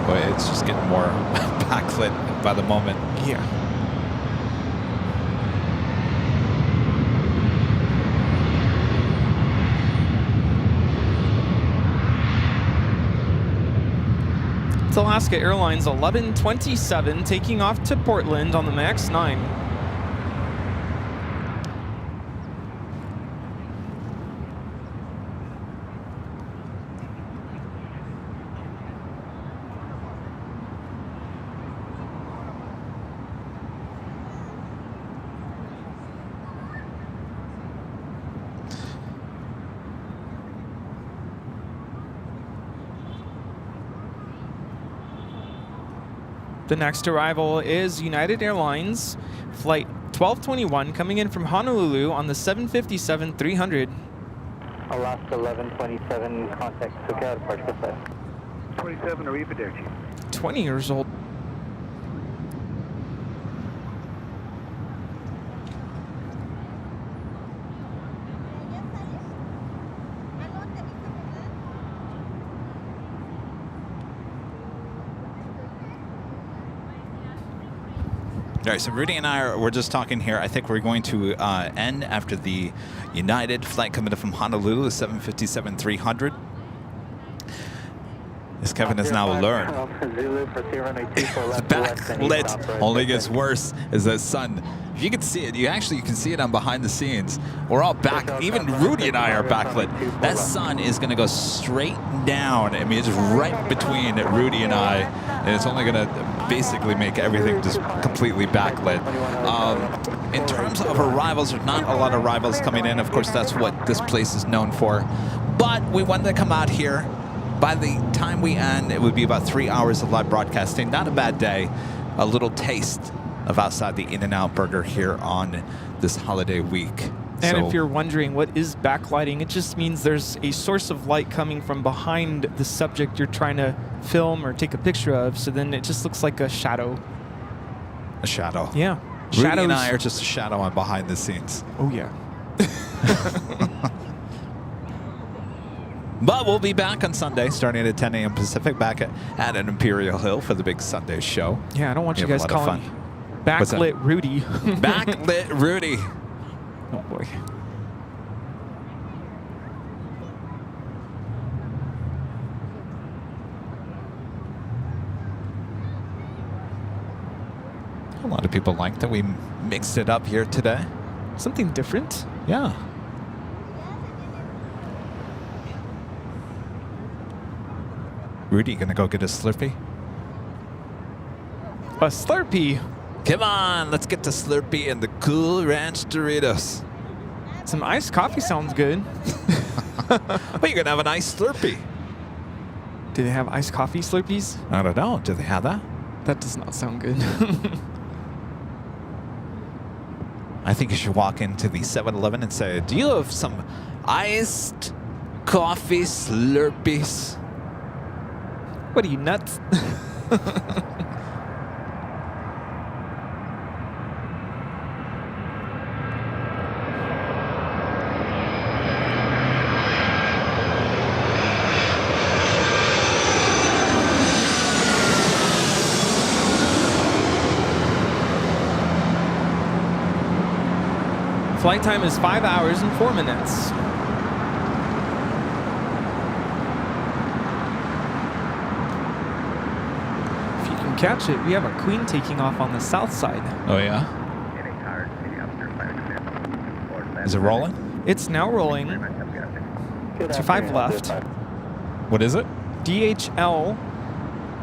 Boy, it's just getting more backlit by the moment. Yeah. It's Alaska Airlines 1127 taking off to Portland on the MAX 9. The next arrival is United Airlines flight 1221 coming in from Honolulu on the 757-300. Alaska 1127, contact SoCal, departure flight. 27, are we there, Chief? 20 years old. All right, so Rudy and I we're just talking here. I think we're going to end after the United flight coming in from Honolulu, the 757-300. As Kevin has now learned, the backlit only gets worse as the sun. If you can see it, you can see it on behind the scenes. We're all back. Even Rudy and I are backlit. That sun is going to go straight down. I mean, it's right between Rudy and I, and it's only going to basically make everything just completely backlit. In terms of arrivals, there's not a lot of arrivals coming in. Of course, that's what this place is known for. But we wanted to come out here. By the time we end, it would be about 3 hours of live broadcasting. Not a bad day. A little taste of outside the In-N-Out Burger here on this holiday week. And if you're wondering what is backlighting, it just means there's a source of light coming from behind the subject you're trying to film or take a picture of, so then it just looks like a shadow. A shadow. Yeah. Rudy Shadows. and I are just a shadow on behind the scenes. Oh, yeah. But we'll be back on Sunday, starting at 10 a.m. Pacific, back at Imperial Hill for the big Sunday show. Yeah, I don't want you We have guys a lot of calling fun. me What's that? Backlit Rudy. Backlit Rudy. Oh, boy. A lot of people like that we mixed it up here today. Something different. Yeah. Rudy, gonna go get a Slurpee? A Slurpee. Come on, let's get the Slurpee and the Cool Ranch Doritos. Some iced coffee sounds good. But you're gonna have a nice Slurpee. Do they have iced coffee Slurpees? I don't know. Do they have that? That does not sound good. I think you should walk into the 7-Eleven and say, do you have some iced coffee Slurpees? What are you, nuts? Flight time is 5 hours and 4 minutes. If you can catch it, we have a Queen taking off on the south side. Oh, yeah? Is it rolling? It's now rolling to 5 left. What is it? DHL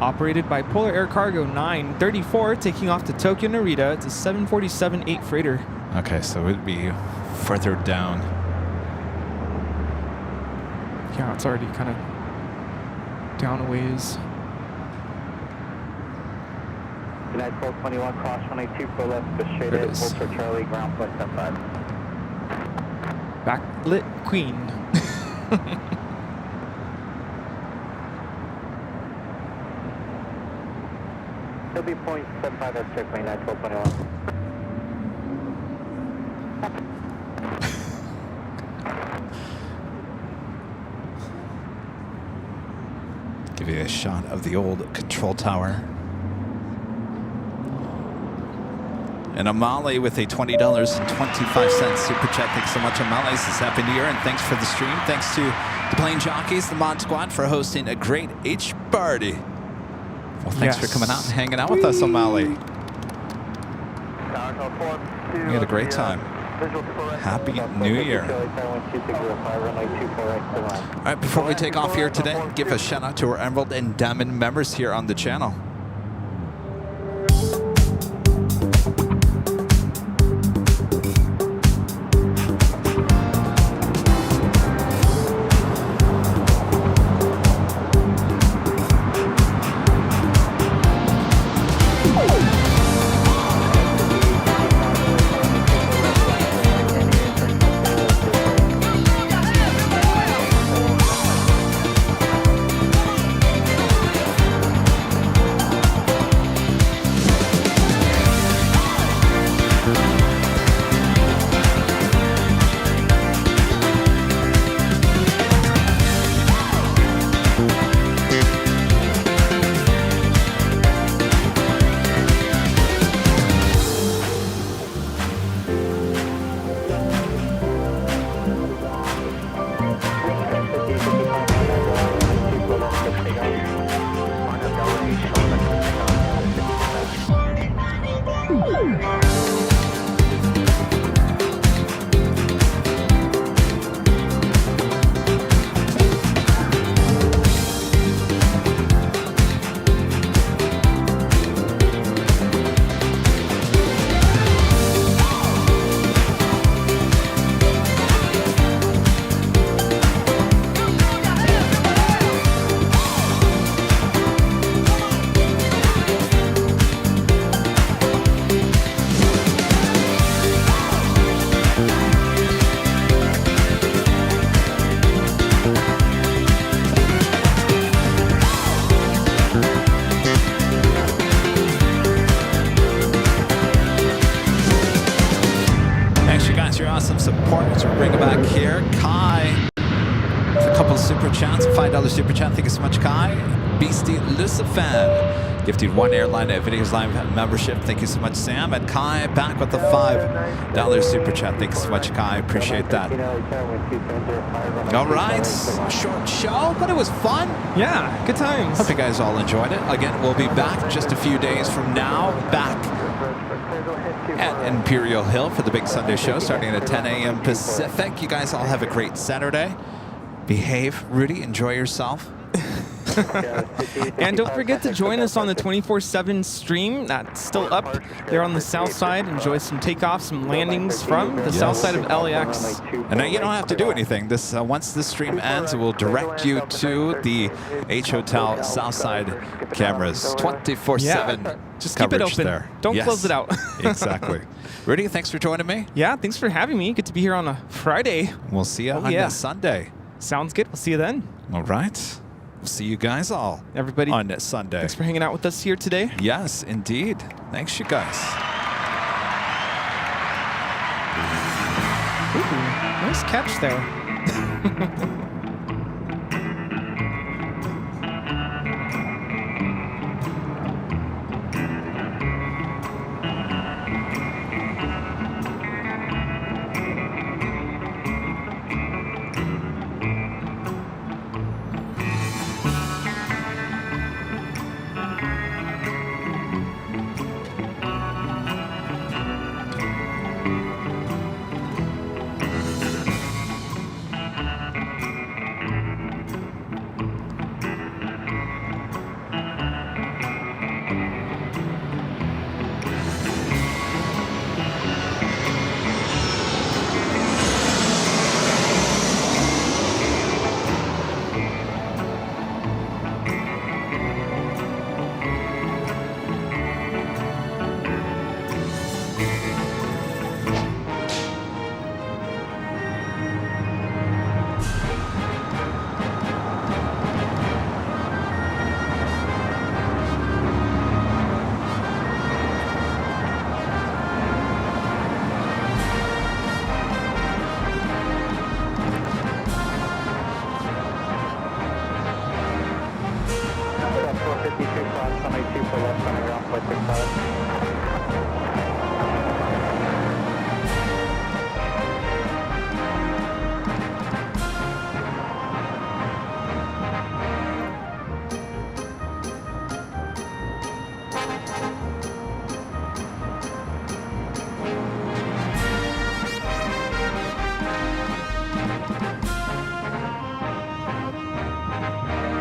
operated by Polar Air Cargo 934, taking off to Tokyo Narita. It's a 747-8 freighter. Okay, so it would be further down. Yeah, it's already kind of down a ways. United 1221, cross 182 left, go straight There it ahead, is. hold for Charlie, ground plus 5. Backlit Queen. It'll be 0.75, that's check, United 1221. Give you a shot of the old control tower. And Amali with a $20.25 super chat. Thanks so much, Amali. This Happy New Year, and thanks for the stream. Thanks to the Plane Jockeys, the Mod Squad, for hosting a great H party. Well, thanks for coming out and hanging out with us, Amali. We had a great time. Happy New Year. All right, before we take off here today, give a shout out to our Emerald and Diamond members here on the channel. $5 super chat. Thank you so much, Kai. Beastie Lucifan gifted one Airline Videos Live membership. Thank you so much, Sam. And Kai back with the $5 super chat. Thank you so much, Kai. Appreciate that. All right. Short show, but it was fun. Yeah, good times. Hope you guys all enjoyed it. Again, we'll be back just a few days from now. Back at Imperial Hill for the big Sunday show starting at 10 a.m. Pacific. You guys all have a great Saturday. Behave, Rudy. Enjoy yourself. And don't forget to join us on the 24/7 stream. That's still up there on the south side. Enjoy some takeoffs, some landings from the south side of LAX. And now you don't have to do anything. This once this stream ends, it will direct you to the H Hotel Southside cameras. 24/7. Yeah. Just keep it open. There. Don't close it out. Exactly. Rudy, thanks for joining me. Yeah, thanks for having me. Good to be here on a Friday. We'll see you on this Sunday. Sounds good. We'll see you then. All right. We'll see you guys all. Everybody on Sunday. Thanks for hanging out with us here today. Yes, indeed. Thanks, you guys. Ooh, nice catch there.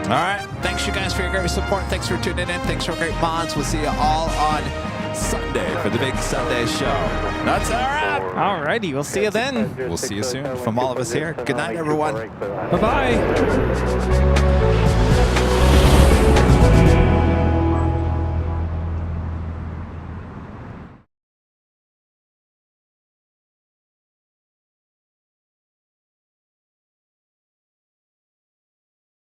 All right. Thanks, you guys, for your great support. Thanks for tuning in. Thanks for great mods. We'll see you all on Sunday for the big Sunday show. That's a wrap. Alrighty, we'll see you then. We'll see you soon. From all of us here, good night, everyone. Bye-bye.